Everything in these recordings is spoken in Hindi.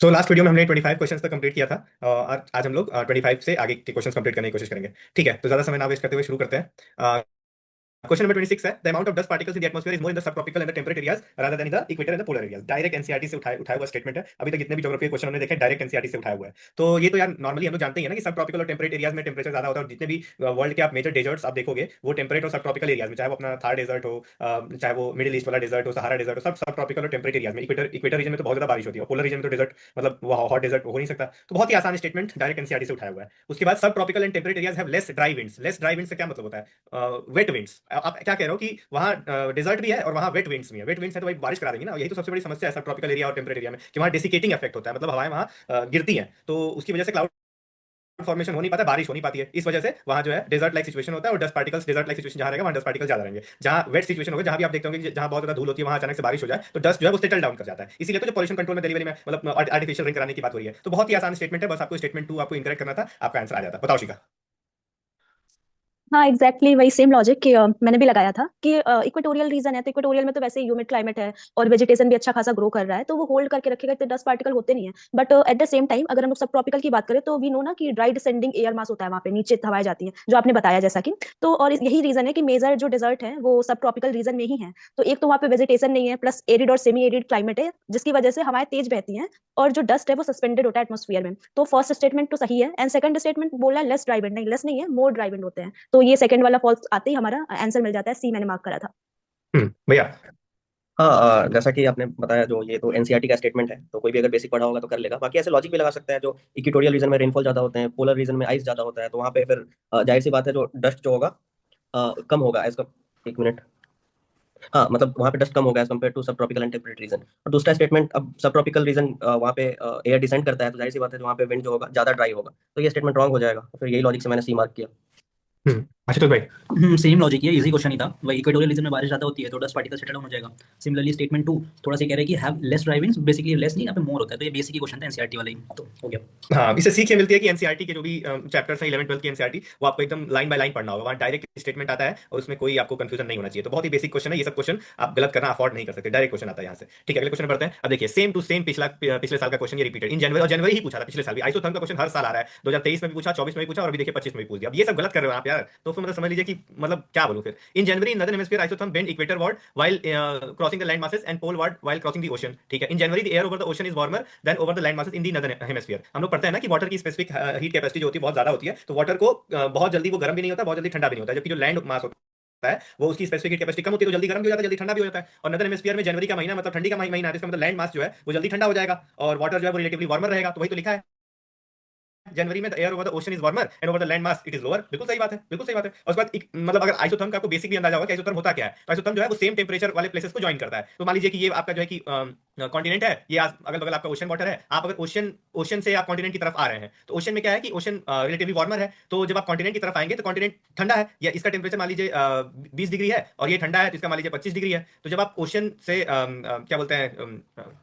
तो लास्ट वीडियो में हमने 25 क्वेश्चंस तक कंप्लीट किया था और आज हम लोग 25 से आगे के क्वेश्चंस कंप्लीट करने की कोशिश करेंगे। ठीक है, तो ज्यादा समय ना वेस्ट करते हुए शुरू करते हैं। क्वेश्चन नंबर 26 है, the amount of dust particles in the atmosphere is more in the sub tropical and the temperate areas rather then in the equator and the polar areas. Direct NCERT से उठाया हुआ स्टेटमेंट है। अभी तक जितने भी ज्योग्राफी क्वेश्चन हमने देखे डायरेक्ट एनसीईआरटी से उठाया हुआ है। तो ये तो यार नॉर्मली हम लोग जानते ही है ना कि सब ट्रॉपिकल और टेम्परेट एरियाज में टेम्परेचर ज्यादा होता है। और जितने भी वर्ल्ड के आप मेजर डेजर्ट्स आप देखोगे वो टेम्परेट और सब ट्रॉपिकल एरियाज में, चाहे वो अपना थार डेजर्ट हो, चाहे वो मिडिल ईस्ट वाला डेजर्ट हो, सहारा डेजर्ट हो, सब सब ट्रॉपिकल और टेम्परेट एरियाज में। इक्वेटर इक्वेटर रीजन में तो बहुत ज्यादा बारिश होती है, पोलर रीजन में तो डेजर्ट मतलब वो हॉट डेजर्ट हो नहीं सकता। तो बहुत ही आसान स्टेटमेंट डायरेक्ट एनसीईआरटी से उठाया हुआ है। उसके बाद सब tropical and temperate areas have less dry winds. Less dry wind से क्या मतलब होता है? Wet winds. आप क्या कह रहे हो कि वहां डेजर्ट भी है और वहां वेट विंड्स भी है। वेट विंड्स है तो भाई बारिश करा देंगे ना। यही तो सबसे बड़ी समस्या है सब ट्रॉपिकल एरिया और टेम्परेट एरिया में कि वहां डेसिकेटिंग इफेक्ट होता है, मतलब हवाएं वहां गिरती हैं, तो उसकी वजह से क्लाउड फॉर्मेशन हो नहीं पाता, बारिश हो नहीं पाती है। इस वजह से वहां जो है डेजर्ट लाइक सिचुएशन होता है और dust particles desert like situation जहां रहेगा वहां डस्ट पार्टिकल ज्यादा रहेंगे। जहां वेट सिचुएशन होगा, जहां भी आप देखते होंगे कि जहां बहुत ज्यादा धूल होती है वहां अचानक से बारिश हो जाए तो डस्ट जो है वो सेटल डाउन कर जाता है। इसीलिए तो जो पॉल्यूशन कंट्रोल में दिल्ली वैली में मतलब आर्टिफिशियल रिंग कराने की बात हो रही है। तो बहुत ही आसान स्टेटमेंट है, बस आपको स्टेटमेंट टू आपको इंकरेक्ट करना था, आपका आंसर आ जाता। बताओ शिका। हाँ एग्जैक्टली exactly वही सेम लॉजिक कि मैंने भी लगाया था कि इक्वेटोरियल रीजन है तो इक्वेटोरियल में तो वैसे ह्यूमिड क्लाइमेट है और वेजिटेशन भी अच्छा खासा ग्रो कर रहा है तो वो होल्ड करके रखेगा, इतने डस्ट पार्टिकल होते नहीं है। But at the same time अगर हम लोग सब ट्रॉपिकल की बात करें तो वी नो ना कि ड्राई डिसेंडिंग एयर मास होता है, वहाँ पे नीचे हवाएं जाती हैं जो आपने बताया जैसा कि। तो और यही रीजन है कि मेजर जो डेजर्ट है वो सब ट्रॉपिकल रीजन में ही है। तो एक तो वहाँ पे वेजिटेशन नहीं है, प्लस एरिड और सेमी एरिड क्लाइमेट है जिसकी वजह से हवाएं तेज बहती हैं और जो डस्ट है वो सस्पेंडेड होता है एटमोस्फियर में। तो फर्स्ट स्टेटमेंट तो सही है एंड सेकंड स्टेटमेंट बोला है लेस ड्राई विंड, नहीं लेस नहीं है, मोर ड्राई विंड होते हैं। तो ये सेकंड वाला फॉल्स आते ही हमारा आंसर मिल जाता है, सी मैंने मार्क करा था। भैया। हाँ, जैसा कि आपने बताया, जो ये तो एनसीईआरटी का स्टेटमेंट है, तो कोई भी अगर बेसिक पढ़ा होगा तो कर लेगा। बाकी ऐसे लॉजिक भी लगा सकता है, जो इक्वेटोरियल रीजन में रेनफॉल ज्यादा होते हैं, पोलर रीजन में आइस ज्यादा होता है, तो वहाँ पे फिर जाहिर सी बात है जो डस्ट जो होगा कम होगा एज कम। एक मिनट। हाँ, मतलब वहाँ पे डस्ट कम होगा एज कम्पेयर टू सब ट्रॉपिकल एंड टेम्परेट रीजन। और दूसरा स्टेटमेंट, अब सब ट्रॉपिकल रीजन वहाँ पे एयर डिसेंड करता है, तो जाहिर सी बात है जो वहाँ पे विंड जो होगा ज्यादा ड्राई होगा, तो ये स्टेटमेंट रॉन्ग हो जाएगा। तो फिर यही लॉजिक से मैंने सी मार्क किया। अच्छा तो भाई। सेम लॉजिक है, इजी क्वेश्चन ही था। वही इक्वेटोरियल रीजन में बारिश ज्यादा होती है तो डस्ट पार्टिकल सेटल डाउन हो जाएगा। सिमिलरली स्टेटमेंट टू थोड़ा सा कह रहे हैं कि हैव लेस ड्राइविंग्स, बेसिकली लेस नहीं, यहाँ पे मोर होता है। तो ये बेसिक ही क्वेश्चन था एनसीईआरटी वाला ही, तो हो गया। हाँ, इससे सीख ये मिलती है कि एनसीईआरटी के जो भी चैप्टर्स हैं 11 12 की एनसीईआरटी वो आपको एकदम लाइन बाय लाइन पढ़ना होगा। वहाँ डायरेक्ट स्टेटमेंट आता है और उसमें कोई आपको कंफ्यूजन नहीं होना चाहिए। तो बहुत ही बेसिक क्वेश्चन है, ये सब क्वेश्चन आप गलत करना अफोर्ड नहीं कर सकते, डायरेक्ट क्वेश्चन आता है यहाँ से। ठीक है, अगले क्वेश्चन बढ़ते हैं। अब देखिए सेम टू सेम पिछले साल का क्वेश्चन ये रिपीटेड इन जनवरी, और जनवरी ही पूछा था पिछले साल भी। आइसोथर्म का क्वेश्चन हर साल आ रहा है, 2023 में भी पूछा, 24 में भी पूछा और अभी देखिए 25 में भी पूछ दिया। अब ये सब गलत कर रहे हो आप यार, तो फिर मतलब समझ लीजिए कि मतलब क्या बोलूं फिर। In January in northern hemisphere isotherm bend equatorward while crossing the land masses and pole ward while crossing the ocean। ठीक है, in January the air over the ocean is warmer than over the land masses in the northern hemisphere. हम लोग पढ़ते हैं ना कि वाटर की स्पेसिफिक हीट कैपेसिटी जो होती है बहुत ज्यादा होती है, तो वाटर को बहुत जल्दी वो गर्म भी नहीं होता, बहुत जल्दी ठंडा भी नहीं होता। जबकि जो लैंड मास होता है वो उसकी स्पेसिफिक हीट कैपेसिटी कम होती है, तो जल्दी गर्म भी हो जाता है, जल्दी ठंडा भी हो जाता है। और नदर्न हेमिस्फीयर में जनवरी का महीना मतलब ठंडी का महीना है, तो इसका मतलब लैंड मास जो है वो जल्दी ठंडा हो जाएगा और वाटर जो है वो रिलेटिवली वार्मर रहेगा। तो वही तो लिखा है जनवरी में the air over the ocean is warmer and over the land mass it is lower. बिल्कुल सही बात है, बिल्कुल सही बात है। और उसके बाद मतलब अगर आइसोथर्म का आपको बेसिक भी अंदाजा होगा कि आइसोथर्म होता क्या है, तो आइसोथर्म जो है वो सेम टेंपरेचर वाले प्लेसेस को ज्वाइन करता है। तो मान लीजिए कि ये आपका जो है कि कॉन्टिनेंट है, ये अगल बगल आपका ओशन वाटर है। आप अगर ओशन ओशन से आप कॉन्टिनेंट की तरफ आ रहे हैं तो ओशन में क्या है कि ओशन रिलेटिवली वार्मर है, तो जब आप कॉन्टिनेंट की तरफ आएंगे तो कॉन्टिनेंट ठंडा है, या इसका टेंपरेचर मान लीजिए 20 डिग्री है और ये ठंडा है तो इसका मान लीजिए 25 डिग्री है। तो जब आप ओशन से क्या बोलते हैं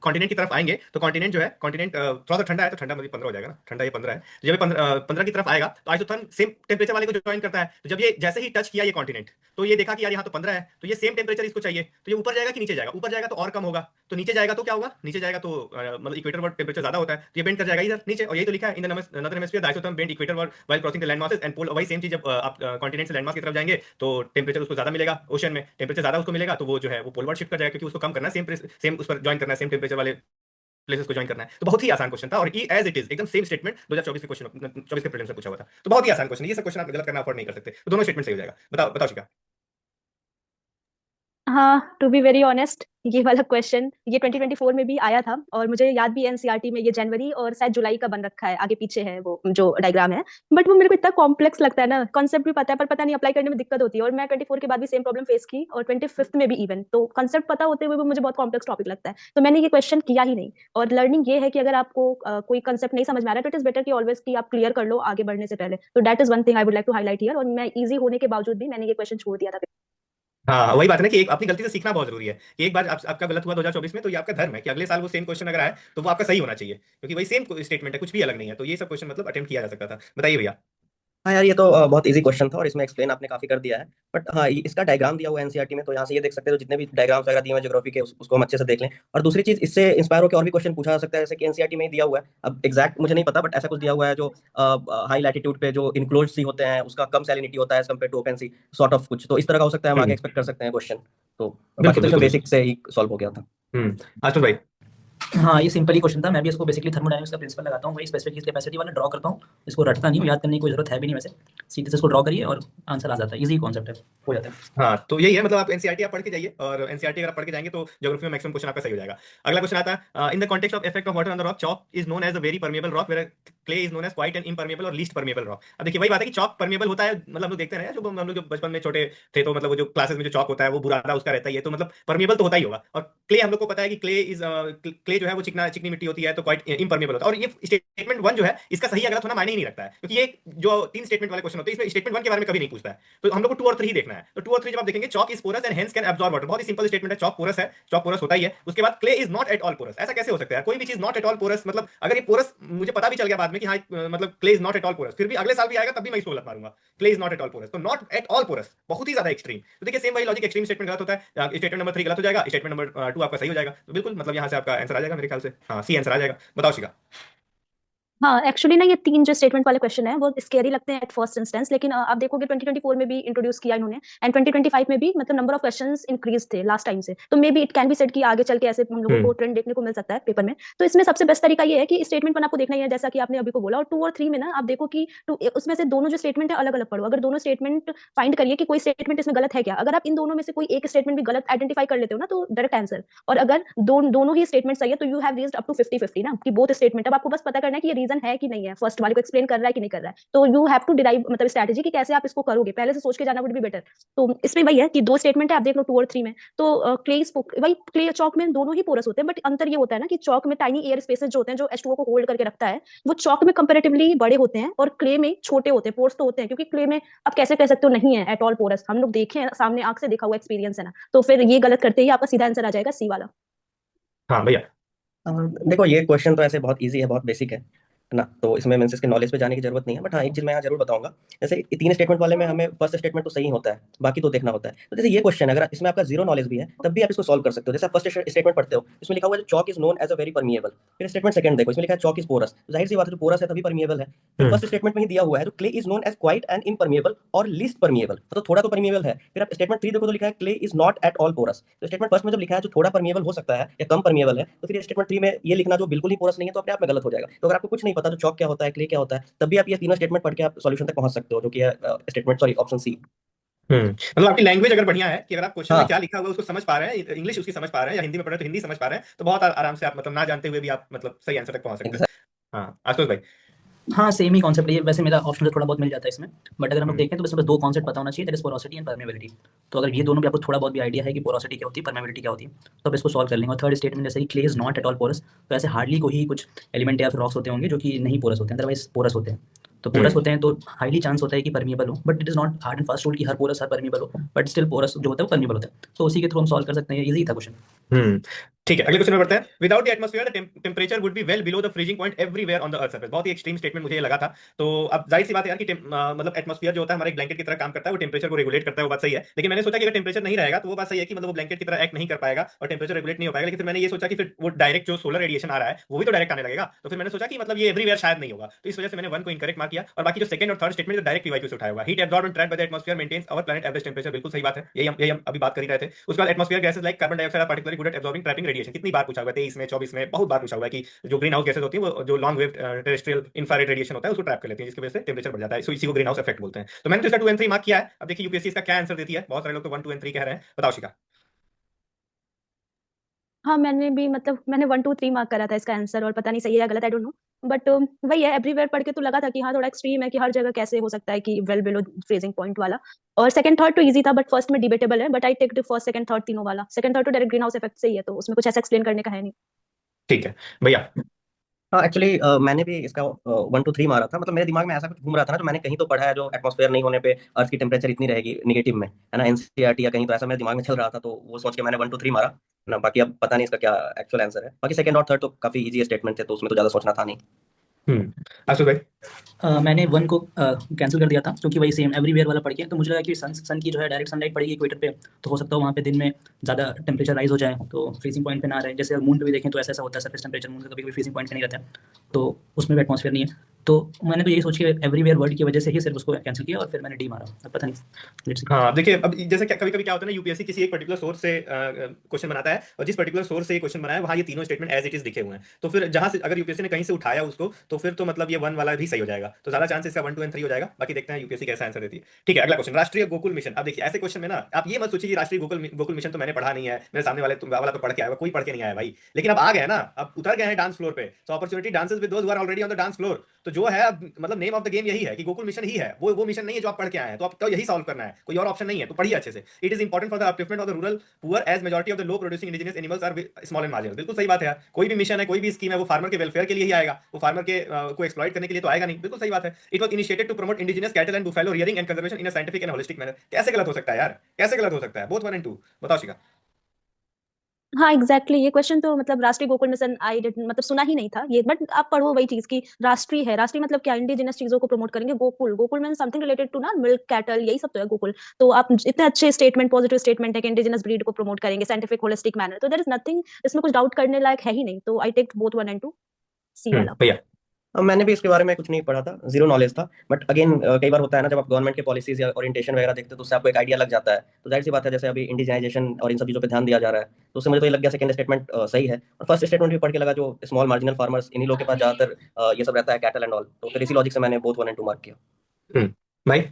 कॉन्टिनेंट की तरफ आएंगे तो कॉन्टिनेंट जो है कॉन्टिनेंट थोड़ा सा ठंडा है, तो ठंडा मतलब 15 हो जाएगा ना, ठंडा ये 15 है। तो जब ये 15 की तरफ आएगा तो आइसोथर्म सेम टेंपरेचर वाले को ज्वाइन करता है। तो जब ये जैसे ही टच किया ये कॉन्टिनेंट, तो ये देखा कि यार यहाँ तो 15 है, तो ये सेम टेंपरेचर इसको चाहिए, तो ये ऊपर जाएगा कि नीचे जाएगा? ऊपर जाएगा तो और कम होगा, तो नीचे जाएगा तो क्या होगा? नीचे जाएगा तो मतलब इक्वेटर पर टेंपरेचर ज्यादा होता है तो ये बेंड कर जाएगा इधर नीचे। और यही तो लिखा है in the northern hemisphere the isotherm bend equator while crossing the land masses and pole. वही सेम चीज, जब आप कॉन्टिनेंट से लैंड मास की तरफ जाएंगे तो टेंपरेचर उसको ज्यादा मिलेगा, ओशन में टेंपरेचर ज्यादा उसको मिलेगा, तो वो जो है वो पोलवर्ड शिफ्ट कर जाएगा, क्योंकि उसको कम करना है, सेम सेम उस पर ज्वाइन करना है, सेम टेंपरेचर वाले प्लेसेस को ज्वाइन करना है। तो बहुत ही आसान क्वेश्चन था और ई एज इट इज एकदम सेम स्टेटमेंट 2024 के क्वेश्चन 24 के प्रीलिम्स में पूछा हुआ था। तो बहुत ही आसान क्वेश्चन, ये सब क्वेश्चन आप गलत करना अफोर्ड नहीं कर सकते, तो दोनों स्टेटमेंट सही हो जाएगा। बताओ बताओ शिका। हाँ टू बी वेरी ऑनेस्ट, ये वाला क्वेश्चन ये 2024 में भी आया था और मुझे याद भी है एनसीईआरटी में ये जनवरी और शायद जुलाई का बन रखा है, आगे पीछे है वो जो डायग्राम है। बट वो मेरे को इतना कॉम्प्लेक्स लगता है ना, कॉन्सेप्ट भी पता है पर पता नहीं अप्लाई करने में दिक्कत होती है। और मैं 24 के बाद भी सेम प्रॉब्लम फेस की और 25th में भी इवन, तो कंसेप्ट पता होते हुए भी मुझे बहुत कॉम्प्लेक्स टॉपिक लगता है, तो मैंने ये क्वेश्चन किया ही नहीं। और लर्निंग ये है कि अगर आपको कोई कंसेप्ट नहीं समझ में आ रहा है तो इट इज बेटर कि ऑलवेज कि आप क्लियर कर लो आगे बढ़ने से पहले। तो that is one thing I would like to highlight here, और मैं इजी होने के बावजूद भी मैंने ये क्वेश्चन छोड़ दिया था। हाँ, वही बात है ना कि एक अपनी गलती से सीखना बहुत जरूरी है कि एक बार आपका गलत हुआ 2024 में तो ये आपका धर्म है कि अगले साल वो सेम क्वेश्चन अगर आए तो वो आपका सही होना चाहिए, क्योंकि वही सेम स्टेटमेंट है, कुछ भी अलग नहीं है। तो ये सब क्वेश्चन मतलब अटेम्प्ट किया जा सकता था। बताइए भैया। हाँ यार, ये तो बहुत इजी क्वेश्चन था और इसमें एक्सप्लेन आपने काफी कर दिया है। बट हाँ, इसका डायग्राम दिया हुआ है एनसीईआरटी में, तो यहाँ से ये देख सकते हो जितने भी डायग्राम्स वगैरह दिए हुए ज्योग्राफी के उसको हम अच्छे से देख लें। और दूसरी चीज, इससे इंस्पायर होकर और भी क्वेश्चन पूछा जा सकता है, जैसे कि एनसीईआरटी में ही दिया हुआ है, अब एग्जैक्ट मुझे नहीं पता, बट ऐसा कुछ दिया हुआ है जो हाई लैटिट्यूड पे जो इनक्लोज सी होते हैं उसका कम सैलिनिटी होता है as compared to open sea, sort of कुछ तो इस तरह का हो सकता है, हम आगे एक्सपेक्ट कर सकते हैं क्वेश्चन। तो बाकी बिल्कुल तो इसमें बिल्कुल बेसिक से ही सॉल्व हो गया था। आशुतोष भाई। हाँ, ये सिंपल ही क्वेश्चन था। मैं भी इसको बेसिकली थर्मोडायनामिक्स का प्रिंसिपल लगाता हूँ, वही स्पेसिफिक हीट कैपेसिटी वाला ड्रॉ करता हूँ। इसको रटता नहीं हूँ, याद करने की कोई जरूरत है भी नहीं वैसे। सीधे से इसको ड्रॉ करिए और आंसर आ जाता है। इजी कॉन्सेप्ट है, हो जाता है। हाँ, तो यही है, मतलब आप एनसीईआरटी आप पढ़ के जाइए, और एनसीईआरटी अगर आप पढ़ के जाएंगे तो ज्योग्राफी में मैक्सिमम क्वेश्चन आपका सही हो जाएगा। अगला क्वेश्चन आता है, in the context of effect of water on the rock, chalk is known as a very permeable rock, where clay is known as quite and impermeable और लीस्ट परमेबल रॉक। अब देखिए वही बात है कि चॉक परमेबल होता है, मतलब हम लोग देखते हैं जो हम लोग जो बचपन में छोटे थे, तो मतलब वो जो क्लासेस में जो चॉक होता है वो बुरादा उसका रहता ही है, तो मतलब परमेबल तो होता ही होगा। और क्ले हम लोग को पता है कि क्ले जो है वो चिकनी मिट्टी होती है, तो क्वाइट इम्परमेबल होता है। और ये स्टेटमेंट वन जो है इसका सही गलत होना मायने ही नहीं रखता है, क्योंकि ये जो तीन स्टेटमेंट वाले क्वेश्चन होते हैं इसमें स्टेटमेंट वन के बारे में कभी नहीं पूछता है। तो हम लोग को टू और थ्री देखना है, तो टू और थ्री जब आप देखेंगे, chalk is porous and hence can absorb water, बहुत ही सिंपल स्टेटमेंट है, चॉक पोरस है, चॉक पोरस होता ही है। उसके बाद clay is not at all porous, ऐसा कैसे हो सकता है, कोई भी चीज नॉट एट ऑल पोरस, मतलब अगर ये पोरस मुझे पता भी चल गया बाद में कि हाँ मतलब clay is not at all porous, फिर भी अगले साल भी आएगा तब भी मैं इसको गलत मारूंगा, clay is not at all porous, तो नॉट एट ऑल पोरस बहुत ही ज्यादा एक्सट्रीम। तो देखिए सेम वही लॉजिक, एक्सट्रीम स्टेटमेंट गलत होता है, स्टेटमेंट नंबर 3 गलत हो जाएगा, स्टेटमेंट नंबर 2 आपका सही हो जाएगा। तो बिल्कुल मतलब यहाँ से आपका आंसर आ जाएगा मेरे ख्याल से, हाँ सी आंसर आ जाएगा। बताओ शिका। हाँ, एक्चुअली ना ये तीन जो स्टेटमेंट वाले क्वेश्चन है वो स्केरी लगते हैं एट फर्स्ट इंस्टेंस, लेकिन आप देखोगे 2024 में भी इंट्रोड्यूस किया इन्होंने, एंड 2025 में भी मतलब नंबर ऑफ क्वेश्चंस इंक्रीज थे लास्ट टाइम से, तो may be it can be said कि आगे चल के ऐसे हम लोगों को ट्रेंड देखने को मिल सकता है पेपर में। तो इसमें सबसे बेस्ट तरीका ये है कि स्टेटमेंट वन आपको देखना ही है, जैसा कि आपने अभी को बोला, और 2 और 3 में ना आप देखो कि उसमें से दोनों जो स्टेटमेंट है अलग अलग पढ़ो, अगर दोनों स्टेटमेंट फाइंड करिए कि कोई स्टेटमेंट इसमें गलत है क्या, अगर आप इन दोनों में से कोई एक स्टेटमेंट भी गलत आइडेंटिफाई कर लेते हो ना तो डायरेक्ट आंसर। और अगर दोनों ही स्टेटमेंट सही है तो you have reached up to 50-50 ना, कि बोथ स्टेटमेंट, अब आपको बस पता करना है कि ये रीजन है कि नहीं है, फर्स्ट वाले को एक्सप्लेन कर रहा है कि नहीं कर रहा है, तो यू हैव टू डिराइव मतलब स्ट्रेटजी कि कैसे आप इसको करोगे, पहले से सोच के जाना वुड बी बेटर। तो इसमें वही है कि दो स्टेटमेंट है, आप देख लो 2 और 3 में, तो क्ले वही क्ले चौक में दोनों ही पोरस होते हैं, बट अंतर ये होता है ना कि चौक में टाइनी एयर स्पेसेस जो होते हैं जो H2O को होल्ड करके रखता है, वो चौक में कंपैरेटिवली बड़े होते हैं और क्ले में छोटे होते हैं, पोर्स तो होते हैं, क्योंकि क्ले में आप कैसे कह सकते हो नहीं है एट ऑल पोरस, हम लोग देखे हैं, सामने आंख से देखा हुआ एक्सपीरियंस है ना, तो फिर ये गलत करते ही आपका सीधा आंसर आ जाएगा सी वाला। हाँ भैया। देखो, ये क्वेश्चन तो ऐसे बहुत इजी है, बहुत बेसिक है ना, तो इसमें मेंस के नॉलेज पे जाने की जरूरत नहीं है। बट हाँ, एक चीज मैं यहाँ जरूर बताऊंगा, जैसे ये तीन स्टेटमेंट वाले में हमें फर्स्ट स्टेटमेंट तो सही होता है, बाकी तो देखना होता है। तो जैसे ये क्वेश्चन है, अगर इसमें आपका जीरो नॉलेज भी है तब भी आप इसको सॉल्व कर सकते हो। जैसे आप फर्स्ट स्टेटमेंट पढ़ते हो, इसमें लिखा हुआ है chalk is known as a very permeable, फिर स्टेटमेंट सेकंड देखो, इसमें लिखा है चॉक इज पोरस, जाहिर सी बात है जो पोरस है तभी परमिएबल है। फिर फर्स्ट स्टेटमेंट में ही दिया हुआ है तो clay is known as quite and impermeable और लीस्ट परमिएबल, तो थोड़ा तो परमिएबल है। फिर आप स्टेटमेंट 3 देखो तो लिखा है clay is not at all porous, तो स्टेटमेंट फर्स्ट में जब लिखा है जो थोड़ा परमिएबल हो सकता है या कम परमिएबल है, तो फिर स्टेटमेंट 3 में ये लिखना जो बिल्कुल ही पोरस नहीं है तो अपने आप में गलत हो जाएगा। तो अगर आपको कुछ नहीं पता तो चॉक क्या होता है, क्ले क्या होता है, तब भी आप ये तीनों स्टेटमेंट पढ़ के आप सॉल्यूशन तक पहुंच सकते हो, जो कि है स्टेटमेंट सॉरी ऑप्शन सी। मतलब आपकी लैंग्वेज अगर बढ़िया है कि अगर आप क्वेश्चन में हाँ क्या लिखा हुआ है उसको समझ पा रहे हैं, इंग्लिश उसकी समझ पा रहे हैं, या हिंदी में पढ़ रहे हैं तो हिंदी समझ पा रहे हैं, तो बहुत आराम से आप मतलब ना जानते हुए भी आप मतलब सही आंसर तक पहुंच सकते हैं। एग्जैक्ट। हाँ आशुतोष भाई। हाँ, सेम ही कॉन्सेप्ट है ये। वैसे मेरा ऑप्शन से थोड़ा बहुत मिल जाता है इसमें, बट अगर हम लोग हम्म देखें तो बस दो कॉन्सेप्ट पता होना चाहिए, that is porosity and permeability. तो अगर ये दोनों भी आपको थोड़ा बहुत भी आइडिया है कि पोरोसिटी क्या होती है, परमेबिलिटी क्या होती है, तो आप इसको सॉल्व कर लेंगे। और थर्ड स्टेटमेंट जैसे कि clay is not at all porous, तो ऐसे हार्डली कोई ही कुछ एलिमेंट या फिर रॉक्स होते होंगे जो कि नहीं पोरस होते हैं, अदरवाइज पोरस होते हैं। तो पोरस हम्म होते हैं तो हाईली चांस होता है कि परमिएबल हो, but it is not hard and fast rule कि हर पोरस हर परमिएबल हो, बट स्टिल पोरस जो होता है वो परमिएबल होता है। तो उसी के थ्रू हम सॉल्व कर सकते हैं, इजी था क्वेश्चन। हम्म ठीक है, अगले क्वेश्चन में बढ़ते हैं। Without the atmosphere the temperature would be well below the freezing point everywhere on the earth surface. बहुत ही एक्सट्रीम स्टेटमेंट मुझे ये लगा था। तो अब जाहिर सी बात है यार कि मतलब एटमॉस्फेयर जो होता है हमारे ब्लैंकेट की तरह काम करता है, वो टेम्परेचर को रेगुलेट करता है, वो बात सही है। लेकिन मैंने सोचा कि अगर टेम्परेचर नहीं रहेगा तो वो बात सही है कि मतलब वो ब्लैंकेट की तरह एक्ट नहीं कर पाएगा और टेम्परेचर रेगुलेट नहीं हो पाएगा। लेकिन फिर मैंने ये सोचा कि फिर वो डायरेक्ट जो सोलर रेडिएशन आ रहा है वो भी तो डायरेक्ट आने लगेगा, तो फिर मैंने सोचा कि मतलब ये एवरीवेयर शायद नहीं होगा, तो इस वजह से मैंने वन को इनकरेक्ट मार्क किया। और बाकी जो सेकंड और थर्ड स्टेटमेंट जो डायरेक्ट पीवाईक्यू से उठाया हुआ, heat absorb and trapped by the atmosphere maintains our planet average temperature, बिल्कुल सही बात है, यही हम अभी बात कर ही रहे थे। उसके बाद atmosphere gases like carbon dioxide are particularly good at absorbing trapping radiation, कितनी बार पूछा हुआ है, 23 में 24 में बहुत बार पूछा हुआ है कि जो ग्रीन हाउस गैसेस होती है वो जो long wave terrestrial infrared radiation होता है उसको ट्रैप कर लेती है, जिसकी वजह से टेम्परेचर बढ़ जाता है, सो इसी को ग्रीन हाउस इफेक्ट बोलते हैं। तो मैंने तो इसका 2 एंड 3 मार्क किया है। अब देखिए यूपीएससी इसका क्या आंसर देती है, बहुत सारे लोग तो 1 2 एंड 3 कह रहे हैं। बताओ शिका। हाँ, मैंने भी मतलब मैंने 1 2 3 मार्क करा था इसका आंसर, और पता नहीं सही है या गलत, आई डोंट नो, बट वही है, एवरीवेयर पढ़ के तो लगा था कि हाँ थोड़ा एक्सट्रीम है कि हर जगह कैसे हो सकता है कि वेल बिलो फ्रीजिंग पॉइंट वाला। और सेकंड थर्ड तो इजी था, बट फर्स्ट में डिबेटेबल है, but I take the first second third तीनों वाला। सेकंड थर्ड तो डायरेक्ट ग्रीन हाउस इफेक्ट से ही है, तो उसमें कुछ ऐसा एक्सप्लेन करने का है नहीं। ठीक है भैया। हाँ एक्चुअली मैंने भी इसका 1 2 3 मारा था, मतलब मेरे दिमाग में ऐसा कुछ घूम रहा था ना, जो मैंने कहीं तो पढ़ा है जो एटमॉस्फेयर नहीं होने पे अर्थ की टेम्परेचर इतनी रहेगी निगेटिव में, है ना, एनसीईआरटी या कहीं, तो ऐसा मेरे दिमाग में चल रहा था, तो वो सोच के मैंने 1 2 3 मारा ना। बाकी अब पता नहीं इसका क्या एक्चुअल आंसर है। बाकी सेकंड और थर्ड तो काफी इजी स्टेटमेंट थे, तो उसमें तो ज्यादा सोचना था नहीं। आशुष भाई। मैंने 1 को कैंसिल कर दिया था क्योंकि वही सेम एवरीवेयर वाला पढ़ के तो मुझे लगा कि सन की जो है डायरेक्ट सनलाइट पड़ेगी इक्वेटर पे, तो हो सकता है वहाँ पे दिन में ज़्यादा टेम्परेचर राइज हो जाए, तो फ्रीजिंग पॉइंट पे ना रहे। जैसे मून पे भी देखें तो ऐसा होता है, सरफेस टेम्परेचर मून का कभी कभी फ्रीजिंग पॉइंट पे नहीं रहता है, तो उसमें भी एटमॉस्फेयर नहीं है। तो मैंने तो यही सोच के एवरीवेयर वर्ड की वजह से ही सिर्फ उसको कैंसिल किया और फिर मैंने डी मारा। अब पता नहीं, लेट्स सी। हाँ देखिए, अब जैसे कभी कभी क्या होता है ना, यूपीएससी किसी एक पर्टिकुलर सोर्स से क्वेश्चन बनाता है, और जिस पर्टिकुलर सोर्स से ये क्वेश्चन बनाया है वहाँ ये तीनों स्टेटमेंट एज इट इज लिखे हुए हैं, तो फिर जहां से अगर यूपीएससी ने कहीं से उठाया उसको, तो फिर तो मतलब ये 1 वाला भी सही हो जाएगा, तो ज्यादा चांस इसका 1 2 एंड 3 हो जाएगा। बाकी देखते हैं यूपीएससी कैसा आंसर देती है। ठीक है, अगला क्वेश्चन, राष्ट्रीय गोकुल मिशन। अब देखिए ऐसे क्वेश्चन में ना आप ये मत सोचिए कि राष्ट्रीय गोकुल मिशन तो मैंने पढ़ा नहीं है, मेरे सामने वाला तो पढ़ के आया, कोई पढ़ के नहीं आया भाई, लेकिन अब आ गए ना, अब उतर गए हैं डांस फ्लोर पे, so opportunity dances with those who are already on the dance floor. तो जो है अब मतलब नेम ऑफ द गेम यही है कि गोकुल मिशन ही है, वो मिशन नहीं है जो आप पढ़ के आए हैं, तो आप तो यही सॉल्व करना है, कोई और ऑप्शन नहीं है, तो पढ़िए अच्छे से। It is important for the upliftment of the rural poor as majority of the low producing indigenous animals are small and marginal. बिल्कुल सही बात है यार, कोई भी मिशन है, कोई भी स्कीम है, वो फार्मर के वेलफेयर के लिए ही आएगा, वो फार्मर के को एक्सप्लॉइट करने के लिए तो आएगा नहीं। बिल्कुल सही बात है। It was initiated to promote indigenous cattle and buffalo rearing and conservation in a scientific and holistic manner. कैसे गलत हो सकता है यार, कैसे गलत हो सकता है? बोथ 1 एंड 2 बताओ शिखा। हाँ एग्जैक्टली ये क्वेश्चन तो मतलब राष्ट्रीय गोकुल मिशन आई डिड मतलब सुना ही नहीं था ये, बट आप पढ़ो वही चीज की राष्ट्रीय है, राष्ट्रीय मतलब क्या, इंडिजिनस चीजों को प्रमोट करेंगे। Gokul, Gokul mean something related to ना मिल्क कैटल, यही सब तो है गोकुल। तो आप इतने अच्छे स्टेटमेंट, पॉजिटिव स्टेटमेंट है कि इंडिजिनस ब्रीड को प्रमोट करेंगे साइंटिफिक होलिस्टिक मैनर, तो देयर इज नथिंग, इसमें कुछ डाउट करने लायक है ही नहीं। तो आई टेक बोथ 1 एंड 2 सी वाला। भैया। अब मैंने भी इसके बारे में कुछ नहीं पढ़ा था, जीरो नॉलेज था, बट अगेन कई बार होता है ना, जब आप गवर्नमेंट के पॉलिसीज या ओरिएंटेशन वगैरह देखते हो तो उससे आपको एक आइडिया लग जाता है। तो जाहिर सी बात है, जैसे अभी इंडिजिनाइजेशन और इन सब चीज़ों पे ध्यान दिया जा रहा है, तो उससे मुझे तो ये लग गया सेकंड स्टेटमेंट सही है। और फर्स्ट स्टेटमेंट भी पढ़ के लगा जो स्मॉल मार्जिनल फार्मर्स, इन्हीं लोगों के पास ज़्यादातर ये सब रहता है, कैटल एंड ऑल, तो फिर इसी लॉजिक से मैंने बोथ 1 एंड 2 मार्क किया। भाई।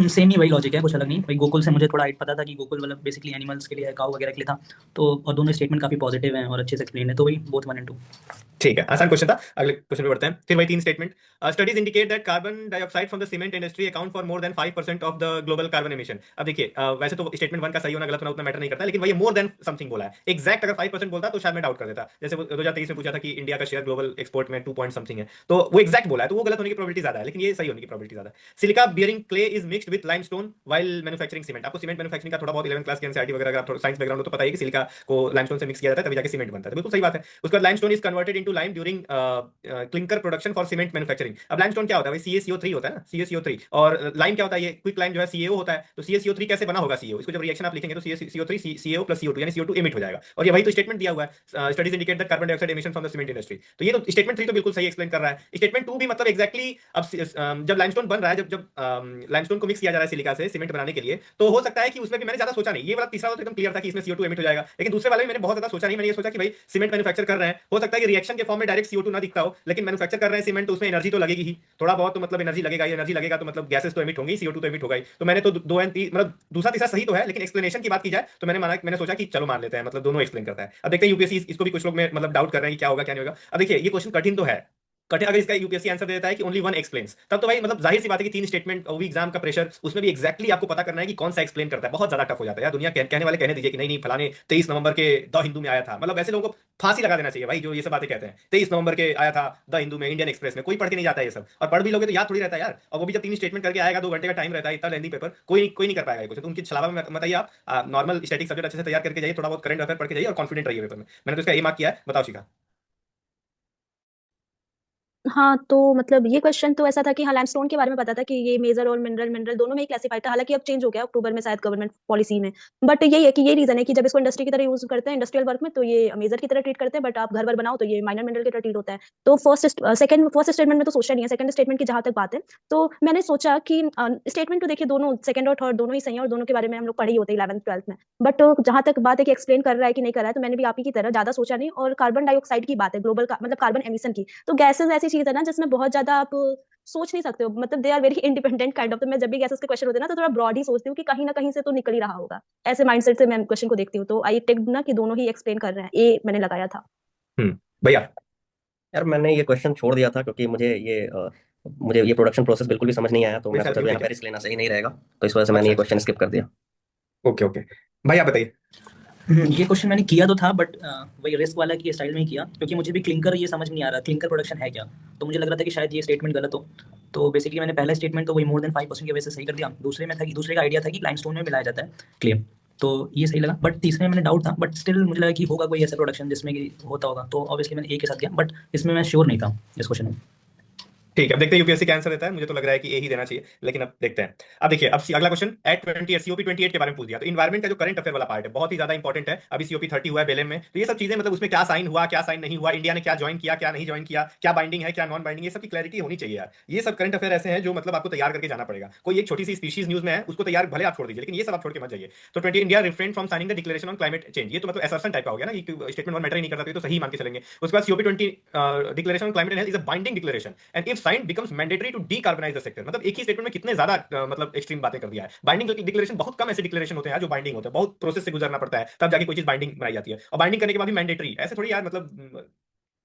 सेम ही वही लॉजिक है, कुछ अलग नहीं भाई। गोकुल से मुझे थोड़ा पता था कि गोकुल मतलब बेसिकली एनिमल्स के लिए है, काऊ वगैरह के लिए था, तो और दोनों स्टेटमेंट काफी पॉजिटिव हैं और अच्छे से एक्सप्लेन है, तो वही बोथ 1 एंड 2। ठीक है, आसान क्वेश्चन था। अगले क्वेश्चन पे बढ़ते हैं। फिर वही 3 statement. Studies indicate that carbon dioxide from the cement industry account for more than 5% of the global carbon emission. अब देखिए वैसे तो स्टेटमेंट 1 का सही होना गलत होना उतना मैटर नहीं करता, लेकिन वही मोर देन समथिंग बोला है। एग्जैक्ट अगर 5% बोलता तो शायद मैं डाउट कर देता, जैसे वो 2023 में पूछा था कि इंडिया का शेयर ग्लोबल एक्सपोर्ट में 2 पॉइंट समथिंग है, तो वो एग्जैक्ट बोला है, तो वो गलत होने की प्रोबेबिलिटी ज्यादा है, लेकिन ये सही होने की प्रोबेबिलिटी ज्यादा है। Silica bearing clay is mixed with limestone while manufacturing cement. आपको सीमेंट मैन्युफैक्चरिंग का थोड़ा बहुत 11th क्लास के एनसीईआरटी वगैरह का थोड़ा साइंस बैकग्राउंड हो तो पता है कि सिलिका को लाइमस्टोन से मिक्स किया जाता है तभी जाके सीमेंट बनता है, तो बिल्कुल सही बात है। उसके बाद limestone is converted into lime during clinker production for cement manufacturing. अब लाइमस्टोन क्या होता है भाई, CaCO3 होता है ना, CaCO3, और लाइम क्या होता है, ये क्विक लाइम जो है CaO होता है, तो CaCO3 कैसे बना होगा CO, इसको जब रिएक्शन आप लिखेंगे तो CaCO3 CaO प्लस CO2 यानी CO2 एमिट हो जाएगा, और ये वही तो स्टेटमेंट दिया हुआ है, studies indicate that carbon dioxide emission from the cement industry. तो ये तो स्टेटमेंट 3 तो बिल्कुल सही एक्सप्लेन कर रहा है। स्टेटमेंट 2 भी मतलब एग्जैक्टली अब जब लाइमस्टोन बन रहा है, जब लाइमस्टोन को मिक्स किया जा रहा है सिलिका से सीमेंट बनाने के लिए, तो हो सकता है कि उसमें भी मैंने ज्यादा सोचा नहीं, ये वाला तीसरा तो एकदम क्लियर था कि इसमें CO2 एमिट हो जाएगा, लेकिन दूसरे वाले में मैंने बहुत ज्यादा सोचा नहीं। मैंने ये सोचा कि भाई सीमेंट मैन्युफैक्चर कर रहे हैं, हो सकता है कि रिएक्शन के फॉर्म में डायरेक्ट CO2 ना दिखता हो, लेकिन मैन्युफैक्चर कर रहे हैं सीमेंट, तो उसमें एनर्जी तो लगेगी ही, थोड़ा बहुत तो मतलब एनर्जी लगेगा, एनर्जी लगेगा तो मतलब गैसेस तो एमिट होंगी, CO2 तो एमिट होगा ही। तो मैंने तो 2 एंड 3 मतलब दूसरा तीसरा सही तो है, लेकिन एक्सप्लेनेशन की बात की जाए तो मैंने सोचा कि चलो मान लेते हैं, मतलब दोनों एक्सप्लेन करता है। अब देखते हैं यूपीएससी इसको भी कुछ लोग में मतलब डाउट कर रहे हैं कि क्या होगा क्या नहीं होगा। अब देखिए ये क्वेश्चन कठिन तो है, कठिन अगर इसका यूपीएससी आंसर देता है कि ओनली 1 एक्सप्लेन्स, तब तो भाई मतलब जाहिर सी बात है कि 3 स्टेटमेंट और भी एग्जाम का प्रेशर, उसमें भी एक्जैक्टली आपको पता करना है कि कौन सा एक्सप्लेन करता है, बहुत ज्यादा टफ हो जाता है यार। दुनिया कहने वाले कहने दीजिए कि नहीं नहीं फलाने 23 नवंबर के द हिंदू में आया था, मतलब ऐसे लोगों को फांसी लगा देना चाहिए भाई जो ये सब बातें कहते हैं। 23 नवंबर के आया था द हिंदू में, इंडियन एक्सप्रेस में, कोई पढ़ के नहीं जाता है ये सब, और पढ़ भी लोगे तो याद थोड़ी रहता है यार। और वो भी जब 3 स्टेटमेंट करके आएगा, 2 घंटे का टाइम रहता है, इतना लेंदी पेपर कोई नहीं कर पाएगा कुछ। तो उनकी छलावा में बताइए आप नॉर्मल स्टैटिक सब्जेक्ट अच्छे से तैयार करके जाइए, थोड़ा बहुत करंट अफेयर पढ़ के जाइए और कॉन्फिडेंट रहिए पेपर में। मैंने तो इसका ए मार्क किया है, बताओ शिखा। हाँ तो मतलब ये क्वेश्चन तो ऐसा था कि हाँ लाइमस्टोन के बारे में पता था कि ये मेजर और मिनरल मिनरल दोनों में ही क्लासिफाइड था, हालांकि अब चेंज हो गया अक्टूबर में शायद गवर्नमेंट पॉलिसी में। बट यही है कि ये रीजन है कि जब इसको इंडस्ट्री की तरह यूज करते हैं इंडस्ट्रियल वर्क में तो ये मेजर की तरह ट्रीट करते हैं, बट आप घर वर बनाओ तो ये माइनर मिनरल की तरह ट्रीट होता है। तो फर्स्ट स्टेटमेंट में तो सोचा नहीं है, सेकंड स्टेटमेंट की जहां तक बात है तो मैंने सोचा कि स्टेटमेंट तो देखिए दोनों सेकंड और थर्ड दोनों ही सही है और दोनों के बारे में हम लोग पढ़े ही होते हैं 11th 12th में। बट जहां तक बात है कि एक्सप्लेन कर रहा है कि नहीं कर रहा है, तो मैंने भी आप ही की तरह ज्यादा सोचा नहीं। और कार्बन डाइऑक्साइड की बात है, ग्लोबल का मतलब कार्बन एमिशन की, तो गैसेज ऐसी चीज है ना जिसमें बहुत ज्यादा आप सोच नहीं सकते हो, मतलब they are very independent kind of. तो मैं जब भी गैसेस के क्वेश्चन होते हैं ना तो थोड़ा ब्रॉड ही सोचती हूँ कि कहीं ना कहीं से तो निकल ही रहा होगा, ऐसे माइंडसेट से मैं क्वेश्चन को देखती हूँ। तो आई टेक ना कि दोनों ही एक्सप्लेन कर रहे हैं, ये मैंने लगाया था। भैया। यार मैंने ये क्वेश्चन छोड़ दिया था क्योंकि मुझे ये प्रोडक्शन प्रोसेस बिल्कुल भी समझ नहीं आया, तो मेरे मैं साथ सोचा भी भी होते यहाँ पे क्या? रिस्क लेना सही नहीं रहेगा, तो इस वजह से मैंने अच्छा ये क्वेश्चन स्किप कर दिया। Okay okay. भाई आप बताइए। ये क्वेश्चन मैंने किया तो था, बट वही रिस्क वाला की स्टाइल में ही किया, क्योंकि मुझे भी क्लिंकर ये समझ नहीं आ रहा क्लिंकर प्रोडक्शन है क्या, तो मुझे लग रहा था कि शायद ये स्टेटमेंट गलत हो। तो बेसिकली मैंने पहला स्टेटमेंट तो वही मोर देन 5% की वजह से सही कर दिया। दूसरे का आइडिया था कि लाइमस्टोन में मिलाया जाता है क्लेम, तो ये सही लगा। बट तीसरे में मैंने डाउट था, बट स्टिल मुझे लगा कि होगा कोई ऐसा प्रोडक्शन जिसमें कि होता होगा, तो ऑब्वियसली मैंने ए के साथ दिया, बट इसमें मैं श्योर नहीं था इस क्वेश्चन में। ठीक है, अब देखते हैं यूपीएससी क्या आंसर देता है। मुझे तो लग रहा है कि ए ही देना चाहिए, लेकिन अब देखते हैं। अब देखिए, अब अगला क्वेश्चन एट 28 सीओपी 28 के बारे में पूछ दिया। तो इन्वायरमेंट का जो करंट अफेयर वाला पार्ट है बहुत ही ज्यादा इंपॉर्टेंट है। अभी सीओपी 30 हुआ है बेलेम में, तो ये सब चीजें मतलब उसमें क्या साइन हुआ, क्या साइन नहीं हुआ, इंडिया ने क्या ज्वाइन किया, क्या नहीं ज्वाइन किया, क्या बाइंडिंग है, क्या नॉन बाइंडिंग, ये सब की क्लैरिटी होनी चाहिए यार। ये सब करंट अफेयर ऐसे हैं जो मतलब आपको तैयार करके जाना पड़ेगा। कोई एक छोटी सी स्पीशीज न्यूज में है, उसको तैयार भले आप छोड़ दीजिए, लेकिन ये सब आप छोड़ के मत जाइए। तो 20 India refrain from signing the declaration on climate change, ये तो मतलब असर्शन टाइप का हो गया ना, कि स्टेटमेंट वन मैटर ही नहीं करता, तो सही मान के चलेंगे। उसके बाद COP 20 declaration on climate and health is a binding declaration and if signed becomes mandatory to decarbonise the sector. मतलब एक ही स्टेटमेंट में कितने ज्यादा मतलब एक्सट्रीम बातें कर दिया है। बाइंडिंग डिक्लेरेशन, बहुत कम ऐसे डिक्लेरेशन होते हैं जो बाइंडिंग होते हैं, बहुत प्रोसेस से गुजरना पड़ता है तब जाके कोई चीज बाइंडिंग बनाई जाती है, और बाइंडिंग करने के बाद भी मैंडेटरी, ऐसे थोड़ी यार, मतलब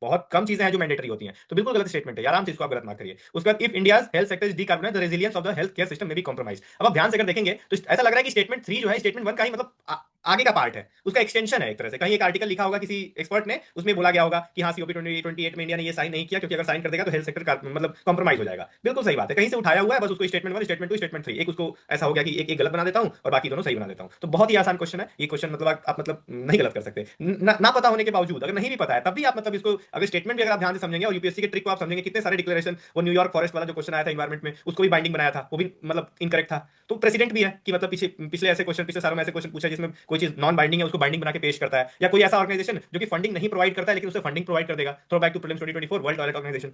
बहुत कम चीजें हैं जो मैंडेटरी होती हैं। तो बिल्कुल गलत स्टेटमेंट है यार, आराम से इसको आप गलत ना करिए। उसके बाद if India's health sector is decarbonise the resilience of the health care system में बी कॉम्प्रोमाइज। अब आप ध्यान से अगर देखेंगे तो ऐसा लग रहा है कि स्टेटमेंट 3 जो है स्टेटमेंट 1 का ही मतलब आगे का पार्ट है, उसका एक्सटेंशन है एक तरह से। कहीं एक आर्टिकल लिखा होगा किसी एक्सपर्ट ने, उसमें बोला गया होगा कि हाँ सीओपी 28 में इंडिया ने ये साइन नहीं किया क्योंकि अगर साइन कर देगा तो हेल्थ सेक्टर का मतलब कॉम्प्रोमाइज हो जाएगा। बिल्कुल सही बात है, कहीं से उठाया हुआ है, बस उसको स्टेटमेंट 1 स्टेटमेंट 2 स्टेटमेंट 3 एक उसको ऐसा हो गया कि एक गलत बना देता हूं और बाकी दोनों सही बना देता हूं। तो बहुत ही आसान क्वेश्चन है ये क्वेश्चन, मतलब आप मतलब नहीं गलत कर सकते ना पता होने के बावजूद। अगर नहीं भी पता है तब भी आप मतलब इसको अगर स्टेटमेंट भी अगर आप ध्यान से समझेंगे और यूपीएससी के ट्रिक को आप समझेंगे, कितने सारे डिक्लेरेशन, वो न्यूयॉर्क फॉरेस्ट वाला जो क्वेश्चन आया था एनवायरमेंट में, उसको भी बाइंडिंग बनाया था, वो भी मतलब इनकरेक्ट था। तो प्रेसिडेंट भी है कि मतलब पिछले ऐसे क्वेश्चन, पिछले सालों में ऐसे क्वेश्चन पूछा जिसमें कोई चीज नॉन बाइंडिंग है उसको बाइंडिंग बना के पेश करता है, या कोई ऐसा ऑर्गेनाइजेशन जो कि फंडिंग नहीं प्रोवाइड करता है लेकिन उसे फंडिंग प्रोवाइड कर देगा। Throw back to prelims 2024 world toilet organization.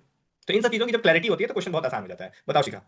तो इन सब चीजों की जब क्लैरिटी होती है तो क्वेश्चन बहुत आसान हो जाता है। बताओ शिखा।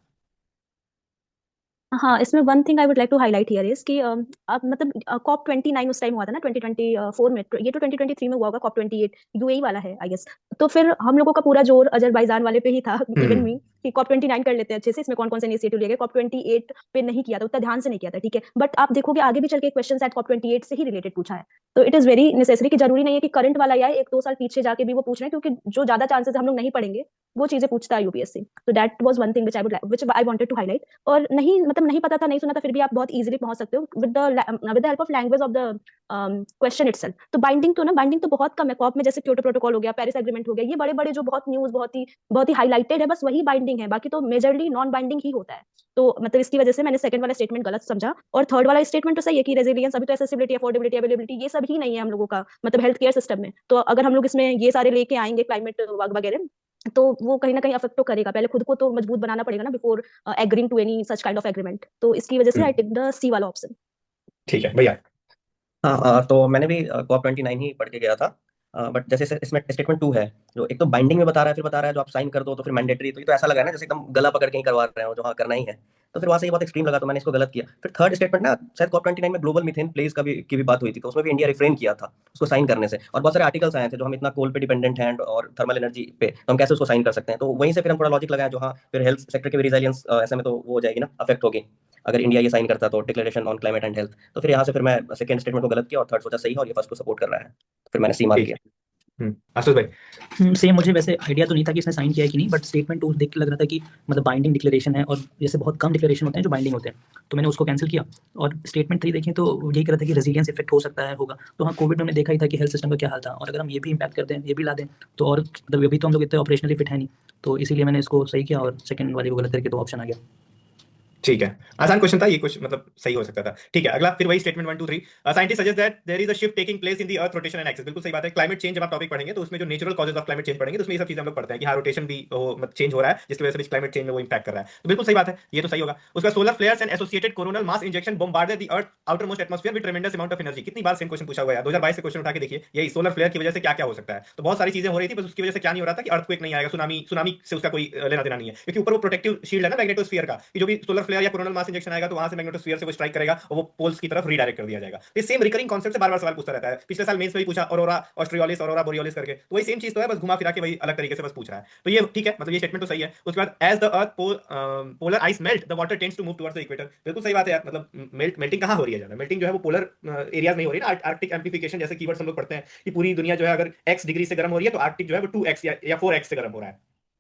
हाँ, इसमें one thing I would like to highlight here is कि आप मतलब कॉप 29 उस टाइम हुआ था ना 2024 में, ये तो 2023 में हुआ होगा कॉप 28, यूएई वाला है आई गेस। तो फिर हम लोगों का पूरा जोर अजरबैजान वाले पे ही था, इवन मी, कि कॉप 29 कर लेते हैं अच्छे से, इसमें कौन कौन से इनिशिएटिव लिए गए। कॉप 28 पे नहीं किया था, उतना ध्यान से नहीं किया था, ठीक है। बट आप देखोगे आगे भी चल के क्वेश्चन शायद कॉप 28 से ही रिलेटेड पूछा है। तो इट इज वेरी नेसेसरी, कि जरूरी नहीं है कि करंट वाला ही आए, 1-2 साल पीछे जाके भी वो पूछ रहे हैं, क्योंकि जो ज्यादा चांसेस हम लोग नहीं पढ़ेंगे वो चीजें पूछता है यूपीएससी। तो that was one thing which I wanted to highlight. और नहीं मतलब नहीं पता था, नहीं सुना था, फिर भी आप बहुत इजीली पहुंच सकते हो with the help of language of the question itself. तो बाइंडिंग तो बहुत कम है कॉप में, जैसे क्योटो प्रोटोकॉल हो गया, पेरिस एग्रीमेंट हो गया, ये बड़े बड़े जो बहुत न्यूज बहुत ही हाईलाइटेड है, बस वही बाइंडिंग है, बाकी तो मेजरली नॉन बाइंडिंग ही होता है। तो मतलब इसकी वजह से मैंने सेकंड वाला स्टेटमेंट गलत समझा, और थर्ड वाला स्टेटमेंट तो सही है कि रेजिलियंस, अभी तो एसेसिबिलिटी, अफोर्डेबिलिटी, अवेलेबिलिटी, ये सब ही नहीं है हम लोगों का मतलब हेल्थ केयर सिस्टम में। तो अगर हम लोग इसमें ये सारे लेके आएंगे क्लाइमेट वगैरह, तो वो कहीं ना कहीं अफेक्ट तो करेगा। पहले खुद को तो मजबूत बनाना पड़ेगा ना before agreeing to any such kind of agreement. तो इसकी वजह से आई टेक द सी वाला ऑप्शन। ठीक है भैया। हाँ तो मैंने भी कॉप 29 ही पढ़ के गया था। बट जैसे इसमें स्टेटमेंट 2 है, जो एक तो बाइंडिंग में बता रहा है, फिर बता रहा है जो आप साइन कर दो तो फिर मैंडेटरी, तो ये तो ऐसा लगा है ना जैसे एकदम गला पकड़ के ही करवा रहे हो, जो हाँ करना ही है। तो फिर वहां से ये बहुत एक्सट्रीम लगा, तो मैंने इसको गलत किया। फिर थर्ड स्टेटमेंट ना, शायद कॉप 29 में ग्लोबल मीथेन प्लेस की भी बात हुई थी, तो उसमें भी इंडिया रिफ्रेन किया था उसको साइन करने से। और बहुत सारे आर्टिकल्स आए थे जो हम इतना कोल पे डिपेंडेंट हैं और थर्मल एनर्जी पे, तो हम कैसे उसको साइन कर सकते हैं। तो वहीं से फिर हम थोड़ा लॉजिक लगाया, जो हाँ फिर हेल्थ सेक्टर की भी रिजाइलियंस ऐसे में तो वो हो जाएगी ना, अफेक्ट होगी अगर इंडिया ये साइन करता तो declaration on climate and health. तो फिर यहाँ से फिर मैं सेकंड स्टेटमेंट को गलत किया और थर्ड सोचा सही है और ये फर्स्ट को सपोर्ट कर रहा है, तो फिर मैंने सी मार्क ठीक किया। है। आशुष भाई। सेम, मुझे वैसे आइडिया तो नहीं था कि इसने साइन किया है कि नहीं, बट स्टेटमेंट 2 देख के लग रहा था कि मतलब बाइंडिंग डिक्लेरेशन है, और जैसे बहुत कम डिक्लेरेशन होते हैं जो बाइंडिंग होते हैं, तो मैंने उसको कैंसिल किया। और स्टेटमेंट 3 देखें तो यही कह रहा था कि रेजिलियंस इफेक्ट हो सकता है, होगा। तो हाँ, कोविड में हमने देखा ही था कि हेल्थ सिस्टम का क्या हाल था, और अगर हम ये भी इम्पैक्ट कर दें, ये भी ला दें, तो और मतलब अभी तो हम लोग इतने ऑपरेशनली फिट है नहीं। तो इसीलिए मैंने इसको सही किया और सेकंड वाले को गलत करके 2 ऑप्शन आ गया। ठीक है, आसान क्वेश्चन था ये, कुछ मतलब सही हो सकता था। ठीक है, अगला फिर वही statement 1 2 3। Scientist suggest that there is a shift taking place in the earth rotation and axis. बिल्कुल सही बात है। क्लाइमेट चेंज जब आप टॉपिक पढ़ेंगे तो उसमें जो natural causes of climate change पढ़ेंगे तो उसमें ये सब चीजें हम लोग पढ़ते हैं कि हाँ रोटेशन भी मतलब चेंज हो रहा है, जिसकी वजह से क्लाइमेट चेंज में वो इंपैक्ट कर रहा है। तो बिल्कुल सही बात है, ये तो सही होगा। उसका solar flares and associated coronal mass injection bombarded the earth outer most atmosphere with ट्रेमेंडस amount of energy. कितनी बार सेम क्वेश्चन पूछा हुआ है, 2022 से क्वेश्चन उठा के देखिए, यही सोलर फ्लेयर की वजह से क्या क्या हो सकता है। तो बहुत सारी चीजें हो रही थी, बस उसकी वजह से क्या नहीं हो रहा था कि अर्थक्वेक नहीं आएगा, सुनामी से उसका कोई लेना देना नहीं है, क्योंकि ऊपर वो प्रोटेक्टिव शील्ड है ना मैग्नेटोस्फीयर का, कि जो भी सोलर फ्लेयर या कोरोनल मास इंजेक्शन आएगा तो वहां से मैग्नेटोस्फीयर से वो स्ट्राइक करेगा और वो पोल्स की तरफ रीडायरेक्ट कर दिया जाएगा। तो सेम रिकरिंग कॉन्सेप्ट से बार बार सवाल पूछता रहता है। पिछले साल मेंस में भी पूछा ऑरोरा ऑस्ट्रियोलिस, ऑरोरा बोरियोलिस करके, तो वही सेम चीज तो है, बस घुमा फिरा के वही अलग तरीके से बस पूछ रहा है। तो ये ठीक है, मतलब ये स्टेटमेंट तो सही है। उसके बाद as the earth polar ice melt the water tends to move towards the equator. बिल्कुल सही बात है यार, मतलब मेल्टिंग कहां हो रही है ज्यादा, मेल्टिंग जो है वो पोलर एरियाज में हो रही है ना। आर्कटिक एम्प्लीफिकेशन जैसे कीवर्ड्स हम लोग पढ़ते हैं कि पूरी दुनिया जो है अगर x डिग्री से गर्म हो रही है तो आर्कटिक जो है वो 2x या 4x से गर्म हो रहा है।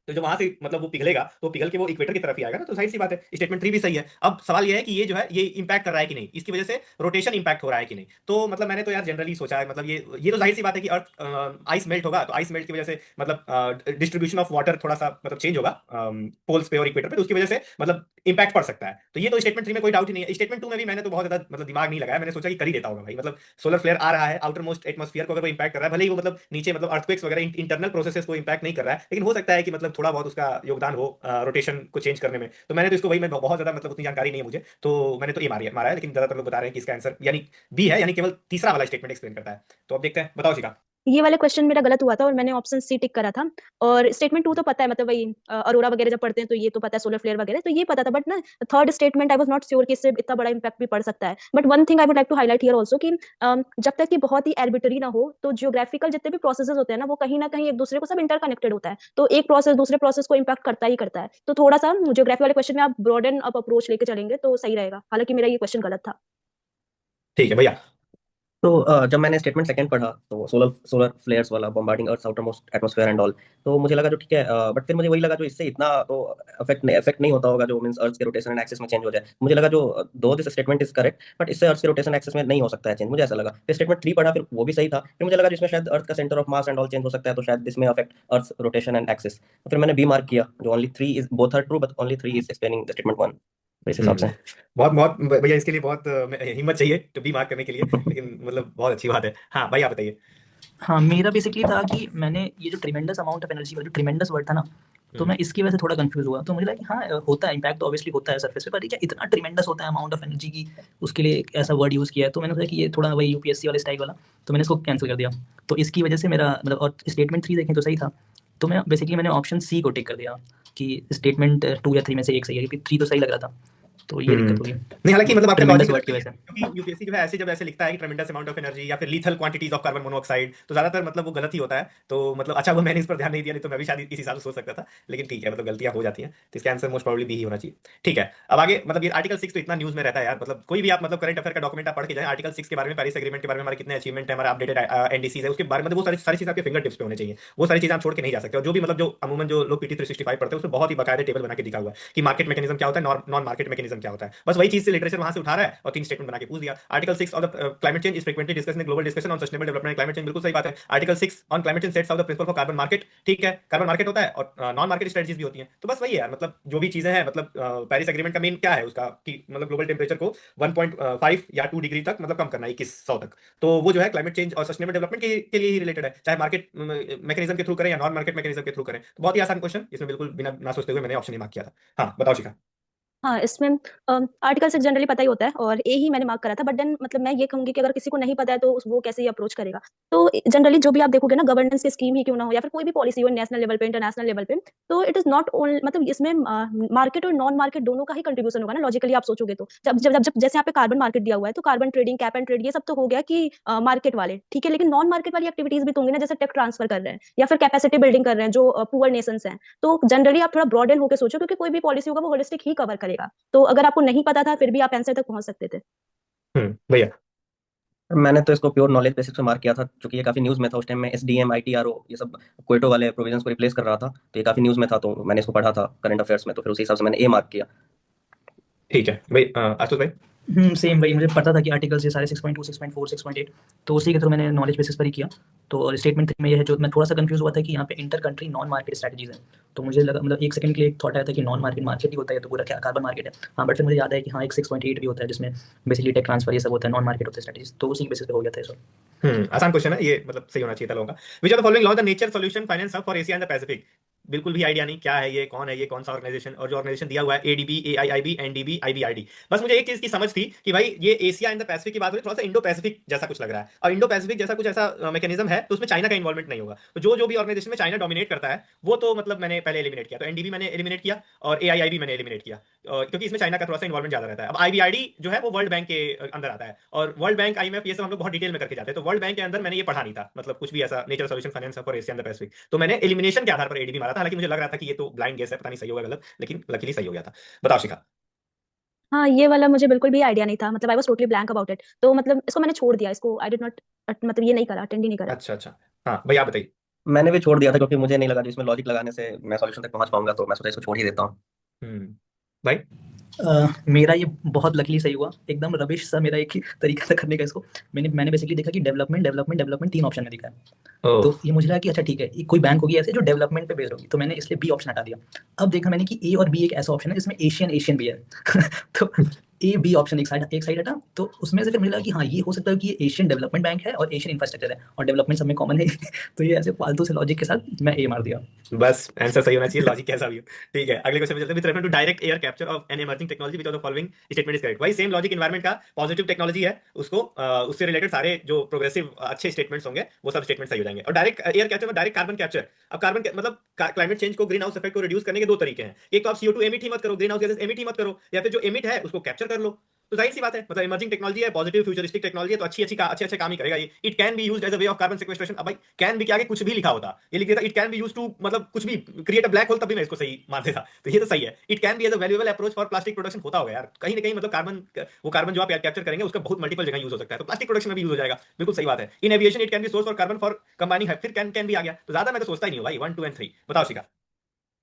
तो जो वहां से मतलब वो पिघलेगा तो पिघल के वो इक्वेटर की तरफ ही आएगा ना, तो सही सी बात है। स्टेटमेंट 3 भी सही है। अब सवाल ये है कि ये जो है ये इंपैक्ट कर रहा है कि नहीं, इसकी वजह से रोटेशन इंपैक्ट हो रहा है कि नहीं। तो मतलब मैंने तो यार जनरली सोचा है, मतलब ये तो जाहिर सी बात है कि अर्थ आइस मेल्ट होगा, तो आइस मेल्ट की वजह से मतलब डिस्ट्रीब्यूशन ऑफ वाटर थोड़ा सा मतलब चेंज होगा पोल्स पे और इक्वेटर पे, तो उसकी वजह से मतलब इंपैक्ट पड़ सकता है। तो ये तो स्टेटमेंट 3 में कोई डाउट ही नहीं है। स्टेटमेंट 2 में भी मैंने तो बहुत ज्यादा मतलब दिमाग नहीं लगाया, मैंने सोचा कि कर ही देता होगा भाई, मतलब सोलर फ्लेयर आ रहा है, आउटर मोस्ट एटमॉस्फेयर को अगर वो इंपैक्ट कर रहा है, भले ही वो मतलब नीचे मतलब अर्थक्वेक्स वगैरह इंटरनल प्रोसेसेस को इंपैक्ट नहीं कर रहा है, लेकिन हो सकता है कि मतलब थोड़ा बहुत उसका योगदान हो रोटेशन को चेंज करने में। तो मैंने तो इसको वही, मैं बहुत ज्यादा मतलब उतनी जानकारी नहीं है मुझे, तो मैंने तो ये मारा है, लेकिन ज्यादातर लोग बता रहे हैं कि इसका आंसर यानी बी है, यानी केवल तीसरा वाला स्टेटमेंट एक्सप्लेन करता है। तो अब देखते हैं, बताओ शिखा। ये वाला क्वेश्चन मेरा गलत हुआ था और मैंने ऑप्शन सी टिक करा था। और स्टेटमेंट 2 तो पता है, मतलब वही अरोरा वगैरह जब पढ़ते हैं तो ये तो पता है, सोलर फ्लेयर वगैरह तो ये पता था। बट ना third statement I was not sure कि इससे इतना बड़ा इंपैक्ट भी पड़ सकता है। But one thing I would like to highlight here also कि जब तक कि बहुत ही आर्बिट्ररी ना हो, तो जियोग्राफिकल जितने भी प्रोसेसेस होते हैं ना, वो कहीं ना कहीं एक दूसरे को सब इंटरकनेक्टेड होता है। तो एक प्रोसेस दूसरे प्रोसेस को इंपैक्ट करता ही करता है। तो थोड़ा सा जियोग्राफी वाले क्वेश्चन में आप ब्रॉडन अप अप्रोच लेके चलेंगे तो सही रहेगा, हालांकि मेरा ये क्वेश्चन गलत था। ठीक है भैया। तो जब मैंने स्टेटमेंट सेकंड पढ़ा तो सोलर सोलर फ्लेयर्स वाला bombarding earth outer most atmosphere and all, तो मुझे लगा जो ठीक है, बट फिर मुझे वही लगा जो इससे इतना तो अफेक्ट नहीं होता होगा, जो मींस अर्थ के रोटेशन एंड एक्सिस में चेंज हो जाए। मुझे लगा जो दो this statement is correct, but इससे अर्थ के रोटेशन एक्सिस में नहीं हो सकता है चेंज, मुझे ऐसा लगा। फिर स्टेटमेंट 3 पढ़ा, फिर वो भी सही था। फिर मुझे लगा जिसमें शायद अर्थ का centre of mass and all change हो सकता है, तो शायद दिस में affect earth rotation and axis. तो फिर मैंने बी मार्क किया, जो only 3 is both are true but only 3 is explaining the statement 1। तो इस हिसाब से बहुत बहुत भैया, इसके लिए बहुत हिम्मत चाहिए टू बी मार्क करने के लिए, लेकिन मतलब बहुत अच्छी बात है। हाँ भाई आप बताइए। हाँ, मेरा बेसिकली था कि मैंने ये जो ट्रिमेंडस अमाउंट ऑफ एनर्जी, जो ट्रिमेंडस वर्ड था ना, तो मैं इसकी वजह से थोड़ा कंफ्यूज हुआ। तो मुझे लगा कि हाँ होता है इम्पैक्ट, तो ऑब्वियसली होता है सरफेस पे, पर क्या इतना ट्रिमेंडस होता है अमाउंट ऑफ एनर्जी की, उसके लिए एक ऐसा वर्ड यूज़ किया है। तो मैंने सोचा कि ये थोड़ा वही यूपीएससी वाले स्टाइल वाला, तो मैंने इसको कैंसिल कर दिया। तो इसकी वजह से मेरा मतलब, और स्टेटमेंट 3 देखें तो सही था, तो मैं बेसिकली मैंने ऑप्शन सी को टिक कर दिया कि स्टेटमेंट 2 या 3 में से एक सही है, क्योंकि 3 तो सही लग रहा था। तो ये दिक्कत होगी नहीं, हालांकि मतलब आपका ट्रिमेंडस लॉजिक वर्ड की वजह से। क्योंकि यूपीएससी जो है ऐसे जब ऐसे लिखता है कि ट्रेमेंडस अमाउंट ऑफ एनर्जी या फिर lethal quantities of carbon monoxide, तो ज्यादातर मतलब वो गलत ही होता है। तो मतलब अच्छा वो मैंने इस पर ध्यान नहीं दिया, नहीं तो मैं भी शायद इस हिसाब से सोच सकता था। लेकिन ठीक है, मतलब गलतियां हो जाती हैं, तो इसका आंसर मोस्ट प्रोबेबली बी ही होना चाहिए। ठीक है, अब आगे मतलब ये आर्टिकल 6 तो इतना न्यूज में रहता है यार, मतलब कोई भी आप मतलब करंट अफेयर का डॉक्यूमेंट आप पढ़ के जाए, आर्टिकल 6 के बारे में, पेरिस एग्रीमेंट के बारे में हमारे कितने अचीवमेंट है, हमारा अपडेटेड एनडीसी है, उसके बारे में वो सारी सारी चीजें आपके फिंगर टिप्स पे होने चाहिए। वो सारी चीजें आप छोड़ के नहीं जा सकते। और जो भी मतलब जो अमूमन जो लोग पीटी 365 पढ़ते हैं उसमें बहुत ही बाकायदे टेबल बना के दिखा हुआ है कि मार्केट मैकेनिज्म क्या होता है, नॉन मार्केट मैकेनिज्म क्या होता है। बस वही चीज से लिटरेचर वहां से उठा रहा है और 3 स्टेटमेंट बना के पूछ दिया। Article 6 of the climate change is frequently discussed in global discussion on sustainable development climate change, बिल्कुल सही बात है। Article 6 on climate change sets out the principle for carbon market, ठीक है, कार्बन मार्केट होता है और नॉन मार्केट स्ट्रेटजीज भी होती हैं। तो बस वही है यार, मतलब जो भी चीजें हैं, मतलब पेरिस एग्रीमेंट का मेन क्या है उसका कि मतलब ग्लोबल टेम्परेचर को 1.5 या 2 डिग्री तक मतलब कम करना है 2100 तक। तो वो जो है क्लाइमेट चेंज और सस्टेनेबल डेवलपमेंट के लिए ही रिलेटेड है, चाहे मार्केट मैकेनिज्म के थ्रू करें या नॉन मार्केट मैकेनिज्म के थ्रू करें। तो बहुत ही आसान क्वेश्चन, इसमें बिल्कुल बिना ना सोचते हुए मैंने ऑप्शन ही मार्क किया था। हाँ बताओ शिखा। हाँ, इसमें आर्टिकल 6 जनरली पता ही होता है और ए ही मैंने मार्क करा था। बट देन मतलब मैं ये कहूंगी कि अगर किसी को नहीं पता है तो वो कैसे ही अप्रोच करेगा। तो जनरली जो भी आप देखोगे ना, गवर्नेंस की स्कीम ही क्यों ना हो या फिर कोई भी पॉलिसी हो नेशनल लेवल पे इंटरनेशनल लेवल पे, तो इट इज नॉट ओनली, मतलब इसमें मार्केट और नॉन मार्केट दोनों का ही कंट्रीब्यूशन होगा ना। लॉजिकली आप सोचोगे तो जब जैसे यहाँ पे कार्बन मार्केट दिया हुआ है, तो carbon trading, cap and trade, ये सब तो हो गया कि मार्केट वाले, ठीक है। लेकिन नॉन मार्केट वाली एक्टिविटीज भी तो होंगी ना, जैसे टेक ट्रांसफर कर रहे हैं या फिर कैपेसिटी बिल्डिंग कर रहे हैं जो पुअर नेशंस हैं। तो जनरली आप थोड़ा ब्रॉडन होकर सोचो, क्योंकि कोई भी पॉलिसी होगा वो होलिस्टिक ही कवर करेगा। तो अगर आपको नहीं पता था फिर भी आप आंसर तक पहुंच सकते थे। भैया। मैंने तो इसको प्योर नॉलेज बेसिस पे मार्क किया था, क्योंकि ये काफी न्यूज में था उस टाइम में। एसडीएम, आईटीआरओ, ये सब क्वेटो वाले प्रोविजंस को रिप्लेस कर रहा था, तो ये काफी न्यूज में था, तो मैंने इसको पढ़ा था करंट अफेयर्स में, तो फिर उसी हिसाब से मैंने ए मार्क किया। ठीक है भाई, आशुतोष भाई। सेम वही, मुझे पता था कि आर्टिकल्स ये सारे 6.2, 6.4, 6.8, तो उसी के थ्रू मैंने नॉलेज बेसिस पर ही किया। तो और स्टेटमेंट में ये है, जो मैं थोड़ा सा कंफ्यूज हुआ था कि यहाँ पे inter country non market strategies है। तो मुझे लगा, मतलब एक सेकंड के लिए एक थॉट आया था कि नॉन मार्केट मार्केट ही होता है, तो पूरा क्या कार्बन मार्केट है। हाँ, बट फिर मुझे याद है कि हाँ एक 6.8 भी होता है, जिसमें बेसिकली टेक ट्रांसफर ये सब होता है, नॉन मार्केट होता है स्ट्रेटजीज। तो उसी बेसिस पे हो गया था ये सब। आसान क्वेश्चन है ये, मतलब सही होना चाहिए था लोगों का। Which are the following launch the nature solution finance hub for Asia and the Pacific. बिल्कुल भी आइडिया नहीं क्या है ये, कौन है ये, कौन सा ऑर्गेनाइजेशन, और जो ऑर्गेनाइजेशन दिया हुआ है एडीबी, एआईआईबी, एनडीबी, आईबीआईडी। बस मुझे एक चीज की समझ थी कि भाई ये एशिया एंड द पैसिफिक की बात हो रही है, थोड़ा सा इंडो पैसिफिक जैसा कुछ लग रहा है, और इंडो पैसिफिक जैसा कुछ ऐसा मैकेनिज्म है तो उसमें चाइना का इन्वॉल्वमेंट नहीं होगा। तो जो जो भी ऑर्गेनाइजेशन में चाइना डोमिनेट करता है वो तो मतलब मैंने पहले एलिमिनेट किया। तो एनडीबी मैंने एलिमिनेट किया और एआईआईबी मैंने एलिमिनेट किया, क्योंकि इसमें चाइना का थोड़ा सा इन्वॉल्वमेंट ज्यादा रहता है। अब आईबीआईडी जो है वो वर्ल्ड बैंक के अंदर आता है, और वर्ल्ड बैंक, आईएमएफ, ये सब हम लोग बहुत डिटेल में करके जाते हैं। तो वर्ल्ड बैंक के अंदर मैंने ये पढ़ा नहीं था, मतलब कुछ भी ऐसा nature solution finance for Asia and the Pacific. तो मैंने एलिमिनेशन के आधार पर एडीबी मारा था, हालांकि मुझे लग रहा था कि ये तो ब्लाइंड गेस है, पता नहीं सही होगा गलत, लेकिन लकीली सही हो गया था। बताओ शिखा। हाँ, ये वाला मुझे बिल्कुल भी आइडिया नहीं था, मतलब I was totally blank about it. तो मतलब इसको मैंने छोड़ दिया, इसको आई डिड नॉट, मतलब ये नहीं करा, अटेंड ही नहीं करा। अच्छा अच्छा। हाँ भैया आप बताइए। मैंने भी छोड़ दिया था, क्योंकि मुझे नहीं लगा कि इसमें लॉजिक लगाने से मैं सॉल्यूशन तक पहुंच पाऊंगा, तो मैं सोचा इसको छोड़ ही देता हूँ। भाई। मेरा ये बहुत लकीली सही हुआ, एकदम रबिश सा मेरा एक ही तरीका था करने का इसको। मैंने बेसिकली देखा कि डेवलपमेंट डेवलपमेंट डेवलपमेंट 3 ऑप्शन में दिखा है। तो ये मुझे लगा कि अच्छा ठीक है, ये कोई बैंक होगी ऐसे जो डेवलपमेंट पे बेस्ड होगी, तो मैंने इसलिए बी ऑप्शन हटा दिया। अब देखा मैंने कि ए और बी एक ऐसा ऑप्शन है जिसमें एशियन भी है तो ए बी ऑप्शन एक साइड हटा, तो उसमें से फिर मुझे लगा कि हाँ ये हो सकता है कि ये एशियन डेवलपमेंट बैंक है और एशियन इंफ्रास्ट्रक्चर है और डेवलपमेंट सब में कॉमन है। तो ये ऐसे फालतू से लॉजिक के साथ मैं ए मार दिया। बस आंसर सही होना चाहिए, लॉजिक कैसा भी हो। ठीक है, अगले क्वेश्चन में चलते हैं। With reference to direct air capture of an emerging technology which of the following statement is correct. वही सेम लॉजिक एनवायरनमेंट का पॉजिटिव टेक्नोलॉजी है, उसको उससे रिलेटेड सारे जो प्रोग्रेसिव अच्छे स्टेटमेंट्स होंगे वो सब स्टेटमेंट सही हो जाएंगे। और डायरेक्ट एयर कैप्चर में डायरेक्ट कार्बन कैप्चर, अब कार्बन मतलब क्लाइमेट चेंज को, ग्रीन हाउस इफेक्ट को रिड्यूस करने के दो तरीके हैं। एक तो आप CO2 एमिट ही मत करो, ग्रीन हाउस गैसेस एमिट ही मत करो, या फिर जो एमिट है उसको कैप्चर कर लो। तो जाहिर सी बात है, मतलब इमर्जिंग टेक्नोलॉजी है, पॉजिटिव फ्यूचरिस्टिक टेक्नोलॉजी है, तो अच्छे काम ही करेगा ये। It can be used as a way of carbon sequestration. अब भाई कैन बी के आगे कुछ भी लिखा होता, ये लिख देता it can be used to, मतलब कुछ भी क्रिएट अ ब्लैक होल, तब भी मैं इसको सही मान देता। तो ये तो सही है, it can be as a valuable approach for plastic production. होता होगा यार कहीं ना कहीं, मतलब कार्बन, वो कार्बन जो आप कैप्चर करेंगे उसका बहुत मल्टीपल जगह यूज हो सकता है, तो प्लास्टिक प्रोडक्शन में भी यूज हो जाएगा। बिल्कुल सही बात है। इन aviation it can be source for carbon for combining, फिर कैन भी आ गया, तो ज्यादा मैं तो सोचता ही नहीं हूँ भाई। 1 2 एंड 3 बताओ शिखा।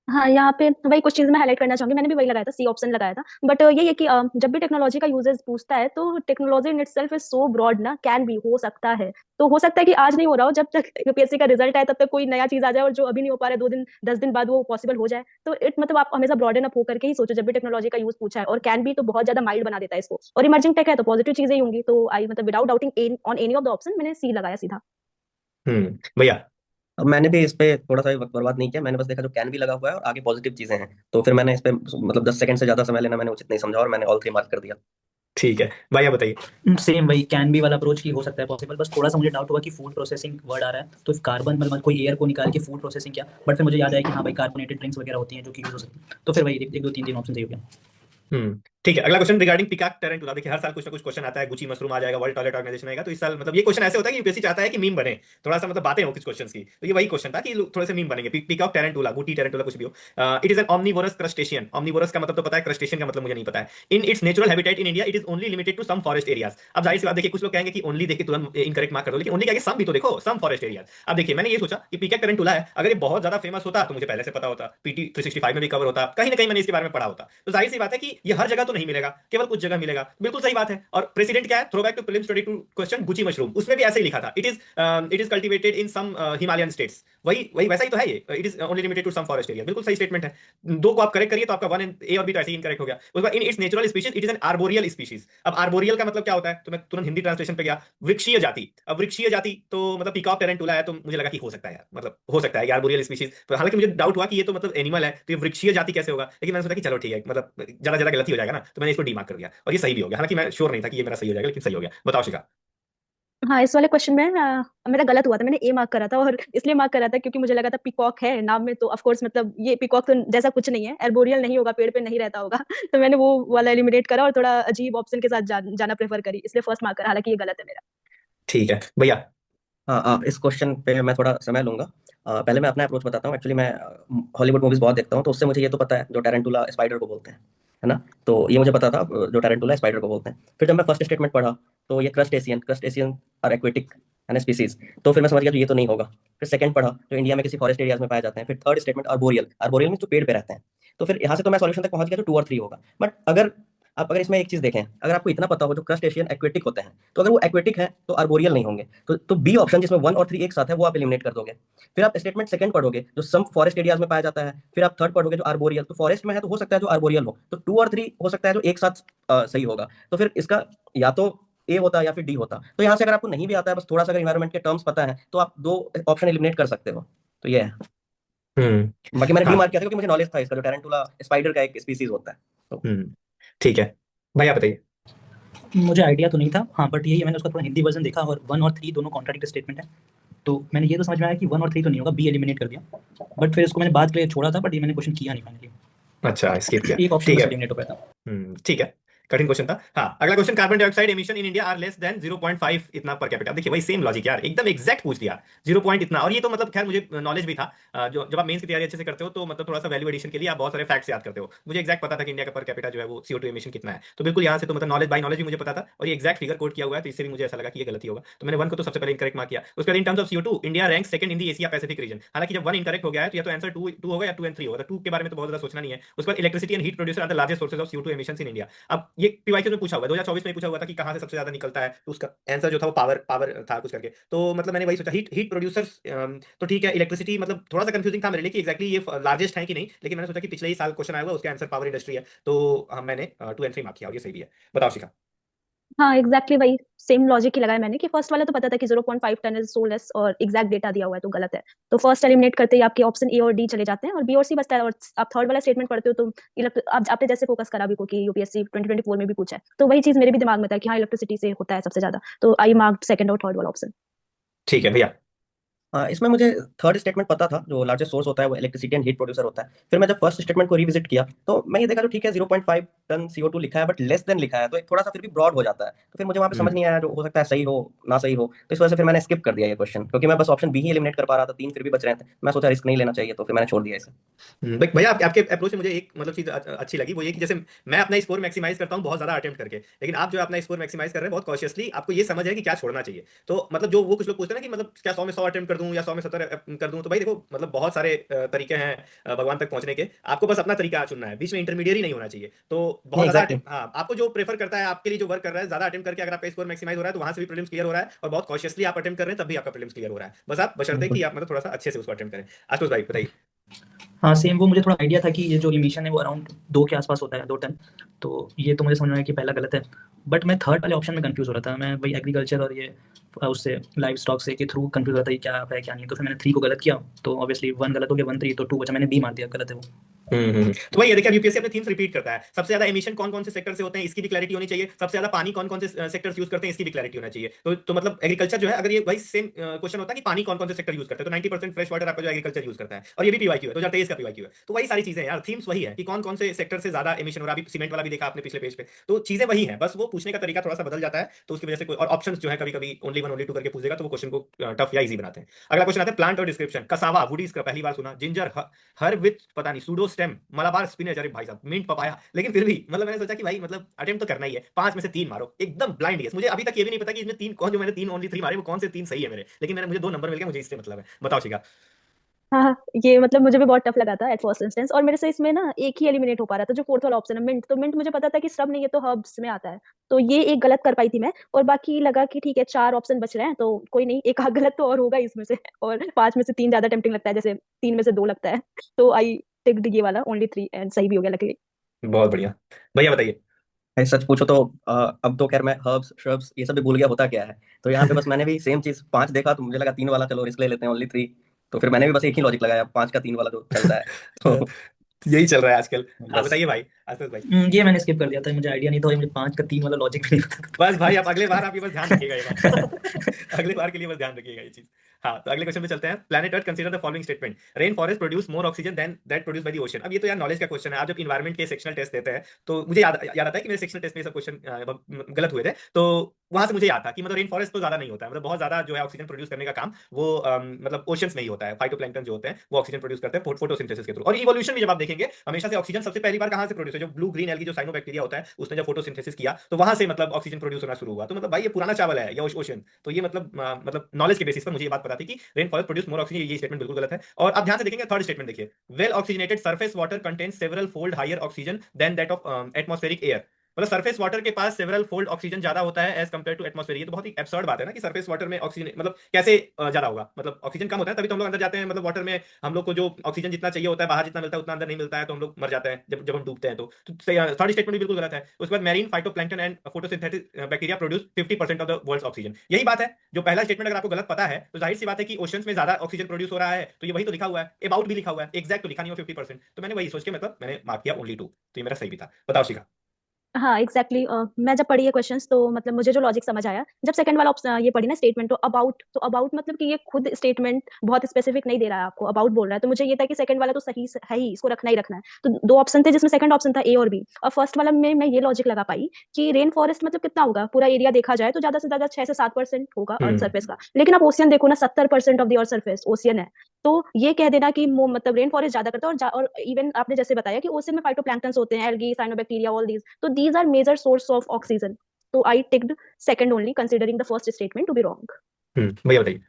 हाँ, यहाँ पे वही कुछ चीज़ मैं हाइलाइट करना चाहूंगी। मैंने भी वही लगाया था, सी ऑप्शन लगाया था। बट यही है कि जब भी टेक्नोलॉजी का यूजेस पूछता है तो technology in itself is so broad ना, कैन भी हो सकता है। तो हो सकता है कि आज नहीं हो रहा हो, जब तक यूपीएससी का रिजल्ट आए तब तक कोई नया चीज आ जाए, और जो अभी नहीं हो पा रहा है 2 दिन 10 दिन बाद वो पॉसिबल हो जाए। तो मतलब आप हमेशा ब्रॉडन अप होकर के ही सोचो जब भी टेक्नोलॉजी का यूज पूछा है। और कैन भी तो बहुत ज्यादा माइल्ड बना देता है इसको, और इमर्जिंग टेक है तो पॉजिटिव चीजें ही होंगी। तो आई मतलब without doubting on any of the option मैंने सी लगाया सीधा। भैया। अब मैंने भी इस पे थोड़ा सा भी वक्त बर्बाद नहीं किया, मैंने बस देखा जो कैन भी लगा हुआ है और आगे पॉजिटिव चीजें हैं, तो फिर मैंने इस पे मतलब 10 सेकंड से ज्यादा समय लेना मैंने उचित नहीं समझा और मैंने ऑल 3 मार्क कर दिया। ठीक है भैया बताइए। सेम वही कैन बी वाला अप्रोच की हो सकता है पॉसिबल, बस थोड़ा सा मुझे डाउट हुआ कि फूड प्रोसेसिंग वर्ड आ रहा है, तो कार्बन मतलब कोई एयर को निकाल के फूड प्रोसेसिंग क्या, बट फिर मुझे याद आया कि हाँ भाई कार्बोनेटेड ड्रिंक्स वगैरह होती हैं जो कि यूज हो सकती है, तो फिर वही 1 2 3 3 ऑप्शन सही हो गया। ठीक है, अगला क्वेश्चन रिगार्डिंग पिकॉक टेरेंटुला। देखिए हर साल कुछ ना कुछ क्वेश्चन आता है, गुची मशरूम आ जाएगा, वर्ल्ड टॉयलेट ऑर्गेनाइजेशन आएगा, तो इस साल मतलब ये क्वेश्चन ऐसे होता है कि यूपीएससी चाहता है कि मीम बने, थोड़ा सा मतलब बातें हो कुछ क्वेश्चंस की, तो ये वही क्वेश्चन था कि थोड़े से मीम बनेंगे। पिकॉक टेरेंटुला, गुटी टेरेंटुला, कुछ भी हो। It is an omnivorous crustacean. Omnivorous का मतलब तो पता है, क्रस्टेशियन का मतलब मुझे नहीं पता है। In its natural habitat in India it is only limited to some forest areas. अब जाहिर सी बात, देखिए कुछ लोग कहेंगे कि ओनली, देखिए तुरंत इनकरेक्ट मार्क कर दो, लेकिन ओनली क्या, सम भी तो देखो, सम फॉरेस्ट एरियाज। अब देखिए मैंने ये सोचा कि पिकॉक टेरेंटुला है, अगर ये बहुत ज्यादा फेमस होता तो मुझे पहले से पता होता, पीटी 365 में भी कवर होता, कहीं ना कहीं मैंने इसके बारे में पढ़ा होता। तो जाहिर सी बात है कि ये हर जगह तो नहीं मिलेगा, केवल कुछ जगह मिलेगा। बिल्कुल सही बात है। और प्रेसिडेंट क्या है, throw back to prelims 22 question, Gucchi mushroom, उसमें भी ऐसे ही लिखा था, it is cultivated in some Himalayan states. वही वही वैसा ही तो है ये, it is only limited to some forest area. बिल्कुल सही स्टेटमेंट है। दो को आप करेक्ट करिए तो आपका 1 ए और बी तो ऐसे ही इनकरेक्ट हो गया। उसके बाद इन its natural species it is N arboreal species. अब आर्बोरियल का मतलब क्या होता है, तो मैं तुरंत हिंदी ट्रांसलेशन पे गया, वृक्षीय जाति। अब वृक्षीय जाति तो मतलब पीकॉक टेरेंटुला है, तो मुझे लगा कि हो सकता है यार, मतलब हो सकता है आर्बोरियल स्पीशीज। हालांकि मुझे डाउट हुआ कि ये तो मतलब एनिमल है, तो ये वृक्षीय जाति कैसे होगा, लेकिन मैंने सोचा कि चलो ठीक है, मतलब ज्यादा ज्यादा गलती हो जाएगा ना, तो मैंने इसको डी मार्क कर दिया, और ये सही भी हो गया। हालांकि मैं श्योर नहीं था कि ये मेरा सही हो जाएगा, लेकिन सही हो गया। बताओ शिखा। हाँ, इस वाले क्वेश्चन में मेरा गलत हुआ था। मैंने ए मार्क करा था, और इसलिए मार्क करा था क्योंकि मुझे लगा था पिकॉक है नाम में, तो ऑफ कोर्स मतलब ये पिकॉक तो जैसा कुछ नहीं है, एर्बोरियल नहीं होगा, पेड़ पे नहीं रहता होगा। तो मैंने वो वाला एलिमिनेट करा और थोड़ा अजीब ऑप्शन के साथ जाना प्रेफर करी, इसलिए फर्स्ट मार्क करा। हालांकि ये गलत है मेरा। ठीक है भैया। हाँ, इस क्वेश्चन पे मैं थोड़ा समय लूंगा। पहले मैं अपना अप्रोच बताता हूँ। एक्चुअली मैं हॉलीवुड मूवीज बहुत देखता हूँ, तो उससे मुझे ये तो पता है जो टैरेंटुला स्पाइडर को बोलते हैं, है ना। तो ये मुझे पता था जो टैरेंटुला स्पाइडर को बोलते हैं। फिर जब मैं फर्स्ट स्टेटमेंट पढ़ा तो ये क्रस्टेशियन आर एक्वेटिक है ना स्पीसीज, तो फिर मैं समझ गया कि ये तो नहीं होगा। फिर सेकंड पढ़ा जो इंडिया में किसी फॉरेस्ट एरियाज में पाए जाते हैं। फिर थर्ड स्टेटमेंट आर्बोरियल, आर्बोरियल में जो पेड़ पे रहते हैं। तो फिर यहाँ से तो मैं सॉल्यूशन तक पहुंच गया जो 2 और 3 होगा। बट अगर इसमें एक चीज देखें, अगर आपको इतना पता हो जो क्रस्टेशियन एक्वेटिक होते हैं, तो अगर वो एक्वेटिक है तो आर्बोरियल नहीं होंगे। तो बी ऑप्शन जिसमें 1 और 3 एक साथ है वो आप एलिमिनेट कर दोगे। फिर आप स्टेटमेंट सेकंड पढ़ोगे जो सम फॉरेस्ट एरियाज में पाया जाता है। फिर आप थर्ड पढ़ोगे जो आर्बोरियल, तो फॉरेस्ट में है तो हो सकता है जो आर्बोरियल हो। तो 2 और 3 हो सकता है जो एक साथ सही होगा। तो फिर इसका या तो ए होता या फिर डी होता। तो यहाँ से अगर आपको नहीं भी आता है, बस थोड़ा सा अगर इन्वायरमेंट के टर्म्स पता है, तो आप 2 ऑप्शन एलिमिनेट कर सकते हो। तो ये है। बाकी मैंने डी हाँ। मार्क किया था क्योंकि मुझे नॉलेज था इसका, जो टैरेंटुला स्पाइडर का एक स्पीसीज होता है तो। ठीक है भैया बताइए। मुझे आइडिया तो नहीं था, हाँ बट यही है, मैंने उसका थोड़ा हिंदी वर्जन देखा और 1 और 3 दोनों कॉन्ट्राडिक्ट स्टेटमेंट है, तो मैंने ये तो समझ में आया कि 1 और 3 तो नहीं होगा, बी एलिमिनेट कर दिया। बट फिर इसको मैंने बात के लिए छोड़ा था, बट ये मैंने क्वेश्चन किया नहीं फाइनली, अच्छा स्किप किया। एक ऑप्शन ठीक बस है। एलिमिनेट हो पाया था। ठीक है, कठिन क्वेश्चन था। हाँ, अगला question, carbon dioxide emission in India are less than 0.5 इतना पर कैपिटा। देखिए वही सेम लॉजिक यार, एकदम एग्जैक्ट पूछ दिया, 0 पॉइंट इतना। और ये तो मतलब खैर मुझे नॉलेज भी था। जो जब आप मेंस की तैयारी अच्छे से करते हो तो मतलब थोड़ा सा वैल्यू एडिशन के लिए आप बहुत सारे फैक्ट्स याद करते हो। मुझे एक्जैक्ट पता था कि इंडिया का पर कैपिटा जो है वो CO2 एमिशन कितना है, तो बिल्कुल यहाँ से तो मतलब नॉलेज बाय नॉलेज भी मुझे पता था, और ये एक्जैक्ट फिगर कोट किया हुआ है, तो इससे भी मुझे ऐसा लगा कि ये गलती होगा, तो मैंने 1 को तो सबसे पहले इनकरेक्ट मार्क किया। उसके बाद in terms of CO2 India rank second in the Asia Pacific region. हालांकि जब 1 इनकरेक्ट हो गया है तो या तो आंसर 2 होगा या 2 एंड 3 होगा, तो 2 के बारे में तो बहुत ज्यादा सोचना नहीं है। उसके बाद electricity and heat producer are the largest sources of CO2 emissions in India. अब ये पीवाईक्यू में पूछा हुआ है, 2024 में पूछा हुआ था कि कहाँ से सबसे ज्यादा निकलता है, तो उसका आंसर जो था वो पावर था कुछ करके। तो मतलब मैंने वही सोचा हीट प्रोड्यूसर्स, तो ठीक है इलेक्ट्रिसिटी, मतलब थोड़ा सा कंफ्यूजिंग था मेरे लिए कि एक्जैक्टली ये लार्जेस्ट है कि नहीं, लेकिन मैंने सोचा कि पिछले ही साल क्वेश्चन आया हुआ उसका आंसर पावर इंडस्ट्री है, तो मैंने 2 and 3 मार्क किया और ये सही भी है। बताओ शिखा। हाँ एग्जैक्टली वही सेम लॉजिक ही लगाया मैंने कि फर्स्ट वाला तो पता था कि 0.5 टन इज सो लेस और एग्जैक्ट डेटा दिया हुआ है तो गलत है। तो फर्स्ट एलिमिनेट करते ही आपके ऑप्शन ए और डी चले जाते हैं और बी और सी बचता है। और आप थर्ड वाला स्टेटमेंट पढ़ते हो तो आप आपने जैसे फोकस करा भी को कि यूपीएससी 2024 में भी पूछा है, तो वही चीज मेरे भी दिमाग में था कि हाँ इलेक्ट्रिसिटी से होता है सबसे ज्यादा, तो आई मार्क्ड सेकंड और थर्ड वाला ऑप्शन। ठीक है भैया। इसमें मुझे थर्ड स्टेटमेंट पता था, जो लार्जेस्ट सोर्स होता है वो इलेक्ट्रिसिटी एंड हीट प्रोड्यूसर होता है। फिर मैं जब फर्स्ट स्टेटमेंट को रिविजिट किया तो मैं ये देखा जो ठीक है 0.5 टन CO2 लिखा है बट लेस देन लिखा है, तो एक थोड़ा सा फिर भी ब्रॉड हो जाता है। तो फिर मुझे वहाँ पे समझ नहीं आया, जो हो सकता है सही हो ना सही हो, तो इस वजह से फिर मैंने स्किप कर दिया ये क्वेश्चन, क्योंकि मैं बस ऑप्शन बी ही एलिमिनेट कर पा रहा था, 3 फिर भी बच रहे थे, मैं सोचा रिस्क नहीं लेना चाहिए, तो फिर मैंने छोड़ दिया इसे। भैया आपके अप्रोच से मुझे एक मतलब चीज अच्छी लगी, वो ये कि जैसे मैं अपना स्कोर मैक्सिमाइज करता हूँ बहुत ज्यादा अटेम्प्ट करके, लेकिन आप जो अपना स्कोर मैक्सिमाइज कर रहे हैं बहुत कॉशियसली, आपको ये समझ है कि क्या छोड़ना चाहिए। तो मतलब जो वो कुछ लोग पूछते हैं ना कि मतलब क्या 100 में 100 अटेम्प्ट कर दूं या 100 में 70 कर दूं, तो भाई देखो मतलब बहुत सारे तरीके हैं भगवान तक पहुंचने के, आपको बस अपना तरीका चुनना है, बीच में इंटरमीडिएट नहीं होना चाहिए। तो बहुत नहीं ज्यादा एग्जैक्टली। हाँ आपको जो प्रेफर करता है, आपके लिए जो वर्क कर रहा है, ज्यादा अटेम्प्ट करके अगर आपका स्कोर मैक्सिमाइज हो रहा है तो वहां से भी प्रीलिम्स क्लियर हो रहा है, और बहुत कॉशियसली आप अटेम्प्ट कर रहे हैं तब भी आपका प्रीलिम्स क्लियर हो रहा है, बस आप बशर्ते कि बिल्कुल। आप मतलब थोड़ा सा अच्छे से उसको अटेम्प्ट करें। आशुतोष भाई बताइए। हाँ सेम, वो मुझे थोड़ा आइडिया था कि ये जो इमिशन है वो अराउंड 2 के आसपास होता है, 2 टन। तो ये तो मुझे समझ में आया कि पहला गलत है, बट मैं थर्ड वाले ऑप्शन में कंफ्यूज हो रहा था। मैं वही एग्रीकल्चर और ये उससे लाइव स्टॉक से के थ्रू कंफ्यूज हो रहा था कि क्या है क्या नहीं है। तो फिर मैंने 3 को गलत किया, तो ऑब्वियसली 1 गलत हो गया, 1 3, तो 2 बचा, मैंने बी मार दिया, गलत है वो। तो वही है, देखिए यूपीएससी अपने थीम्स रिपीट करता है, सबसे ज्यादा एमिशन कौन कौन से सेक्टर से होते हैं इसकी भी क्लैरिटी होनी चाहिए, सबसे ज्यादा पानी कौन कौन से सेक्टर्स यूज करते हैं इसकी भी क्लैरिटी होना चाहिए। तो मतलब एग्रीकल्चर जो है, अगर ये वही सेम क्वेश्चन होता है कि पानी कौन कौन से सेक्टर यूज करते हैं, तो 90% फ्रेश वाटर आपका जो एग्रीकल्चर यूज करता है, और ये भी पीवाईक्यू है, 2023 का पीवाईक्यू है। तो वही सारी चीजें यार, थीम्स वही है कि कौन कौन से सेक्टर से ज्यादा एमिशन हो रहा है। अभी सीमेंट वाला भी देखा आपने पिछले पेज पे, तो चीजें वही है, बस वो पूछने का तरीका थोड़ा सा बदल जाता है, तो उसकी वजह से कोई और ऑप्शंस जो है कभी कभी ओनली 1 ओनली 2 करके पूछेगा, तो वो क्वेश्चन को टफ या इजी बनाते हैं। अगला क्वेश्चन आता है प्लांट और डिस्क्रिप्शन। कसावा वुडी, इसका पहली बार सुना। जिंजर, हर विथ पता नहीं, सूडो स्टेम, मलाबार स्पिनच, अरे भाई साहब मिंट पपाया। लेकिन फिर भी मतलब मैंने सोचा कि भाई मतलब अटेम्प्ट तो करना ही है, 5 में से 3 मारो, एकदम ब्लाइंड गेस। मुझे अभी तक ये भी नहीं पता कि इसमें 3 कौन, जो मैंने 3 ओनली 3 मारे वो कौन से 3 सही है मेरे, लेकिन मैंने मुझे 2 नंबर मिल गए, मुझे इससे मतलब है। बताओ शिखा। हाँ हाँ, ये मतलब मुझे भी बहुत टफ लगा था एट फर्स्ट इंस्टेंस, और मेरे से इसमें ना एक ही एलिमिनेट हो पा रहा था जो फोर्थ वाला ऑप्शन है मिंट। तो मिंट मुझे पता था कि श्रब नहीं, ये तो हर्ब्स में आता है, तो ये एक गलत कर पाई थी मैं। और बाकी लगा कि ठीक है 4 ऑप्शन बच रहे हैं तो कोई नहीं, एक आध गलत तो और होगा इसमें से। और 5 में से 3 ज्यादा टेम्पटिंग लगता है, जैसे 3 में से 2 लगता है। तो आई टिक्ड ये वाला ओनली 3 एंड सही भी हो गया लकीली। बहुत बढ़िया। भैया बताइए। भाई सच पूछो तो अब तो खैर मैं हर्ब्स श्रब्स ये सब भी भूल गया होता क्या है। तो यहाँ पे बस मैंने भी सेम चीज 5 देखा तो मुझे लगा 3 वाला, चलो रिस्क ले लेते हैं, ओनली 3। तो फिर मैंने भी बस एक ही लॉजिक लगाया, 5 का 3 वाला जो चलता है। तो यही चल रहा है आजकल। हाँ बस। बताइए भाई आशीष भाई। ये मैंने स्किप कर दिया था, मुझे आइडिया नहीं था, मुझे 5 का 3 वाला लॉजिक भी नहीं पता बस भाई आप अगले बार आप ये बस ध्यान रखिएगा ये बात। अगले बार के लिए बस ध्यान रखिएगा ये चीज। हाँ तो अगले क्वेश्चन पे चलते हैं। Planet earth consider the following statement. Rain forest produce more oxygen than that produce by the ocean. अब ये तो यार नॉलेज का क्वेश्चन है, आप जब इन्वायरमेंट के सेक्शनल टेस्ट देते हैं तो मुझे याद आता है कि मेरे सेक्शनल टेस्ट में ये सब क्वेश्चन गलत हुए थे। तो वहां से मुझे याद था कि मतलब रेन फॉरेस्ट तो ज्यादा नहीं होता है, मतलब बहुत ज्यादा जो है ऑक्सीजन प्रोड्यूस करने का काम वो मतलब ओशंस में ही होता है। फाइटोप्लैंक्टन जो होते हैं वो ऑक्सीजन प्रोड्यूस करते हैं फोटोसिंथेसिस के थ्रू। और इवोल्यूशन भी जब आप देखेंगे हमेशा से ऑक्सीजन सबसे पहली बार कहां से प्रोड्यूस है, जो ब्लू ग्रीन एल्गी जो साइनोबैक्टीरिया होता है उसने जब फोटोसिंथेसिस किया तो वहां से मतलब ऑक्सीजन प्रोड्यूस होना शुरू हुआ। तो मतलब भाई ये पुराना चावल है या ओशन। तो ये मतलब नॉलेज के बेसिस पर मुझे ये बात पता थी कि rain forest produce more oxygen, ये स्टेटमेंट बिल्कुल गलत है। और आप ध्यान से देखेंगे थर्ड स्टेटमेंट देखिए, well oxygenated surface water contains several fold higher oxygen than that of atmospheric air. मतलब सरफेस वाटर के पास सेवरल फोल्ड ऑक्सीजन ज्यादा होता है एज कंपेयर टू एटमॉस्फेयर। ये तो बहुत ही एब्सर्ड बात है ना कि सरफेस वाटर में ऑक्सीजन मतलब कैसे ज्यादा होगा, मतलब ऑक्सीजन कम होता है तभी तो हम लोग अंदर जाते हैं, मतलब वाटर में हम लोग को जो ऑक्सीजन जितना चाहिए होता है बाहर जितना मिलता है उतना अंदर नहीं मिलता है, तो हम लोग मर जाते हैं जब जब हम डूबते हैं। तो थर्ड स्टेटमेंट भी बिल्कुल गलत है। उसके बाद marine phytoplankton and photosynthetic bacteria produce 50% of the world's oxygen. यही बात है, जो पहला स्टेटमेंट अगर आपको गलत पता है तो जाहिर सी बात है कि ओशंस में ज्यादा ऑक्सीजन प्रोड्यूस हो रहा है, तो ये वही तो लिखा हुआ है, अबाउट भी लिखा हुआ है, एग्जैक्ट तो लिखा नहीं हो 50%। तो मैंने वही सोच के मतलब मैंने मार्क किया ओनली 2, तो ये मेरा सही भी था। बताओ शिखा। हाँ एग्जैक्टली मैं जब पढ़ी ये क्वेश्चंस तो मतलब मुझे जो लॉजिक समझ आया जब सेकंड वाला ऑप्शन ये पढ़ी ना स्टेटमेंट, तो अबाउट मतलब कि ये खुद स्टेटमेंट बहुत स्पेसिफिक नहीं दे रहा है आपको, अबाउट बोल रहा है। तो मुझे ये था कि सेकंड वाला तो सही है ही, इसको रखना ही रखना है। तो 2 ऑप्शन थे जिसमें सेकंड ऑप्शन था ए और बी, और फर्स्ट वाला में मैं ये लॉजिक लगा पाई कि रेन फॉरेस्ट मतलब कितना होगा, पूरा एरिया देखा जाए तो ज्यादा से ज्यादा 6 से 7% होगा अर्थ हम्म सर्फेस का। लेकिन आप ओशियन देखो ना, 70% of the earth surface ocean है। तो ये कह देना कि मतलब रेन फॉरेस्ट ज्यादा करता है, और इवन आपने जैसे बताया कि ओशन में फाइटोप्लैंक्टन्स होते हैं, एल्गी, साइनोबैक्टीरिया, ऑल दीज, तो these are major source of oxygen. तो I ticked second only considering the first statement to be wrong. भैया बताइए।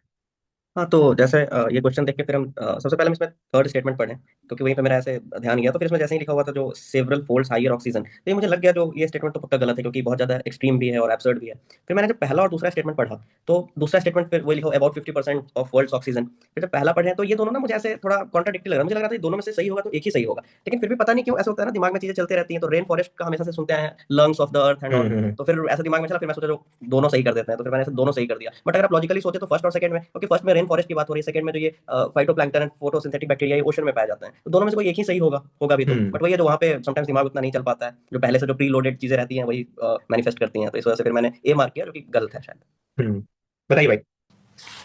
हाँ, तो जैसे ये क्वेश्चन देख के फिर हम सबसे पहले हम इसमें थर्ड स्टेटमेंट पढ़ें, क्योंकि वहीं पे मेरा ऐसे ध्यान गया। तो फिर इसमें जैसे ही लिखा हुआ था जो सेवरल फोल्ड्स हायर ऑक्सीजन, तो ये मुझे लग गया जो ये स्टेटमेंट तो पक्का गलत है, क्योंकि बहुत ज्यादा एक्सट्रीम भी है और एब्सर्ड भी है। फिर मैंने जब पहला और दूसरा स्टेटमेंट पढ़ा, तो दूसरा स्टेटमेंट फिर वही लिखा अबाउट 50% ऑफ वर्ल्ड्स ऑक्सीजन। फिर जब पहला पढ़े तो ये दोनों ना मुझे ऐसे थोड़ा कॉन्ट्राडिक्टरी लग रहा है। मुझे लग रहा था ये दोनों में से सही होगा तो एक ही सही होगा, लेकिन फिर भी पता नहीं क्यों ऐसा होता है ना, दिमाग में चीजें चलती रहती हैं। तो रेन फॉरेस्ट का हमेशा से सुनते हैं, lungs of the earth and all. तो फिर ऐसा दिमाग में चला, फिर मैं सोचा जो दोनों सही कर देते हैं, तो फिर मैंने ऐसे दोनों सही कर दिया। बट अगर आप लॉजिकली सोचे तो फर्स्ट और सेकंड में, क्योंकि फर्स्ट में रेन फॉरेस्ट की बात हो रही है, सेकंड में जो ये फाइटोप्लैंक्टन एंड फोटोसिंथेटिक बैक्टीरिया ये ओशन में पाए जाते हैं, तो दोनों में से कोई एक ही सही होगा होगा भी। तो बट वही है, जो वहाँ पे समटाइम्स दिमाग उतना नहीं चल पाता है, जो पहले से जो प्री लोडेड चीजें रहती हैं वही मैनिफेस्ट करती हैं। तो इस वजह से फिर मैंने ए मार्क किया, जो कि गलत है शायद। बताइए भाई।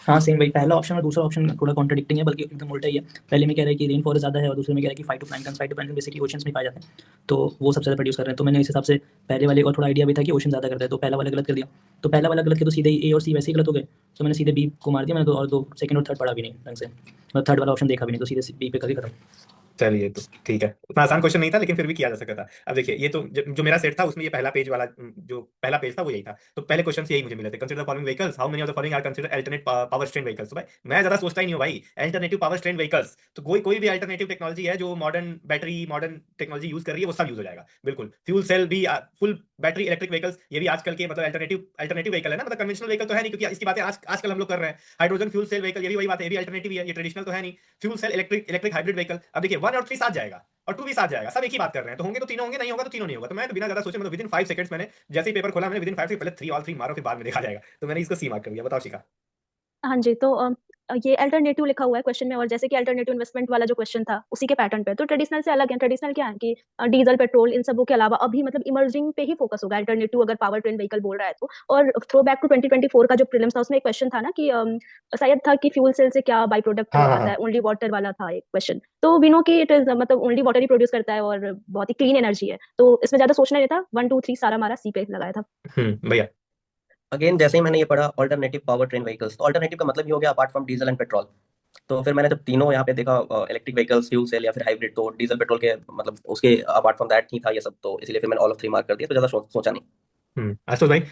हाँ सेम भाई, पहला ऑप्शन और दूसरा ऑप्शन थोड़ा कॉन्ट्रडिक्टिंग है, बल्कि एकदम उल्टा ही है। पहले में कह रहा है कि रेन फॉरेस्ट ज़्यादा है और दूसरे में कह रहा है कि फाइटोप्लैंक्टन बेसिकली ओशंस में पाए जाते हैं, तो वो सबसे ज़्यादा प्रोड्यूस कर रहे हैं। तो मैंने इस हिसाब से पहले वाले और थोड़ा आइडिया भी था कि ओशन ज़्यादा करता है, तो पहला वाला गलत कर दिया। तो पहला वाला गलत किया तो सीधे ए और सी वैसे ही गलत हो गए, तो मैंने सीधे बी को मार दिया। मैंने तो और दो सेकंड और थर्ड पढ़ा भी नहीं ढंग से, मतलब थर्ड वाला ऑप्शन देखा भी नहीं, तो सीधे बी पे करके खत्म। चलिए तो ठीक है, उतना आसान क्वेश्चन नहीं था लेकिन फिर भी किया जा सकता था। अब देखिए, ये तो जो मेरा सेट था उसमें ये पहला पेज वाला जो पहला पेज था वो यही था। तो पहले क्वेश्चन यही मुझे मिले थे, consider the following vehicles, how many of the following are consider alternate power strain vehicles. तो भाई मैं ज्यादा सोचता ही नहीं हूँ भाई, अल्टरनेटिव पावर स्ट्रेन व्हीकल्स तो कोई कोई भी अल्टरनेटिव टेक्नोलॉजी है जो modern battery modern technology use कर रही है वो सब यूज हो जाएगा बिल्कुल। फ्यूल सेल भी, फुल बैटरी इलेक्ट्रिक व्हीकल्स ये भी आजकल के मतलब अल्टरनेटिव व्हीकल है ना, मतलब कन्वेंशनल व्हीकल तो है नहीं, क्योंकि इसकी बातें आजकल हम लोग कर रहे हैं। हाइड्रोजन फ्यूल सेल व्हीकल ये भी वही बात है, ये भी अल्टरनेटिव है, ये ट्रेडिशनल तो है नहीं। Fuel cell electric hybrid vehicle, अब देखिए 1 और 3 साथ जाएगा और 2 भी साथ जाएगा, सब एक ही बात कर रहे हैं। तो होंगे तो तीनों होंगे, नहीं होगा तो तीनों नहीं होगा। तो मैं तो बिना ज्यादा सोचे मतलब विदिन 5 सेकंड्स मैंने जैसे ही पेपर खोला, मैंने विदिन 5 से पहले 3 ऑल 3 मारो, फिर बाद में देखा जाएगा। तो मैंने इसको सी मार्क कर दिया। बताओ शिखा। हाँ जी, तो ये अल्टरनेटिव लिखा हुआ है क्वेश्चन में, और जैसे कि अल्टरनेटिव इन्वेस्टमेंट वाला जो क्वेश्चन था उसी के पैटर्न पे, तो ट्रेडिशनल से अलग है। ट्रेडिशनल क्या है कि डीजल पेट्रोल इन सबों के अलावा अभी मतलब इमर्जिंग पे ही फोकस होगा अल्टरनेटिव, अगर पावर ट्रेन व्हीकल बोल रहा है तो। और थ्रो बैक टू 2024 का जो प्रीलिम्स था उसमें एक क्वेश्चन था ना कि शायद था कि फ्यूल सेल से क्या बाई प्रोडक्ट हाँ हाँ आता है, हाँ। ओनली वाटर वाला था एक क्वेश्चन। तो वी नो कि इट इज मतलब ओनली वाटर ही प्रोड्यूस करता है और बहुत ही क्लीन एनर्जी है, तो इसमें ज्यादा सोचना नहीं था। 1 2 3 सारा हमारा सी पे लगाया था। भैया। अगेन जैसे ही मैंने ये पढ़ा ऑल्टरनेटिव पावर ट्रेन व्हीकल्स, तो ऑल्टरनेटिव का मतलब ही हो गया apart from diesel and petrol. तो फिर मैंने जब तीनों यहाँ पे देखा, इलेक्ट्रिक व्हीकल्स, फ्यूल सेल या फिर हाइब्रिड, तो डीजल पेट्रोल के मतलब उसके अपार्ट फ्रॉम दैट ही था ये सब। तो इसलिए फिर मैंने ऑल ऑफ 3 मार्क कर दिया, तो ज्यादा सोचा नहीं। आशुतोष भाई।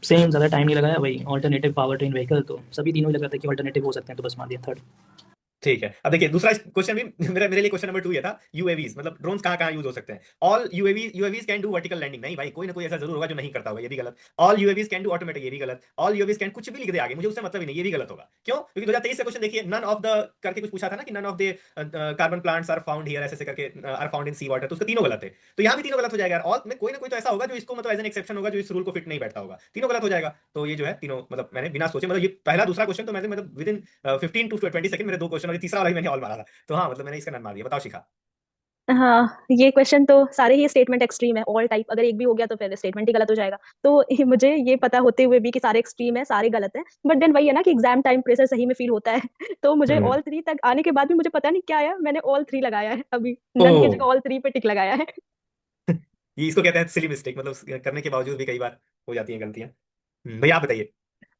सेम, ज़्यादा टाइम नहीं लगाया भाई, ऑल्टरनेटिव पावर ट्रेन व्हीकल, तो सभी तीनों ही लग रहा था कि ऑल्टरनेटिव हो सकते हैं, तो बस मार दिया थर्ड। ठीक है, अब देखिए दूसरा क्वेश्चन भी मेरे मेरे लिए क्वेश्चन नंबर 2 ये था, यूएवीज मतलब ड्रोन्स कहाँ कहाँ यूज हो सकते हैं। All UAVs can do vertical landing, नहीं भाई, कोई ना कोई ऐसा जरूर होगा जो नहीं करता होगा, ये भी गलत। All UAVs can do automatic, ये भी गलत। ऑल यूएवीज कैन कुछ भी लिख दे आगे, मुझे उससे मतलब ही नहीं, ये भी गलत होगा। क्यों? क्योंकि 2023 से क्वेश्चन देखिए, नन ऑफ द करके कुछ पूछा था ना कि none of the carbon plants are found here, ऐसे करके are found in sea water, तो उसके तीनों गलत है। तो यहाँ भी तीनों गलत हो जाएगा। ऑल में कोई ना कोई तो ऐसा होगा जो इसको मतलब एज एन एक्सेप्शन होगा, जो इस रूल को फिट नहीं बैठता होगा, तीनों गलत हो जाएगा। तो ये जो है तीनों मतलब मैंने बिना सोचे, मतलब ये पहला दूसरा क्वेश्चन तो मैंने मतलब विद इन 15 टू 20 सेकंड मेरे 2 क्वेश्चन, और ये तीसरा वाला भी मैंने ऑल मारा था। तो हाँ मतलब मैंने इसका नन मार दिया। बताओ शिखा। हाँ, ये क्वेश्चन तो सारे ही स्टेटमेंट एक्सट्रीम है, ऑल टाइप अगर एक भी हो गया तो फिर स्टेटमेंट ही गलत हो जाएगा। तो मुझे ये पता होते हुए भी कि सारे एक्सट्रीम है, सारे गलत है, बट देन वही है ना कि एग्जाम टाइम प्रेशर सही में फील होता है। तो मुझे हम्म। ऑल 3 तक आने के बाद भी मुझे पता नहीं क्या आया, मैंने ऑल 3 लगाया है अभी, ओ, नन की जगह ऑल 3 पे टिक लगाया है। ये इसको कहते हैं सिली मिस्टेक, मतलब करने के बावजूद भी कई बार हो जाती हैं गलतियां। भैया आप बताइए।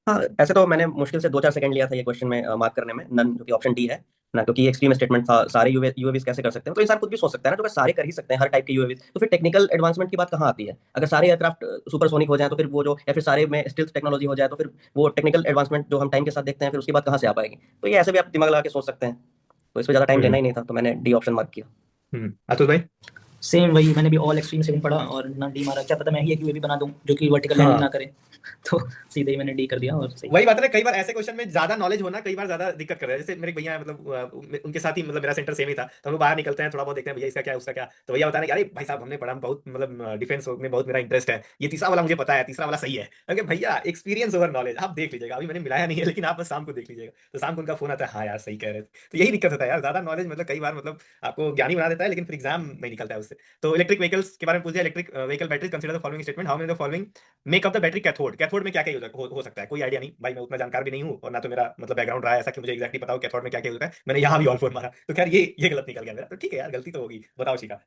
हाँ, ऐसे तो मैंने मुश्किल से 2-4 सेकंड लिया था ये क्वेश्चन में मार्क करने में, नन जो कि ऑप्शन डी है ना, क्योंकि एक्सट्रीम स्टेटमेंट था। सारे यूएवीज कैसे कर सकते हैं, तो इंसान खुद भी सोच सकता है ना, तो अगर सारे कर ही सकते हैं हर टाइप के यूएवीज, तो फिर टेक्निकल एडवांसमेंट की बात कहाँ आती है। अगर सारे एयरक्राफ्ट सुपरसोनिक हो जाए तो फिर वो जो, या फिर सारे में स्टिल्थ टेक्नोलॉजी हो जाए, तो फिर वो टेक्निकल एडवांसमेंट जो हम टाइम के साथ देखते हैं फिर उसकी बात कहाँ से आ पाएगी। तो ये ऐसे भी आप दिमाग लगा के सोच सकते हैं, तो इस पर ज्यादा टाइम लेना हम्म ही नहीं था, तो मैंने डी ऑप्शन मार्क किया। आतुष भाई। सेम वही, मैंने भी ऑल एक्सट्रीम 7 पढ़ा और ना डी मारा, क्या पता मैं ही एक यूएवी बना दूं जो कि वर्टिकल लैंडिंग ना हाँ, करे। तो सीधे ही मैंने डी कर दिया और सही। वही बात है ना, कई बार ऐसे क्वेश्चन में ज्यादा नॉलेज होना कई बार ज्यादा दिक्कत कर रहा है। जैसे मेरे एक भैया है, मतलब उनके साथ ही मतलब मेरा सेंटर सेम ही था, तो हम लोग बाहर निकलते हैं थोड़ा बहुत देखते हैं भैया इसका क्या है उसका क्या, तो भैया बताने कि अरे भाई साहब हमने पढ़ा, बहुत मतलब डिफेंस में बहुत मेरा इंटरेस्ट है, ये तीसरा वाला मुझे पता है, तीसरा वाला सही है। अरे भैया एक्सपीरियंस ओवर नॉलेज, आप देख लीजिएगा, अभी मैंने मिलाया नहीं है लेकिन आप बस शाम को देख लीजिएगा। तो शाम को उनका फोन आता है, हाँ यार सही कह रहे थे। तो यही दिक्कत होता है यार, ज्यादा नॉलेज मतलब कई बार मतलब आपको ज्ञानी बना देता है, लेकिन फिर एग्जाम नहीं निकलता है उससे। तो इलेक्ट्रिक व्हीकल्स के बारे में पूछ दिया, electric vehicle battery consider the following statement, how many the following make up the battery cathode. Cathode में क्या क्या हो सकता है, कोई आइडिया नहीं भाई, मैं उतना जानकार भी नहीं हूँ और ना तो मेरा मतलब बैकग्राउंड रहा है ऐसा कि मुझे एक्जैक्टली पता हो कैथोड में क्या क्या होता है। मैंने यहाँ भी ऑल फोर मारा, तो खैर ये गलत निकल गया मेरा, तो ठीक है यार गलती तो होगी। बताओ शिखा।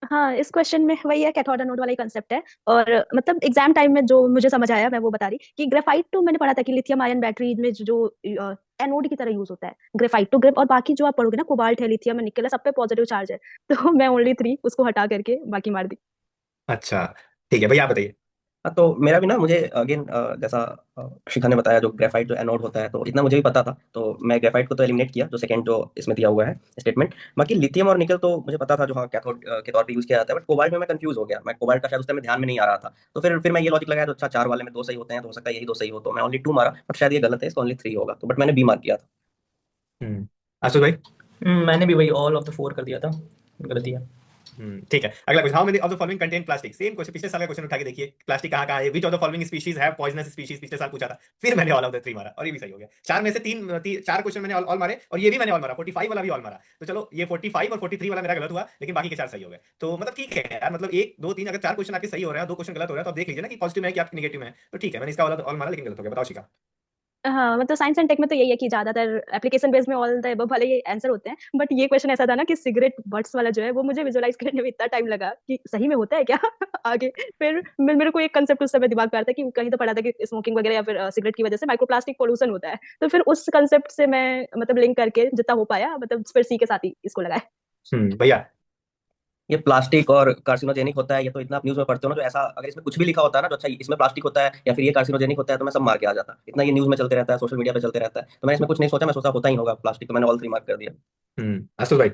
हाँ, इस क्वेश्चन में वही है, कैथोड एनोड वाला ही कंसेप्ट है। और मतलब एग्जाम टाइम में जो मुझे समझ आया मैं वो बता रही कि ग्रेफाइट तो मैंने पढ़ा था कि लिथियम आयन बैटरी में जो एनोड की तरह यूज होता है ग्रेफाइट तो और बाकी जो आप पढ़ोगे ना, कोबाल्ट है, लिथियम है, निकेल है, सब पे पॉजिटिव चार्ज है। तो मैं ओनली 3 उसको हटा करके बाकी मार दी। अच्छा ठीक है भैया आप बताइए। हाँ, तो मेरा भी ना, मुझे अगेन जैसा शिखा ने बताया, जो ग्रेफाइट जो एनोड होता है, तो इतना मुझे भी पता था, तो मैं ग्रेफाइट को तो एलिमिनेट किया, जो सेकंड जो इसमें दिया हुआ है स्टेटमेंट। बाकी लिथियम और निकल तो मुझे पता था, जो हाँ कैथोड के तौर पे यूज किया जाता है, बट कोबाल्ट में मैं कंफ्यूज हो गया। मैं कोबाल्ट का शायद उस टाइम में ध्यान में नहीं आ रहा था, तो फिर मैं ये लॉजिक लगाया, तो अच्छा 4 वाले में 2 सही होते हैं, तो हो सकता है यही 2 सही हो, तो मैं ओनली 2 मारा, बट शायद ये गलत है, इसका ओनली 3 होगा, तो बट मैंने बी मार्क किया था। आशुष भाई। मैंने भी वही ऑल ऑफ द 4 कर दिया था, गलती है। ठीक है, अगला question, how many of the following contain plastic. Same question, पिछले साल का क्वेश्चन उठा के देखिए, प्लास्टिक कहाँ कहाँ है, विच of the following species have poisonous species, पिछले साल पूछा था, फिर मैंने ऑल ऑफ द 3 मारा और ये भी सही हो गया। 4 में से 4 क्वेश्चन मैंने ऑल मारे और ये भी मैंने ऑल मारा, 45 वाला भी ऑल मारा। तो चलो ये 45 और 43 वाला मेरा गलत हुआ, लेकिन बाकी के 4 सही हो गए। तो मतलब ठीक है यार, मतलब 1 2 3 अगर 4 क्वेश्चन आपके सही हो रहे हैं, 2 क्वेश्चन गलत हो रहे हैं, तो आप देख लीजिए ना कि पॉजिटिव में है कि आपके नेगेटिव में है। तो ठीक है, मैंने इसका ऑल मारा, लेकिन गलत हो गया। बताओ शिखा। हाँ, मतलब साइंस एंड टेक में तो यही है कि ज्यादातर एप्लीकेशन बेस्ड में ऑल द अबव वाले ये आंसर होते हैं, बट ये क्वेश्चन ऐसा था ना कि सिगरेट बट्स वाला जो है वो मुझे विजुअलाइज करने में इतना टाइम लगा कि सही में होता है क्या आगे। फिर मेरे को एक कंसेप्ट उस समय दिमाग में आया था कि कहीं तो पढ़ा था कि स्मोकिंग वगैरह या फिर सिगरेट की वजह से माइक्रोप्लास्टिक पोल्यूशन होता है, तो फिर उस कंसेप्ट से मैं मतलब लिंक करके जितना हो पाया, मतलब फिर सी के साथ ही इसको लगाया। भैया। ये प्लास्टिक और कार्सिनोजेनिक होता है, ये तो इतना आप न्यूज में पढ़ते हो ना, जो ऐसा अगर इसमें कुछ भी लिखा होता है ना, तो अच्छा इसमें प्लास्टिक होता है या फिर ये कार्सिनोजेनिक होता है, तो मैं सब मार के आ जाता। इतना ये न्यूज में चलते रहता है, सोशल मीडिया पे चलते रहता है, तो मैंने इसमें कुछ नहीं सोचा, मैं सोचा होता ही होगा प्लास्टिक, तो मैंने ऑल 3 मार्क कर दिया। आशुष भाई।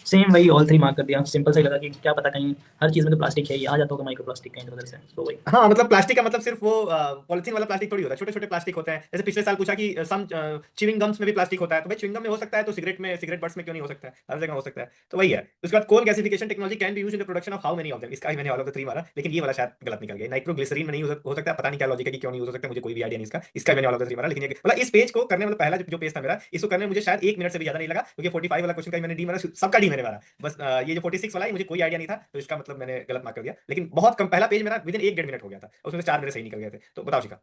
सेम वही ऑल 3 मार्क कर दिया, सिंपल सा ही लगा कि क्या पता कहीं हर चीज़ में तो प्लास्टिक है, ये आ जाता होगा माइक्रो प्लास्टिक कहीं तो उधर से, तो वही। हाँ, मतलब प्लास्टिक का मतलब सिर्फ वो पॉलिथीन वाला प्लास्टिक थोड़ी होता है, छोटे छोटे प्लास्टिक होते हैं। जैसे पिछले साल पूछा कि सम च्युइंग गम्स में भी प्लास्टिक होता है, तो भाई च्युइंग गम में हो सकता है, तो सिगरेट में, सिगरेट बट्स में क्यों नहीं हो सकता है, हर जगह हो सकता है। तो वही है। उसके बाद coal gasification technology can be used in the production of how many of them, इसका ही मैंने ऑल ऑफ द 3 मारा, लेकिन ये वाला शायद गलत निकल गया। नाइट्रोग्लिसरीन में नहीं हो सकता, पता नहीं क्या लॉजिक है कि क्यों नहीं हो सकता, मुझे कोई भी आइडिया नहीं इसका मैंने ऑल ऑफ द 3 मारा। लेकिन मतलब इस पेज को करने, मतलब पहला जो पेज था मेरा, इसको करने में मुझे शायद 1 मिनट से भी ज्यादा नहीं लगा, क्योंकि 45 वाला क्वेश्चन का मैंने डी मारा, सबका डी मैंने मारा। बस ये जो 46 वाला है मुझे कोई आइडिया नहीं था, तो इसका मतलब मैंने गलत मार्क कर दिया। लेकिन बहुत कम, पहला पेज मेरा विद इन 1 डेढ़ मिनट हो गया था, उसमें से 4 मेरे सही निकल गए थे। तो बताओ शिखा।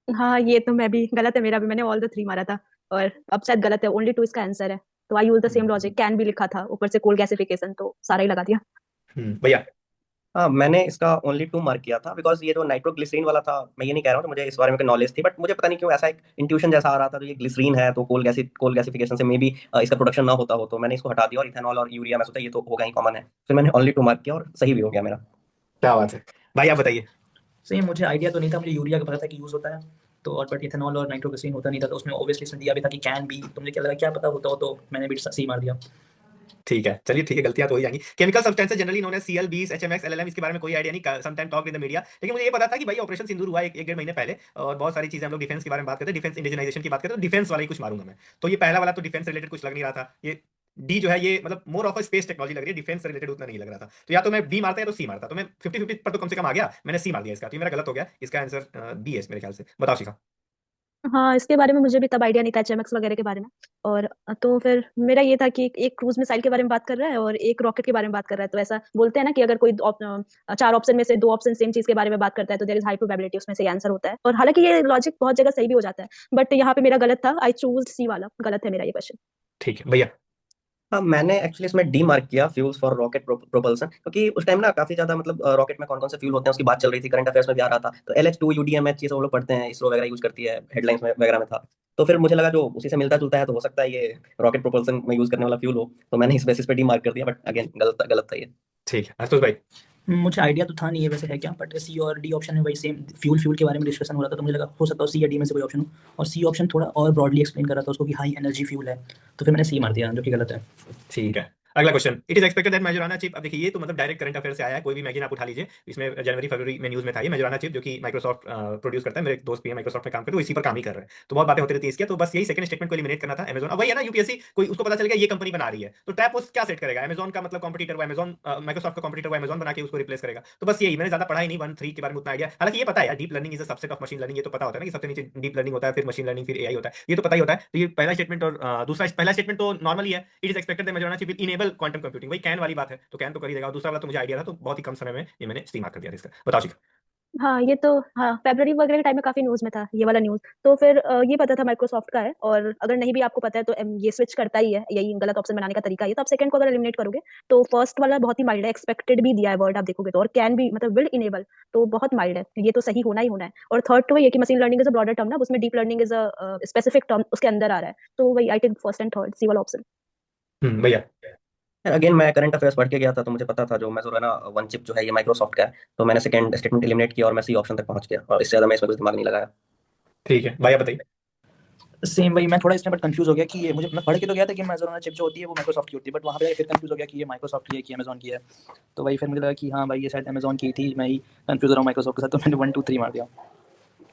हाँ, ये तो मैं भी गलत है, मेरा भी मैंने ऑल द 3 मारा था और अब शायद गलत है, ओनली 2 इसका आंसर है। तो I use the same logic, can भी लिखा था ऊपर से कोल गैसिफिकेशन, तो सारा ही लगा दिया। भैया। हाँ, मैंने इसका ओनली 2 मार्क किया था, बिकॉज ये जो नाइट्रोग्लिसरीन वाला था, मैं ये नहीं कह रहा हूँ, तो मुझे इस बारे में नॉलेज थी, बट मुझे पता नहीं क्यों ऐसा एक इंट्यूशन जैसा आ रहा था, तो ये ग्लिसरीन है, तो कोल गैसिफिकेशन से मे बी इसका प्रोडक्शन ना होता हो, तो मैंने इसको हटा दिया, और इथेनॉल और यूरिया मैं सोचा ये तो होगा ही, कॉमन है, फिर मैंने ओनली 2 मार्क किया और सही भी हो गया मेरा। क्या बात है भाई, आप बताइए। सेम, मुझे आइडिया तो नहीं था, मुझे यूरिया का पता था कि यूज़ होता है, तो और बट इथेनॉल और नाइट्रोग्लिसरीन होता नहीं था, तो उसमें ऑब्वियसली इसमें दिया भी था कि कैन बी, तो मुझे क्या लगा क्या पता होता हो, तो मैंने भी सी मार दिया। ठीक है, चलिए ठीक है, गलतियां तो हो ही जाएंगी। Chemical substances generally known as CL, बीस, एचएमएक्स, एलएलएम, इसके बारे में कोई आइडिया नहीं, sometime talk in the media. लेकिन मुझे ये पता था कि भाई ऑपरेशन सिंदूर हुआ एक डेढ़ महीने पहले, और बहुत सारी चीजें हम लोग डिफेंस के बारे में बात करते हैं, डिफेंस इंडिजनाइजेशन की बात करते हैं, तो डिफेंस वाला ही कुछ मारूंगा मैं। तो ये पहला वाला तो डिफेंस रिलेटेड कुछ लग नहीं रहा था। ये डी जो है ये मतलब मोर ऑफ स्पेस टेक्नोलॉजी लग रही है, डिफेंस से रिलेटेड उतना नहीं लग रहा था। तो या तो मैं बी मारता है तो सी मारता, तो मैं 50-50 पर तो कम से कम आ गया, मैंने सी मार दिया इसका, तो ये मेरा गलत हो गया। इसका आंसर बी है मेरे ख्याल से। बताओ शिखा। हाँ, इसके बारे में मुझे भी तब आइडिया नहीं था एचएमएक्स वगैरह के बारे में। और तो फिर मेरा ये था कि एक क्रूज मिसाइल के बारे में बात कर रहा है और एक रॉकेट के बारे में बात कर रहा है, तो ऐसा बोलते हैं ना कि अगर कोई 4 ऑप्शन में से 2 ऑप्शन सेम चीज के बारे में बात करता है, तो देयर इज हाई प्रोबेबिलिटी उसमें से आंसर होता है। और हालांकि ये लॉजिक बहुत जगह सही भी हो जाता है, बट यहाँ पे मेरा गलत था, आई चूज सी वाला, गलत है मेरा ये क्वेश्चन। ठीक है भैया। हाँ, मैंने एक्चुअली इसमें डी मार्क किया, फ्यूल्स फॉर रॉकेट प्रोपल्सन, क्योंकि उस टाइम ना काफी ज्यादा मतलब रॉकेट में कौन कौन से फ्यूल होते हैं उसकी बात चल रही थी, करंट अफेयर्स में भी आ रहा था, तो LH2 UDMH ये सब हम लोग पढ़ते हैं, इसरो वगैरह यूज करती है, हेडलाइंस में वगैरह में था। तो फिर मुझे लगा जो उसी से मिलता जुलता है, तो हो सकता है ये रॉकेट प्रोपल्सन में यूज करने वाला फ्यूल हो, तो मैंने इस बेसिस पे डी मार्क कर दिया, बट अगेन गलत गलत था ये। ठीक है आशुतोष भाई। मुझे आइडिया तो था नहीं है वैसे है क्या, बट सी और डी ऑप्शन में वही सेम फ्यूल के बारे में डिस्कशन हो रहा था, तो मुझे लगा हो सकता है सी या डी में से कोई ऑप्शन हो, और सी ऑप्शन थोड़ा और ब्रॉडली एक्सप्लेन कर रहा था उसको कि हाई एनर्जी फ्यूल है, तो फिर मैंने सी मार दिया, जो कि गलत है। ठीक है, अगला question. It is expected that Majorana chip, अब देखिए ये तो मतलब डायरेक्ट करंट अफेयर से आया है, कोई भी मैगजीन आप उठा लीजिए, इसमें जनवरी फरवरी में न्यूज में था ये मेजोराना चिप, जो कि माइक्रोसॉफ्ट प्रोड्यूस करता है। मेरे एक दोस्त भी है माइक्रोसॉफ्ट में काम करते हैं, वो इसी पर काम ही कर रहे हैं, तो बहुत बातें होती रहती है इसकी। तो बस यही सेकंड स्टेटमेंट को एलिमिनेट करना था अमेजोन। अब वही है ना, यूपीएससी कोई उसको पता चल गया ये कंपनी बना रही है, तो टैप उस क्या सेट करेगा, अमेजोन का मतलब कॉम्पिटिटर वो अमेजोन, माइक्रोसॉफ्ट का कॉम्पिटिटर वो अमेजोन बना के उसको रिप्लेस करेगा। तो बस यही, मैंने ज्यादा पढ़ा ही नहीं, 1 3 के बारे में उतना आइडिया। हालांकि ये पता है यार, deep learning is a subset of machine learning, ये तो पता होता है ना कि सबसे नीचे डीप लर्निंग होता है, फिर मशीन लर्निंग, फिर एआई होता है, ये तो पता ही होता है। तो ये पहला स्टेटमेंट, और दूसरा पहला स्टेटमेंट तो नॉर्मल ही है, it is expected that Majorana chip will enable quantum computing, वही कैन वाली बात है, तो कैन तो कर ही देगा। और दूसरा वाला तो मुझे आइडिया था, तो बहुत ही कम समय में ये मैंने सी मार्क कर दिया था इसका। बताओ शिखा। हाँ, ये तो हाँ, फरवरी वगैरह के टाइम में काफी न्यूज में था ये वाला न्यूज। तो फिर ये पता था माइक्रोसॉफ्ट का है, और अगर नहीं भी आपको पता है तो ये स्विच करता ही है, यही गलत ऑप्शन बनाने का तरीका ये। तो आप सेकंड को अगर एलिमिनेट करोगे तो फर्स्ट वाला बहुत ही माइल्ड है, एक्सपेक्टेड भी दिया है वर्ड आप देखोगे तो, और कैन भी मतलब विल इनेबल, तो बहुत माइल्ड है, ये तो सही होना ही होना है। और थर्ड तो ये कि machine learning is a broader term ना, उसमें deep learning is a specific term उसके अंदर आ रहा है, तो वही I take first and third C वाला ऑप्शन। भैया। यार अगेन मैं करंट अफेयर्स पढ़ के गया था, तो मुझे पता था जो मेजोराना वन चिप जो है ये माइक्रोसॉफ्ट का है, तो मैंने सेकंड स्टेटमेंट एलिमिनेट किया और मैं सी ऑप्शन तक पहुंच गया, और इससे ज्यादा मैं इसमें कुछ दिमाग नहीं लगाया। ठीक है भाई, आप बताइए। सेम वही, मैं थोड़ा इसमें बट कंफ्यूज हो गया कि ये मुझे, मैं पढ़ के तो गया था कि अमेजोन चिप जो होती है वो माइक्रोसॉफ्ट की होती है, बट वहाँ पे फिर कंफ्यूज हो गया कि ये माइक्रोसॉफ्ट की है कि अमेजोन की है। तो वही फिर मुझे लगा कि हाँ भाई ये शायद अमेजोन की थी, मैं ही कंफ्यूज हो रहा हूँ माइक्रोसॉफ्ट के साथ, तो मैंने 1 2 3 मार दिया।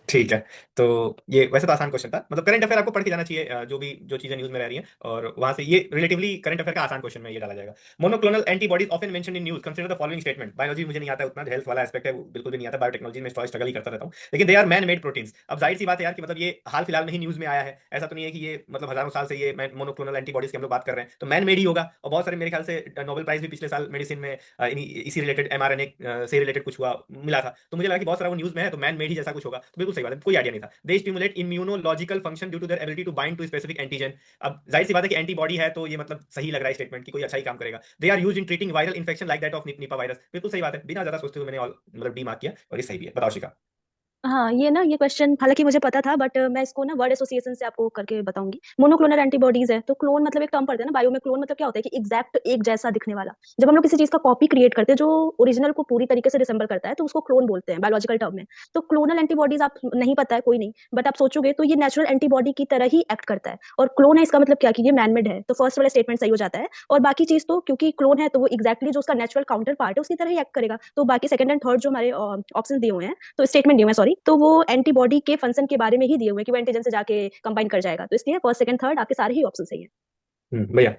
ठीक है, तो ये वैसे तो आसान क्वेश्चन था, मतलब करंट अफेयर आपको पढ़ के जाना चाहिए, जो चीजें न्यूज में रह रही हैं, और वहां से ये रिलेटिवली करंट अफेयर का आसान क्वेश्चन में ये डाला जाएगा। Monoclonal antibodies often mention in news, consider the following statement. Biology मुझे नहीं आता उतना, हेल्थ वाला एस्पेक्ट है वो बिल्कुल भी नहीं आता, बायोटेक्नोलॉजी में स्ट्रगल ही करता रहता हूँ, लेकिन they are man made proteins. अब जाहिर सी बात है यार कि मतलब ये हाल फिलहाल में ही न्यूज में आया है, ऐसा तो नहीं है कि ये मतलब हजारों साल से ये मोनोक्लोनल एंटीबॉडीज की हम लोग बात कर रहे हैं, तो मैन मेड ही होगा। और बहुत सारे मेरे ख्याल से नोबेल प्राइज भी पिछले साल मेडिसिन में इसी रिलेटेड एमआरएनए से रिलेटेड कुछ हुआ मिला था, तो मुझे लगा कि बहुत सारा वो न्यूज में है, तो मैन मेड ही जैसा कुछ होगा, तो बिल्कुल सही बात है, कोई आइडिया नहीं था। They stimulate immunological function due to their ability to bind to specific antigen. अब जाहिर सी बात है कि एंटीबॉडी है, तो ये मतलब सही लग रहा है स्टेटमेंट कि कोई अच्छा ही काम करेगा। They are used in treating viral infection like that of Nipah virus, बिल्कुल सही बात है, बिना ज्यादा सोचते हुए मैंने मतलब डी मार्क किया, और ये सही भी है। बताओ शिखा। हाँ, ये ना ये क्वेश्चन हालांकि मुझे पता था, बट मैं इसको ना वर्ड एसोसिएशन से आपको करके बताऊंगी। मोनोक्लोनल एंटीबॉडीज है, तो क्लोन मतलब एक टर्म पढ़ते हैं ना बायो में, क्लोन मतलब क्या होता है कि एग्जैक्ट एक जैसा दिखने वाला। जब हम लोग किसी चीज का कॉपी क्रिएट करते हैं जो ओरिजिनल को पूरी तरीके से रिसेंबल करता है, तो उसको क्लोन बोलते हैं बायोलॉजिकल टर्म में। तो क्लोनल एंटीबॉडीज आप नहीं पता है कोई नहीं, बट आप सोचोगे तो ये नेचुरल एंटीबॉडी की तरह ही एक्ट करता है, और क्लोन है इसका मतलब क्या कि ये मैनमेड है, तो फर्स्ट वाला स्टेटमेंट सही हो जाता है। और बाकी चीज तो क्योंकि क्लोन है तो वो एक्जैक्टली जो उसका नेचुरल काउंटर पार्ट है उसकी तरह ही एक्ट करेगा, तो बाकी सेकंड एंड थर्ड जो हमारे ऑप्शन दिए हुए हैं, तो स्टेटमेंट दिए हुए हैं सॉरी, तो वो एंटीबॉडी के फंक्शन के बारे में ही दिए हुए हैं कि वो एंटीजन से जाके कंबाइन कर जाएगा, तो इसलिए फर्स्ट सेकंड थर्ड आपके सारे ही ऑप्शन सही है। भैया।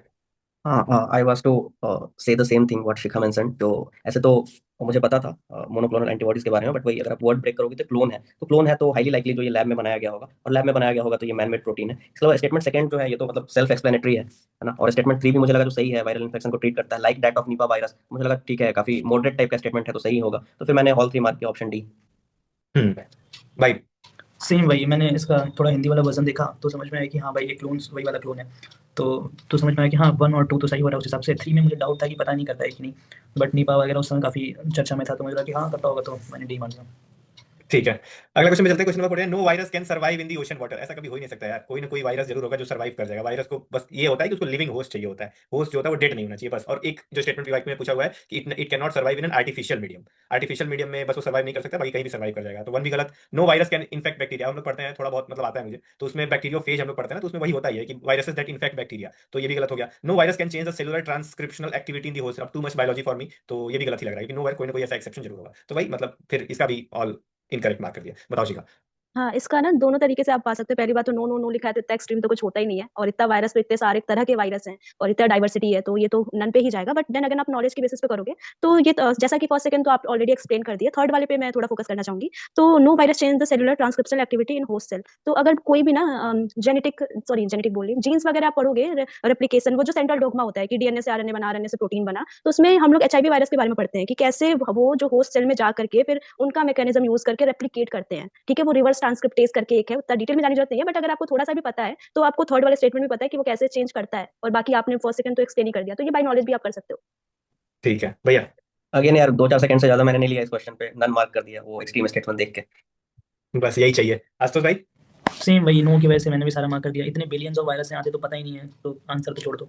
हाँ, आई वाज टू से the same thing what Shikha mention. तो ऐसे तो मुझे पता था मोनोक्लोनल एंटीबॉडीज के बारे में, बट वही अगर आप वर्ड ब्रेक करोगे तो क्लोन है, तो क्लोन है तो हाईली लाइकली जो ये लैब में बनाया गया होगा, और लैब में बनाया गया होगा तो ये मैन मेड प्रोटीन है। इसके अलावा स्टेटमेंट सेकंड जो है ये तो मतलब सेल्फ एक्सप्लेनेटरी है ना। और स्टेटमेंट थ्री भी मुझे लगा जो सही है, वायरल इन्फेक्शन को ट्रीट करता है like that of Nipah virus, मुझे लगा ठीक है, काफी मॉडरेट टाइप का स्टेटमेंट है तो सही होगा, तो फिर मैंने ऑल थ्री मार्क किया ऑप्शन डी। भाई। सेम वही, मैंने इसका थोड़ा हिंदी वाला वर्जन देखा तो समझ में आया कि हाँ भाई ये क्लोन वही वाला क्लोन है। तो समझ में आया कि हाँ 1 और 2 तो सही हो रहा है उस हिसाब से। 3 में मुझे डाउट था कि पता नहीं करता है कि नहीं, बट निपा वगैरह उस समय काफ़ी चर्चा में था, तो मुझे लगा कि हाँ करता होगा, तो मैंने डी मार दिया। ठीक है, अगला क्वेश्चन में चलते हैं। क्वेश्चन नंबर 4 है, no virus can survive in the ocean water. ऐसा कभी हो ही नहीं सकता यार, कोई ना कोई वायरस जरूर होगा जो सर्वाइव कर जाएगा। वायरस को बस ये होता है कि उसको लिविंग होस्ट चाहिए होता है, होस्ट जो होता है वो डेड नहीं होना चाहिए बस। और एक जो स्टेटमेंट विभाग में पूछा हुआ है कि it can not survive in an artificial medium, artificial medium में बस वो सर्वाइव नहीं कर सकता, बाकी कहीं भी सर्वाइव कर जाएगा, तो वन भी गलत। No virus can infect bacteria, हम लोग पढ़ते हैं थोड़ा बहुत, मतलब आता है मुझे, तो उसमें बैक्टीरियोफेज हम लोग पढ़ते हैं ना, तो उसमें वही होता ही है कि वायरसेस दैट इन्फेक्ट बैक्टीरिया, तो ये भी गलत हो गया। No virus can change the cellular transcriptional activity in the host, अब too much biology for me, तो ये भी गलत ही लग रहा है कि नो वायर कोई ना कोई ऐसा एक्सेप्शन जरूर होगा, तो भाई मतलब फिर इसका भी ऑल इनकरेक्ट मार्क कर दिया। बताओ शिखा। हाँ, इसका ना दोनों तरीके से आप पा सकते हो। पहली बात तो नो नो नो लिखा है तो इतना एक्सट्रीम तो कुछ होता ही नहीं है, और इतना वायरस तो इतने सारे तरह के वायरस हैं और इतना डाइवर्सिटी है, तो ये तो नन पे ही जाएगा। बट देन अगर आप नॉलेज की बेसिस पे करोगे तो ये जैसा कि फर्स्ट सेकंड तो आप ऑलरेडी एक्सप्लेन कर दिए, थर्ड वाले पे मैं थोड़ा फोकस करना चाहूंगी। तो no virus change the cellular transcriptional activity in host cell, तो अगर कोई भी ना जेनेटिक बोल रही जीन्स वगैरह आप पढ़ोगे, रेप्लिकेशन, वो जो सेंट्रल डोगमा होता है कि डीएनए से आरएनए बना, आरएनए से प्रोटीन बना, तो उसमें हम लोग एचआईवी वायरस के बारे में पढ़ते हैं कि कैसे वो जो होस्ट सेल में जा करके फिर उनका मैकेनिज्म यूज करके रेप्लिकेट करते हैं। ठीक है, वो रिवर्स ट्रांसक्रिप्टेज करके एक है, उतना डिटेल में जाने की जरूरत नहीं है, बट अगर आपको थोड़ा सा भी पता है तो आपको थर्ड वाले स्टेटमेंट भी पता है कि वो कैसे चेंज करता है, और बाकी आपने फर्स्ट सेकंड तो एक्सप्लेन ही कर दिया, तो ये बाय नॉलेज भी आप कर सकते हो। ठीक है भैया। अगेन यार 2 4 सेकंड से ज्यादा मैंने नहीं लिया इस क्वेश्चन पे, नन मार्क कर दिया वो एक्सट्रीम स्टेटमेंट देख के। बस यही चाहिए आज तो भाई। सेम वही, नो की वजह से मैंने भी सारा मार्क कर दिया। इतने बिलियंस ऑफ वायरस यहाँ आते तो पता ही नहीं है, तो आंसर तो छोड़ दो।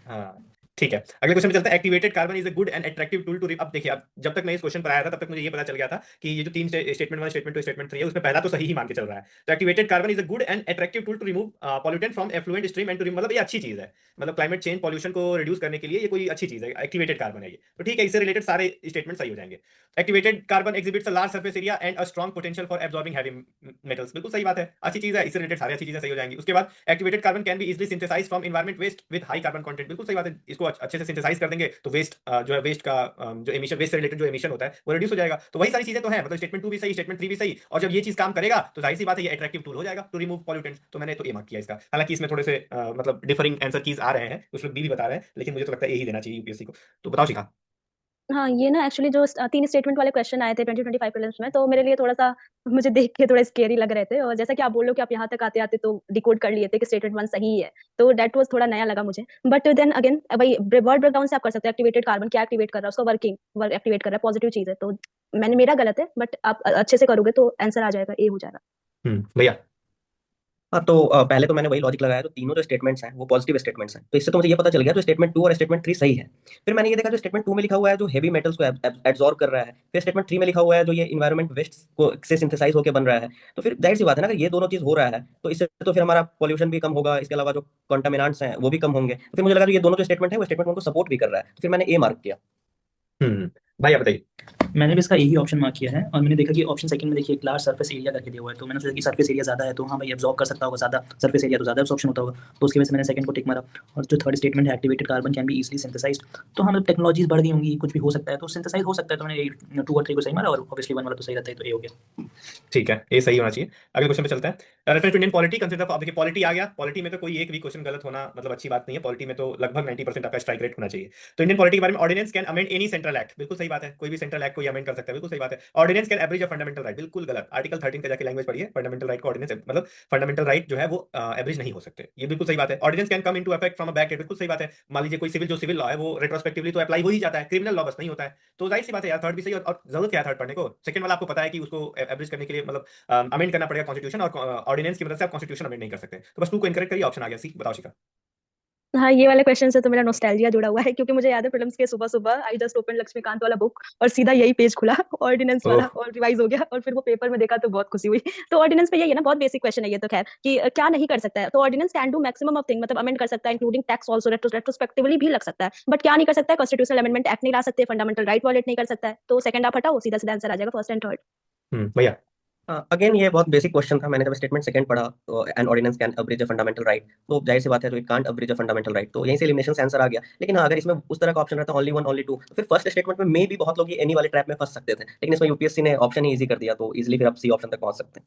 हाँ ठीक है, अगले क्वेश्चन पे चलते हैं। Activated carbon is a good and attractive tool to, अब देखिए, अब जब तक मैं इस क्वेश्चन पर आया था तब तक मुझे ये पता चल गया था कि ये जो तीन स्टेटमेंट 1 स्टेटमेंट 2 स्टेटमेंट 3 है उसमें पहला तो सही ही मान के चल रहा है। तो activated carbon is a good and attractive tool to remove pollutant from effluent stream and to, मतलब ये अच्छी चीज है, मतलब क्लाइमेट चेंज पॉल्यूशन को रिड्यूस करने के लिए ये कोई अच्छी चीज है, एक्टिवेटेड कार्बन है ये, तो ठीक है, इससे रिलेटेड सारे स्टेटमेंट सही हो जाएंगे। Activated carbon exhibits a large surface area and a strong potential for absorbing heavy metals, बिल्कुल सही बात है, अच्छी चीज है, इससे रिलेटेड सारी अच्छी चीजें सही हो जाएंगी। उसके बाद activated carbon can be easily synthesised from environment waste with high carbon content, बिल्कुल सही बात है, इसको अच्छे से सिंथेसाइज कर देंगे तो वेस्ट जो है, वेस्ट का जो एमिशन, वेस्ट से रिलेटेड जो एमिशन होता है वो रिड्यूस हो जाएगा, तो वही सारी चीजें तो है, मतलब स्टेटमेंट 2 भी सही, स्टेटमेंट 3 भी सही, और जब ये चीज काम करेगा तो जाहिर सी बात है ये अट्रैक्टिव टूल हो जाएगा टू रिमूव पॉल्यूटेंट्स, तो मैंने तो ये मार्क किया इसका। हालांकि इसमें थोड़े से मतलब डिफरिंग आंसर कीज आ रहे हैं, कुछ लोग बी भी बता रहे हैं, लेकिन मुझे तो लगता है यही देना चाहिए यूपीएससी को। तो बताओ शिखा। हाँ, ये ना एक्चुअली जो तीन स्टेटमेंट वाले क्वेश्चन आए थे 2025 प्रीलिम्स में, तो मेरे लिए थोड़ा सा मुझे देख के थोड़ा स्केरी लग रहे थे, और जैसा कि आप बोल रहे हो कि आप यहाँ तक आते आते तो डिकोड कर लिए थे कि स्टेटमेंट 1 सही है, तो डेट वाज थोड़ा नया लगा मुझे। बट देन अगेन भाई वर्ड ब्रेकडाउन से आप कर सकते हैं, एक्टिवेटेड कार्बन क्या एक्टिवेट कर रहा है, उसका वर्क एक्टिवेट कर रहा है, पॉजिटिव चीज है, तो मेरा गलत है, बट आप अच्छे से करोगे तो आंसर आ जाएगा, ए हो जाएगा। भैया। हाँ तो पहले तो मैंने वही लॉजिक लगाया, तो तीनों जो स्टेटमेंट्स हैं वो पॉजिटिव स्टेटमेंट्स हैं, तो इससे तो मुझे ये पता चल गया जो स्टेटमेंट 2 और स्टेटमेंट 3 सही है। फिर मैंने ये देखा जो स्टेटमेंट 2 में लिखा हुआ है जो हेवी मेटल्स को एब्जॉर्ब कर रहा है, फिर स्टेटमेंट 3 में लिखा हुआ है जो ये इन्वायरमेंट वेस्ट को से सिंथेसाइज होकर बन रहा है। तो फिर जाहिर सी बात है ना, अगर ये दोनों चीज हो रहा है तो इससे तो फिर हमारा पॉल्यूशन भी कम होगा, इसके अलावा जो कंटामिनेंट्स हैं वो भी कम होंगे। तो फिर मुझे लगा जो ये दोनों जो स्टेटमेंट है वो स्टेटमेंट उनको सपोर्ट भी कर रहा है, तो फिर मैंने ए मार्क किया। भाई आप बताइए। मैंने भी इसका यही ऑप्शन मार्क किया है और मैंने देखा कि ऑप्शन सेकंड में देखिए लार्ज सरफेस एरिया करके दिया हुआ है, तो मैंने सोचा कि सरफेस एरिया ज़्यादा है तो हाँ भाई एब्जॉर्ब कर सकता होगा ज़्यादा सरफेस एरिया, तो ज़्यादा एब्जॉर्प्शन होता होगा, तो उसकी वजह से मैंने सेकंड को टिक मारा। और जो थर्ड स्टेटमेंट है activated carbon can be easily synthesised, तो हाँ मतलब टेक्नोलॉजीज बढ़ गई होंगी, कुछ भी हो सकता है, तो सिंथेसाइज हो सकता है, तो मैंने 2 और 3 को सही मारा और ऑब्वियसली 1 वाला तो सही रहता है, तो ए हो गया। ठीक है, ये सही होना चाहिए। अगले क्वेश्चन पे चलते हैं। Reference to Indian polity consider, अब देखिए पॉलिटी आ गया, पॉलिटी में तो कोई एक भी क्वेश्चन गलत होना मतलब अच्छी बात नहीं है, पॉलिटी में तो लगभग 90% आपका स्ट्राइक रेट होना चाहिए। तो इंडियन पॉलिटी के बारे में, ordinance can amend any central act, बिल्कुल सही बात है, कोई भी सेंट्रल एक्ट को अमेंड कर सकता है, बिल्कुल सही बात है। Ordinance can abridge a fundamental right, बिल्कुल गलत, आर्टिकल 13 का जाके लैंग्वेज पढ़िए, फंडामेंटल राइट को ऑर्डिनेंस मतलब फंडामेंटल राइट जो है वो एब्रिज नहीं हो सकते, ये बिल्कुल सही बात है। Ordinance can come into effect from a back date, बिल्कुल सही बात है। मान लीजिए कोई सिविल, जो सिविल लॉ है वो रेट्रोस्पेक्टिवली तो अप्लाई हो ही जाता है, क्रिमिनल लॉ बस नहीं होता है, तो जाहिर सी बात है यार, थर्ड भी सही। और जरूरत क्या है थर्ड पढ़ने को, सेकंड वाला आपको पता है कि उसको एब्रिज करने के लिए मतलब अमेंड करना पड़ेगा कॉन्स्टिट्यूशन, और ऑर्डिनेंस की मदद से आप कॉन्स्टिट्यूशन अमेंड नहीं कर सकते, तो बस टू को इनकरेक्ट करिए, ऑप्शन आ गया सी। बताओ शिखा। हाँ, ये वाले क्वेश्चन से तो मेरा नॉस्टैल्जिया जुड़ा हुआ है, क्योंकि मुझे याद है प्रीलिम्स के सुबह सुबह आई जस्ट ओपन लक्ष्मीकांत वाला बुक और सीधा यही पेज खुला ऑर्डिनेंस वाला, ओह, और रिवाइज हो गया, और फिर वो पेपर में देखा तो बहुत खुशी हुई। तो ऑर्डिनेंस पे यही है ना, बहुत बेसिक क्वेश्चन है ये तो, खैर कि क्या नहीं कर सकता है, तो ordinance can do maximum of thing, मतलब अमेंड कर सकता है इंक्लूडिंग टैक्स ऑल्सो, रेट्रोस्पेक्टिवली भी लग सकता है, बट क्या नहीं कर सकता है, कॉन्स्टिट्यूशनल अमेंडमेंट एक्ट नहीं ला सकते, फंडामेंटल राइट वायलेट नहीं कर सकता है, तो सेकंड आप हटाओ, सीधा सीधा आंसर आ जाएगा फर्स्ट एंड थर्ड। भैया। अगेन ये बहुत बेसिक क्वेश्चन था, मैंने जब स्टेटमेंट सेकंड पढ़ा तो an ordinance can abridge a fundamental right, तो जाहिर सी बात है जो it can't abridge a fundamental right, तो यहीं से एलिमिनेशन से आंसर आ गया। लेकिन हाँ, अगर इसमें उस तरह का ऑप्शन रहता ओनली वन ओनली टू, तो फिर फर्स्ट स्टेटमेंट में मे भी बहुत लोग ये एनी वाले ट्रैप में फंस सकते थे, लेकिन इसमें यूपीएससी ने ऑप्शन ही इजी कर दिया, तो इजीली फिर आप सी ऑप्शन तक पहुंच सकते हैं।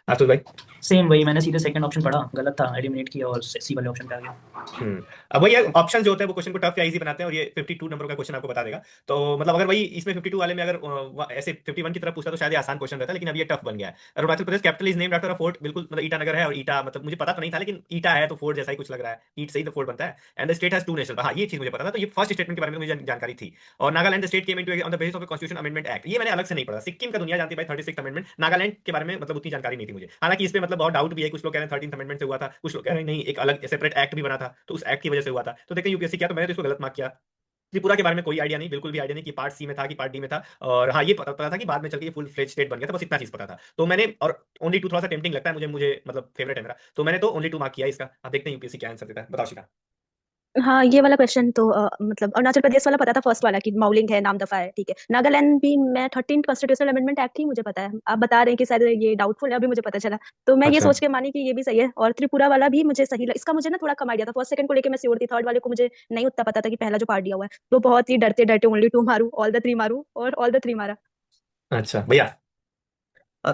आशुष भाई। सेम वही, मैंने सीधे सेकंड ऑप्शन पढ़ा, गलत था, एलिमिनेट किया और सी वाले ऑप्शन पे आ गया। अब वही ऑप्शन जो होते हैं वो क्वेश्चन को टफ या इजी बनाते हैं, और ये 52 नंबर का क्वेश्चन आपको बता देगा। तो मतलब अगर वही इसमें 52 वाले में अगर ऐसे 51 की तरफ पूछता तो शायद ये आसान क्वेश्चन रहता, लेकिन अब ये टफ बन गया है। Arunachal Pradesh capital is named after a fort, बिल्कुल मतलब ईटानगर है, और ईटा मतलब मुझे पता तो नहीं था, लेकिन ईटा है तो फोर्ट जैसा ही कुछ लग रहा है, ईट से ही तो फोर्ट बनता है। And the state has to national, हाँ ये चीज मुझे पता था, तो ये फर्स्ट स्टेटमेंट के बारे में मुझे जानकारी थी। और Nagaland state came into on the basis of constitution amendment act, ये मैंने अलग से नहीं पढ़ा। सिक्किम का दुनिया जानती है भाई 36 अमेंडमेंट, नागालैंड के बारे में मतलब उतनी जानकारी नहीं थी मुझे, हालांकि इस पे मतलब बहुत डाउट भी है, कुछ लोग कह रहे हैं 13th अमेंडमेंट से हुआ था, कुछ लोग कह रहे हैं नहीं एक अलग सेपरेट एक्ट भी बना था तो उस एक्ट की वजह से हुआ था। तो देखते हैं यूपीएससी क्या, तो मैंने तो इसको गलत मार्क किया। त्रिपुरा के बारे में कोई आइडिया नहीं, बिल्कुल भी आइडिया नहीं कि पार्ट सी में था कि पार्ट डी में था, और हाँ ये पता था कि बाद में चल के ये फुल फ्लेज स्टेट बन गया था, बस इतना चीज पता था। तो मैंने, और ओनली टू थोड़ा सा टेम्पटिंग लगता है मुझे, मतलब फेवरेट है मेरा, तो मैंने तो ओनली टू मार्क किया इसका। अब देखते हैं यूपीएससी क्या आंसर देता है। बताओ शिखा। हाँ, ये वाला क्वेश्चन तो मतलब अरुणाचल प्रदेश वाला पता था, फर्स्ट वाला कि माउलिंग है, नाम दफा है, ठीक है। नागालैंड भी मैं 13 कॉन्स्टिट्यूशनल अमेंडमेंट एक्ट ही मुझे पता है, आप बता रहे हैं कि शायद ये डाउटफुल है, अभी मुझे पता चला, तो मैं ये अच्छा। सोच के मानी कि ये भी सही है। और त्रिपुरा वाला भी मुझे सही इसका मुझे ना थोड़ा कम आइडिया था, फर्स्ट सेकंड को लेके मैं श्योर थी, थर्ड वाले को मुझे नहीं उतना पता था कि पहला जो पार्ट दिया हुआ है, तो बहुत ही डरते डरते ओनली टू मारू, ऑल द थ्री मारू, और ऑल द थ्री मारा। अच्छा भैया।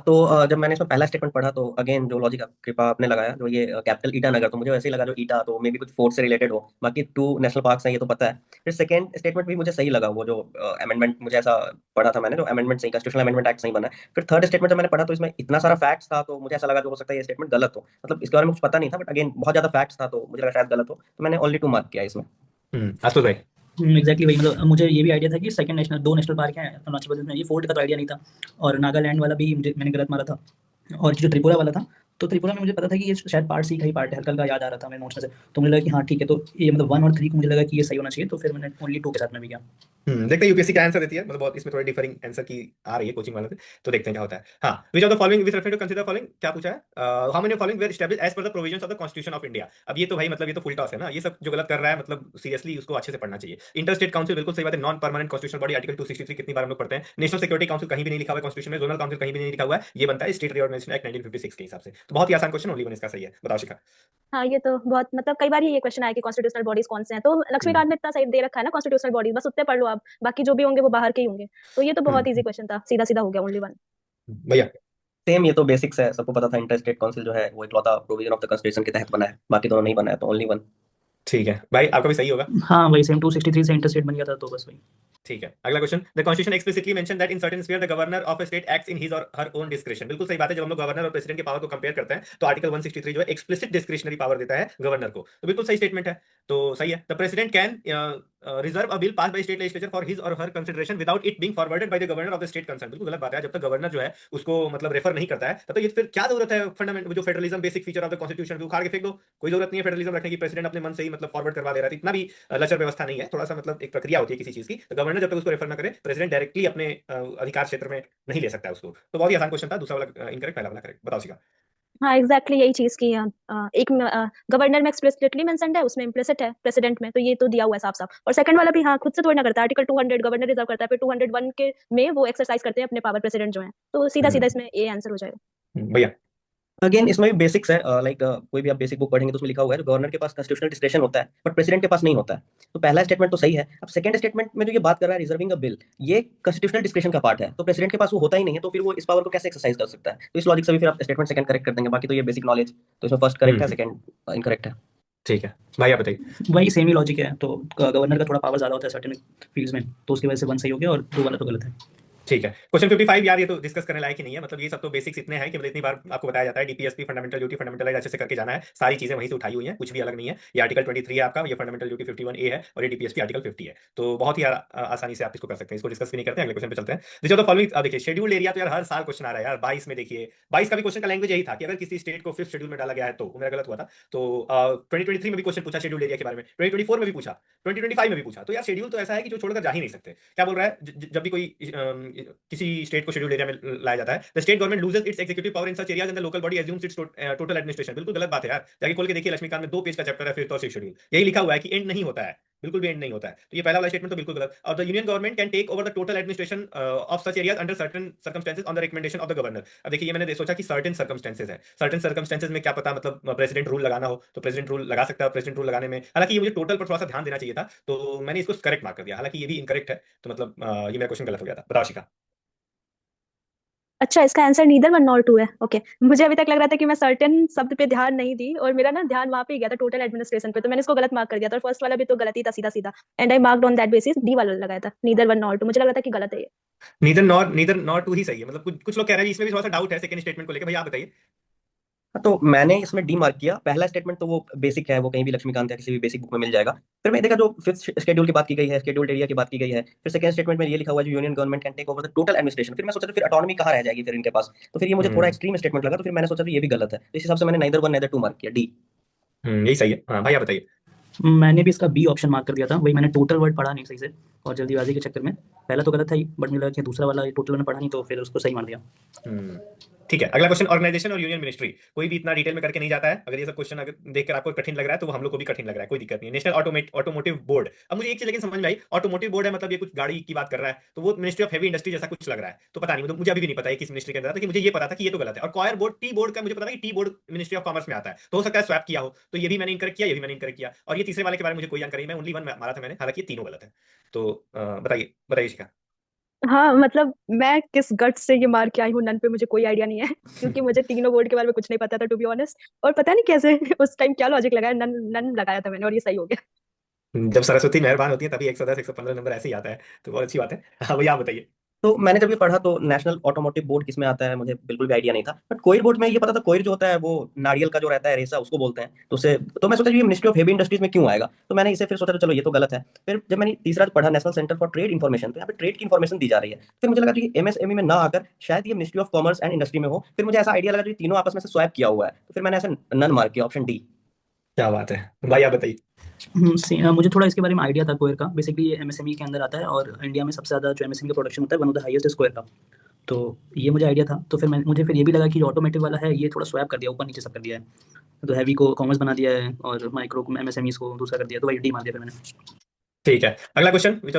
तो जब मैंने इसमें पहला स्टेटमेंट पढ़ा तो अगेन जो लॉजिक कृपा आपने लगाया जो ये कैपिटल ईटानगर, तो मुझे वैसे ही लगा जो ईटा तो मे भी कुछ फोर्ट से रिलेटेड हो, बाकी 2 नेशनल पार्क्स हैं ये तो पता है। फिर सेकंड स्टेटमेंट भी मुझे सही लगा, वो जो अमेंडमेंट मुझे ऐसा पढ़ा था मैंने, जो अमेंडमेंट सही, कॉन्स्टिट्यूशनल अमेंडमेंट एक्ट सही बना है। फिर थर्ड स्टेटमेंट जब मैंने पढ़ा तो इसमें इतना सारा फैक्ट्स था, तो मुझे ऐसा लगा जो हो सकता है ये स्टेटमेंट गलत हो, मतलब इसके बारे में कुछ पता नहीं था, बट अगेन बहुत ज्यादा फैक्ट्स था तो मुझे लगा शायद गलत हो, तो मैंने ओनली 2 मार्क किया इसमें। आशुष भाई। एग्जैक्टली वही, मतलब मुझे ये भी आइडिया था कि सेकंड नेशनल 2 नेशनल पार्क हैं अरुणाचल प्रदेश में, ये फोर्ट का तो आइडिया नहीं था। और नागालैंड वाला भी मैंने गलत मारा था। और जो त्रिपुरा वाला था, तो त्रिपुरा में मुझे पता था कि ये शायद पार्ट सी का ही पार्ट है, हल्का हल्का याद आ रहा था मेरे नोट्स में से, तो मुझे लगा कि हाँ ठीक है, तो ये मतलब 1 और 3 को मुझे लगा कि ये सही होना चाहिए, तो फिर मैंने ओनली 2 के साथ में भी गया। देखते हैं यूपीएससी क्या आंसर देती है, मतलब बहुत इसमें थोड़ी डिफरिंग आंसर की आ रही है कोचिंग वालों से, तो देखते हैं क्या होता है। हाँ, which of the following with reference to consider following, क्या पूछा है, how many following were established as per the provisions of the constitution of India. अब ये तो भाई मतलब ये तो फुल टॉस है ना, ये सब जो गलत कर रहा है मतलब सीरियसली उसको अच्छे से पढ़ना चाहिए। इंटर स्टेट काउंसिल बिल्कुल सही बात है, non permanent constitutional body, article 263 कितनी बार हम लोग पढ़ते हैं। नेशनल सिक्योरिटी काउंसिल कहीं भी नहीं लिखा हुआ है कॉन्स्टिट्यूशन में, जोनल काउंसिल कहीं भी नहीं लिखा हुआ है, ये बनता है स्टेट रिऑर्गनाइजेशन एक्ट 1956 के हिसाब से। तो बहुत ही आसान क्वेश्चन, ओनली वन इसका सही है। बताओ शिखा। हाँ, ये तो बहुत मतलब कई बार ही ये क्वेश्चन आया कि कॉन्स्टिट्यूशनल बॉडीज कौन से हैं, तो हम्म लक्ष्मीकांत में इतना सही दे रखा है ना कॉन्स्टिट्यूशनल बॉडीज, बस उतने पढ़ लो आप, बाकी जो भी होंगे वो बाहर के ही होंगे, तो ये तो बहुत हम्म इजी क्वेश्चन था, सीधा सीधा हो गया, ओनली वन। भैया। सेम, ये तो बेसिक्स है, सबको पता था इंटर स्टेट काउंसिल जो है वो इकलौता प्रोविजन ऑफ द कॉन्स्टिट्यूशन के तहत बना है, बाकी दोनों नहीं बना है, तो ओनली 1। ठीक है भाई, आपका भी सही होगा। हाँ वही सेम, 263 से इंटरस्टेट बन गया था, तो बस वही। ठीक है, अगला question, the constitution explicitly mention that in certain sphere the governor of a state acts in his or her own description, बिल्कुल सही बात है। जब हम लोग गवर्नर और प्रेसिडेंट के पावर को कंपेयर करते हैं तो आर्टिकल 163 जो है एक्सप्लिसिट डिस्क्रिशनरी पावर देता है गवर्नर को, तो बिल्कुल सही स्टेटमेंट है, तो सही है। The president can reserve a bill pass by state legislature for his or her consideration without it being forwarded by the governor of the state concern. बिल्कुल गलत बात है। जब तक गवर्नर जो है उसको मतलब रेफर नहीं करता है तब तक ये फिर क्या जरूरत है फंडामेंट जो federalism basic feature of the constitution उखाड़ के फेंक दो। कोई जरूरत नहीं है फेडरलिज्म रखने की। प्रेसिडेंट अपने मन से ही मतलब फॉरवर्ड करवा दे रहा है। इतना भी लचर व्यवस्था नहीं है। थोड़ा सा मतलब एक प्रक्रिया होती है किसी चीज की। तो गवर्नर जब तक उसको रेफर ना करे प्रेसिडेंट डायरेक्टली अपने अधिकार क्षेत्र में नहीं ले सकता है उसको। तो बहुत ही आसान क्वेश्चन था। दूसरा वाला इनकरेक्ट, पहला वाला करेक्ट। बताओ शिखा। हाँ एग्जैक्टली यही चीज की एक गवर्नर में एक्सप्लिसिटली मेंशन्ड है, उसमें इम्प्लिसिट है प्रेसिडेंट में, तो ये तो दिया हुआ है साफ साफ। और सेकंड वाला भी हाँ खुद से थोड़ी ना करता है। आर्टिकल 200 गवर्नर रिजर्व करता है, फिर 201 के में वो एक्सरसाइज करते हैं अपने पावर प्रेसिडेंट जो है, तो सीधा सीधा इसमें ए आंसर हो जाएगा। भैया अगेन इसमें भी बेसिक्स है। लाइक कोई भी आप बेसिक बुक पढ़ेंगे तो उसमें लिखा हुआ है गवर्नर के पास कॉन्स्टिट्यूशनल डिस्क्रेशन होता है बट प्रेसिडेंट के पास नहीं होता है। तो पहला स्टेटमेंट तो सही है। अब सेकंड स्टेटमेंट में जो ये बात कर रहा है रिजर्विंग अ बिल, ये कॉन्स्टिट्यूशनल डिस्क्रेशन का पार्ट है। तो प्रेसिडेंट के पास वो होता ही नहीं है, तो फिर वो इस पावर को कैसे एक्सरसाइज कर सकता है? तो इस लॉजिक से भी फिर आप स्टेटमेंट सेकंड करेक्ट कर देंगे। बाकी तो ये बेसिक नॉलेज, तो इसमें फर्स्ट करेक्ट है, सेकंड इनकरेक्ट है। ठीक है भाई, आप बताइए। वही सेम ही लॉजिक है। तो गवर्नर का थोड़ा पावर ज़्यादा होता है सर्टेन फील्ड्स में, तो उसकी वजह से वन सही हो गया और दो वाला तो गलत है। ठीक है। क्वेश्चन 55 यार ये तो डिस्कस करने लायक ही नहीं है। मतलब ये सब तो बेसिक्स इतने हैं कि मतलब इतनी बार आपको बताया जाता है DPSP fundamental duty fundamental right अच्छे से करके जाना है। सारी चीजें वहीं से उठाई हुई हैं, कुछ भी अलग नहीं है। ये आर्टिकल 23 है आपका, ये फंडामेंटल ड्यूटी 51A है और ये डीपीएसपी आर्टिकल 50 है। तो बहुत ही आसानी से आप इसको कर सकते हैं। इसको डिस्कस भी नहीं करते हैं, अगले क्वेश्चन पे चलते हैं। देखिए तो फॉलोइंग देखिए शेड्यूल एरिया तो यार हर साल क्वेश्चन आ रहा है यार। 22 में देखिए 22 का भी क्वेश्चन का लैंग्वेज यही था कि अगर किसी स्टेट को 5th शेड्यूल में डाला गया है तो मेरा गलत हुआ था। तो 2023 में भी क्वेश्चन पूछा शेड्यूल एरिया के बारे में, 2024 में भी पूछा, 2025 में भी पूछा। तो यार शेड्यूल तो ऐसा है कि जो छोड़कर जा ही नहीं सकते। क्या बोल रहा है जब भी कोई किसी स्टेट को शेड्यूल एरिया में लाया जाता है, the state government loses it's executive power in such areas and the local body assumes it's total administration. बिल्कुल गलत बात है यार। जाके खोल के देखिए लक्ष्मीकांत में 2 पेज का चैप्टर है 5th और 6th शेड्यूल, यही लिखा हुआ है कि एंड नहीं होता है, बिल्कुल भी एंड नहीं होता है। तो ये पहला वाला स्टेटमेंट तो बिल्कुल गलत। और the union government can take over the total administration of such areas under certain circumstances on the recommendation of the governor. अब देखिए ये मैंने सोचा कि सर्टेन सर्कमस्टेंसेस है। सर्टेन सर्कमस्टेंसेस में क्या पता मतलब प्रेसिडेंट रूल लगाना हो तो प्रेसिडेंट रूल लगा सकता है। प्रेसिडेंट रूल लगाने में हालांकि ये मुझे टोटल पर थोड़ा सा ध्यान देना चाहिए था, तो मैंने इसको करेक्ट मार्क कर दिया। हालांकि ये भी इनकरेक्ट है, तो मतलब ये मेरा क्वेश्चन गलत हो गया था। बताओ शिखा। अच्छा इसका आंसर नीदर 1 नॉर 2 है। ओके मुझे अभी तक लग रहा था कि मैं सर्टेन शब्द पे ध्यान नहीं दी और मेरा ना ध्यान वहां पे ही गया था टोटल एडमिनिस्ट्रेशन पे, तो मैंने इसको गलत मार्क कर दिया था। और फर्स्ट वाला भी तो गलत ही था सीधा सीधा, and I marked on that basis D वाला लगाया था नीदर 1 नॉर 2। मुझे लग रहा था कि गलत है ये। नीदर नॉर टू ही सही है। मतलब कुछ लोग कह रहे हैं इसमें भी थोड़ा सा डाउट है सेकंड स्टेटमेंट को लेकर। भैया आप बताइए। हाँ, तो मैंने इसमें डी मार्क किया। पहला स्टेटमेंट तो वो बेसिक है, वो कहीं भी लक्ष्मीकांत या किसी भी बेसिक बुक में मिल जाएगा। फिर मैं देखा जो 5th शेड्यूल की बात की गई है, शेड्यूल्ड एरिया की बात की गई है। फिर सेकंड स्टेटमेंट में ये लिखा हुआ है जो union government can take over the total administration. फिर मैं सोचा तो फिर ऑटोनॉमी कहाँ रह जाएगी फिर इनके पास? तो फिर ये मुझे थोड़ा एक्सट्रीम स्टेटमेंट लगा, तो फिर मैंने सोचा तो ये भी गलत है। तो इस हिसाब से मैंने नाइदर 1 नाइदर 2 मार्क किया, डी। यही सही है। हाँ भाई आप बताइए। मैंने भी इसका बी ऑप्शन मार्क कर दिया था। वही मैंने टोटल वर्ड पढ़ा नहीं सही से और जल्दीबाजी के चक्कर में पहला तो गलत था ही, बट मुझे लगा कि दूसरा वाला टोटल मैंने पढ़ा नहीं तो फिर उसको सही मार दिया। ठीक है। अगला क्वेश्चन ऑर्गेनाइजेशन और यूनियन मिनिस्ट्री। कोई भी इतना डिटेल में करके नहीं जाता है। अगर ये सब क्वेश्चन अगर देखकर आपको कठिन लग रहा है तो वो हम लोग को भी कठिन लग रहा है, कोई दिक्कत नहीं है। National automotive board. अब मुझे एक चीज लेकिन समझ में आई, ऑटोमोटिव बोर्ड है मतलब ये कुछ गाड़ी की बात कर रहा है, तो वो मिनिस्ट्री ऑफ हेवी इंडस्ट्री जैसा कुछ लग रहा है। तो पता नहीं, मतलब मुझे अभी भी नहीं पता है किस मिनिस्ट्री के अंदर था, कि मुझे ये पता था कि ये तो गलत है। और कॉयर बोर्ड टी बोर्ड का मुझे पता था कि tea board ministry of commerce में आता है, तो हो सकता है स्वैप किया हो। तो ये भी मैंने इनकरेक्ट किया, ये भी मैंने इनकरेक्ट किया। और ये तीसरे वाले के बारे में मुझे कोई जानकारी नहीं, मैं ओनली 1 मारा था मैंने। हालांकि ये तीनों गलत है। तो बताइए बताइए शिखा। हाँ मतलब मैं किस गट से ये मार के आई हूँ नन पे मुझे कोई आइडिया नहीं है क्योंकि मुझे तीनों बोर्ड के बारे में कुछ नहीं पता था टू बी ऑनेस्ट। और पता नहीं कैसे उस टाइम क्या लॉजिक लगाया, नन नन लगाया था मैंने और ये सही हो गया। जब सरस्वती मेहरबान होती है तभी 110 115 नंबर ऐसे ही आता है, तो बहुत अच्छी बात है। हाँ भैया आप बताइए। तो मैंने जब ये पढ़ा तो नेशनल ऑटोमोटिव बोर्ड किसमें आता है मुझे बिल्कुल भी आइडिया नहीं था। बट कोयर बोर्ड में ये पता था, कोयर जो होता है वो नारियल का जो रहता है रेशा, उसको बोलते हैं। तो उसे तो मैं सोचा ये मिनिस्ट्री ऑफ हेवी इंडस्ट्रीज में क्यों आएगा, तो मैंने इसे फिर सोचा तो चलो ये तो गलत है। फिर जब मैंने तीसरा पढ़ा national centre for trade information, तो यहाँ पे ट्रेड की इन्फॉर्मेशन दी जा रही है। फिर मुझे लगा कि एमएसएमई में ना आकर शायद ये ministry of commerce and industry में हो। फिर मुझे ऐसा आइडिया लगा कि तीनों आपस में से स्वैप किया हुआ है, तो फिर मैंने ऐसे नन मार्क किया, ऑप्शन डी। क्या बात है भाई, आप बताइए। मुझे थोड़ा इसके बारे में आइडिया था कोयर का। बेसिकली ये एमएसएमई के अंदर आता है और इंडिया में सबसे ज़्यादा जो एमएसएमई का प्रोडक्शन होता है one of the highest is coir का। तो ये मुझे आइडिया था। तो फिर मुझे फिर ये भी लगा कि जो ऑटोमेटिव वाला है ये थोड़ा स्वैप कर दिया, ऊपर नीचे सब कर दिया है। तो हैवी को कॉमर्स बना दिया है और माइक्रो को एमएसएमईज को दूसरा कर दिया, तो वही डी मार दिया फिर मैंने। ठीक है। अगला क्वेश्चन विच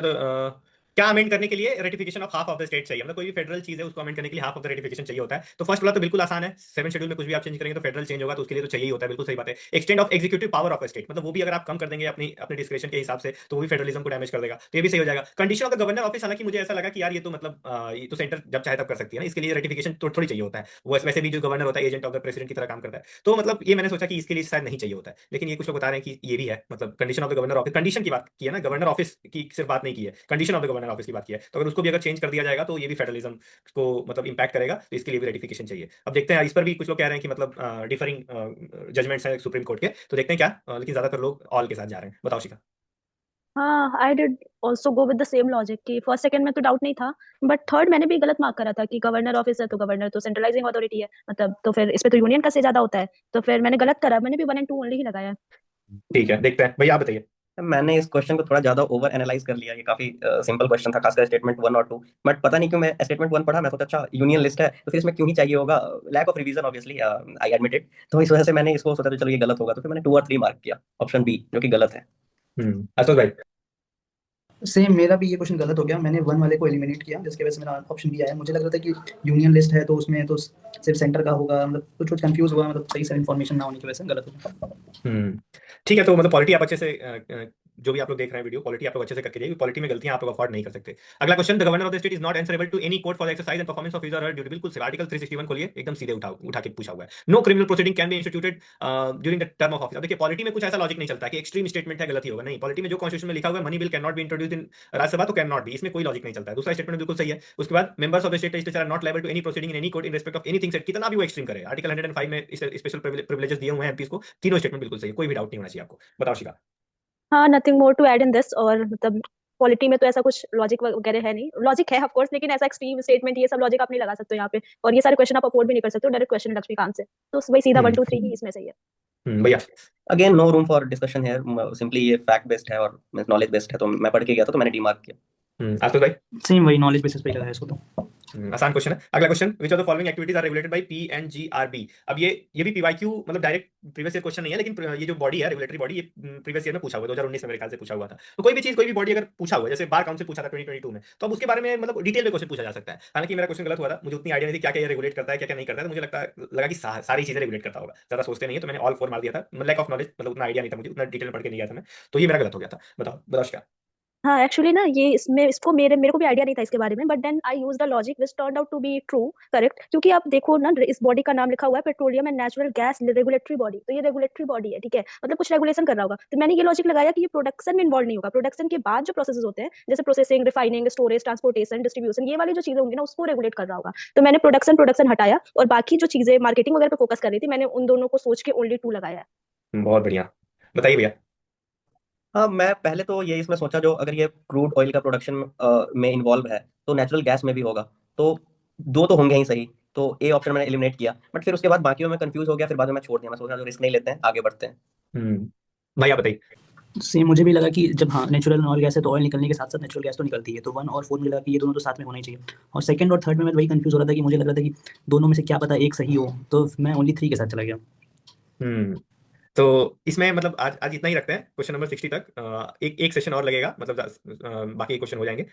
क्या अमेंड करने के लिए ratification of half of the state चाहिए? मतलब कोई भी फेडरल चीज है उसको अमेंड करने के लिए हाफ ऑफ द रेटिफिकेशन चाहिए होता है। तो फर्स्ट वाला तो बिल्कुल आसान है। 7 शेड्यूल में कुछ भी आप चेंज करेंगे तो फेडरल चेंज होगा, तो उसके लिए तो चाहिए ही होता है। बिल्कुल सही बात है। Extend of executive power of state, मतलब वो भी अगर आप कम कर देंगे अपनी अपने डिस्क्रिप्शन के हिसाब से तो वो भी फेडरलिज्म को डैमेज कर देगा, तो ये भी सही हो जाएगा। Condition of the governor office, हालांकि मुझे ऐसा लगा कि यार ये तो मतलब ये तो सेंटर जब चाहे तब कर सकती है ना, इसके लिए रेटिफिकेशन तो थोड़ी चाहिए होता है। वो वैसे भी जो गवर्नर होता है एजेंट ऑफ द प्रेसिडेंट की तरह काम करता है, तो मतलब ये मैंने सोचा कि इसके लिए शायद नहीं चाहिए होता है। लेकिन ये कुछ लोग बता रहे हैं कि ये भी है। मतलब condition of the governor office, condition की बात की है ना, गवर्नर ऑफिस की सिर्फ बात नहीं की है, condition of the governor office की बात की है। तो अगर उसको भी अगर चेंज कर दिया जाएगा तो ये भी फेडरलिज्म को मतलब इंपैक्ट करेगा, तो इसके लिए भी रेटिफिकेशन चाहिए। अब देखते हैं, इस पर भी कुछ लोग कह रहे हैं कि मतलब डिफरिंग जजमेंट्स हैं सुप्रीम कोर्ट के, तो देखते हैं क्या लेकिन ज्यादातर लोग ऑल के साथ जा रहे हैं। बताओ शिखा। हाँ, I did also go with the same logic कि फर्स्ट सेकंड में तो डाउट नहीं था, बट थर्ड मैंने भी गलत मार्क करा था कि गवर्नर ऑफिस है तो गवर्नर तो सेंट्रलाइजिंग अथॉरिटी है, मतलब तो फिर इस पे तो यूनियन का से ज्यादा होता है, तो फिर मैंने गलत करा, मैंने भी 1 और 2 ओनली ही लगाया। ठीक है, देखते हैं भैया, आप बताइए। मैंने इस क्वेश्चन को थोड़ा ज्यादा ओवर एनालाइज कर लिया। ये काफी सिंपल क्वेश्चन था, खासकर स्टेटमेंट 1 और 2। बट पता नहीं क्यों मैं स्टेटमेंट 1 पढ़ा, मैं सोचा अच्छा यूनियन लिस्ट है तो फिर इसमें क्यों ही चाहिए होगा, lack of revision obviously, I admit it. तो इस वजह से मैंने इसको सोचा तो चलो ये गलत होगा, तो फिर मैंने 2 और 3 मार्क किया, ऑप्शन बी, जो कि गलत है। आशुतोष भाई। सेम मेरा भी ये क्वेश्चन गलत हो गया, मैंने 1 वाले को एलिमिनेट किया जिसकी वजह से मेरा ऑप्शन बी आया। मुझे लग रहा था कि यूनियन लिस्ट है तो उसमें तो सिर्फ सेंटर का होगा, मतलब कुछ कंफ्यूज हुआ, मतलब सही से इन्फॉर्मेशन ना होने की वजह से गलत हो गया। ठीक है, तो मतलब पॉलिटी आप अच्छे से जो भी आप लोग देख रहे हैं वीडियो, पॉलिटी आप लोग अच्छे से करके जाइए, पॉलिटी में गलतियां आप लोग अफोर्ड नहीं कर सकते। अगला question, the governor of the state is not answerable to any court for the exercise and performance of his or her duty. बिल्कुल सिर्फ आर्टिकल 361 खोलिए, एकदम सीधे उठा के पूछा हुआ है। No criminal proceeding can be instituted during the term of office. अब देखिए पॉलिटी में कुछ ऐसा लॉजिक नहीं चलता कि एक्सट्रीम स्टेटमेंट है गलत ही होगा, नहीं। पॉलिटी में जो कॉन्स्टिट्यूशन में लिखा हुआ है, money bill can not be introduced in Rajya Sabha, तो कैन नॉट बी, इसमें कोई लॉजिक नहीं चलता है। दूसरा स्टेटमेंट बिल्कुल सही है। उसके बाद members of the state legislature are not liable to any proceeding in any court in respect of anything set, कितना भी वो एक्सट्रीम करे। आर्टिकल 105 में स्पेशल प्रिविलेजेस दिए हुए हैं एमपीस को। तीनों स्टेटमेंट बिल्कुल सही है, कोई भी डाउट नहीं होना चाहिए आपको। बताओ शिखा। हाँ, nothing more to add in this. और मतलब पॉलिटी में तो ऐसा कुछ लॉजिक वगैरह है नहीं, लॉजिक है ऑफ कोर्स, लेकिन ऐसा एक्सट्रीम स्टेटमेंट ये सब लॉजिक आप नहीं लगा सकते हो यहाँ पे, और ये सारे क्वेश्चन आप अफोर्ड भी नहीं कर सकते हो डायरेक्ट क्वेश्चन लक्ष्मीकांत से, तो वही सीधा 1 2 3 ही इसमें सही है। भैया। Again no room for discussion है, सिंपली ये फैक्ट बेस्ड है और नॉलेज बेस्ड है, तो मैं पढ़ के गया था तो मैंने डी मार्क किया। आशुतोष भाई। सेम वही नॉलेज बेसिस पे ही लगा है इसको तो। आसान क्वेश्चन है। अगला question, which of the following activities are regulated by PNGRB. अब ये भी पीवाईक्यू मतलब डायरेक्ट प्रीवियस ईयर क्वेश्चन नहीं है, लेकिन ये जो बॉडी है रेगुलेटरी बॉडी, ये प्रीवियस ईयर में पूछा हुआ, 2019 में मेरे ख्याल से पूछा हुआ था। तो कोई भी चीज, कोई भी बॉडी अगर पूछा हुआ है, जैसे बार काउंसिल पूछा था 2022 में, तो अब उसके बारे में मतलब डिटेल में क्वेश्चन पूछा जा सकता है। हालांकि मेरा क्वेश्चन गलत हुआ था, मुझे उतनी आइडिया नहीं थी क्या क्या ये रेगुलेट करता है, क्या क्या नहीं करता है, तो मुझे लगा कि सारी चीजें रेगुलेट करता होगा, ज्यादा सोचते नहीं है, तो मैंने ऑल 4 मार दिया था। लैक ऑफ नॉलेज, मतलब उतना आइडिया नहीं था मुझे, उतना डिटेल में पढ़ के नहीं गया था मैं, तो ये मेरा गलत हो गया था। बताओ क्या। हाँ, एक्चुअली ना ये इसमें इसको मेरे को भी आइडिया नहीं था इसके बारे में, but then I use the logic which turned out to be true, correct, क्योंकि आप देखो ना इस बॉडी का नाम लिखा हुआ है petroleum and natural gas regulatory body, तो ये रेगुलेटरी बॉडी है, ठीक है, मतलब कुछ रेगुलेशन कर रहा होगा। तो मैंने ये लॉजिक लगाया कि ये प्रोडक्शन में इन्वॉल्व नहीं होगा, प्रोडक्शन के बाद जो प्रोसेसेस होते हैं जैसे processing, refining, storage, transportation, distribution, ये वाली जो चीजें होंगी ना उसको रेगुलेट कर रहा होगा। तो मैंने प्रोडक्शन प्रोडक्शन हटाया और बाकी जो चीजें मार्केटिंग वगैरह पे फोकस कर रही थी, मैंने उन दोनों को सोच के ओनली 2 लगाया है। बहुत बढ़िया, बताइए भैया। हाँ, मैं पहले तो ये इसमें सोचा, जो अगर ये क्रूड ऑयल का प्रोडक्शन में इन्वॉल्व है तो नेचुरल गैस में भी होगा, तो 2 तो होंगे ही सही, तो ए ऑप्शन मैंने एलिमिनेट किया। बट फिर उसके बाद बाकियों में कंफ्यूज हो गया, फिर बाद में मैं छोड़ दिया, मैं सोचा जो रिस्क नहीं लेते हैं आगे बढ़ते हैं। भैया बताइए। सेम मुझे भी लगा कि जब हाँ नेचुरल ऑयल गैस है तो ऑयल निकलने के साथ साथ नेचुरल गैस तो निकलती है, तो 1 और 4 में लगा कि ये दोनों तो साथ में होना ही चाहिए। और सेकंड और थर्ड में मैं वही कंफ्यूज हो रहा था कि मुझे लग रहा था कि दोनों में से क्या पता एक सही हो, तो मैं ओनली 3 के साथ चला गया। तो इसमें मतलब आज इतना ही रखते हैं, क्वेश्चन नंबर 60 तक। एक सेशन और लगेगा, मतलब बाकी क्वेश्चन हो जाएंगे।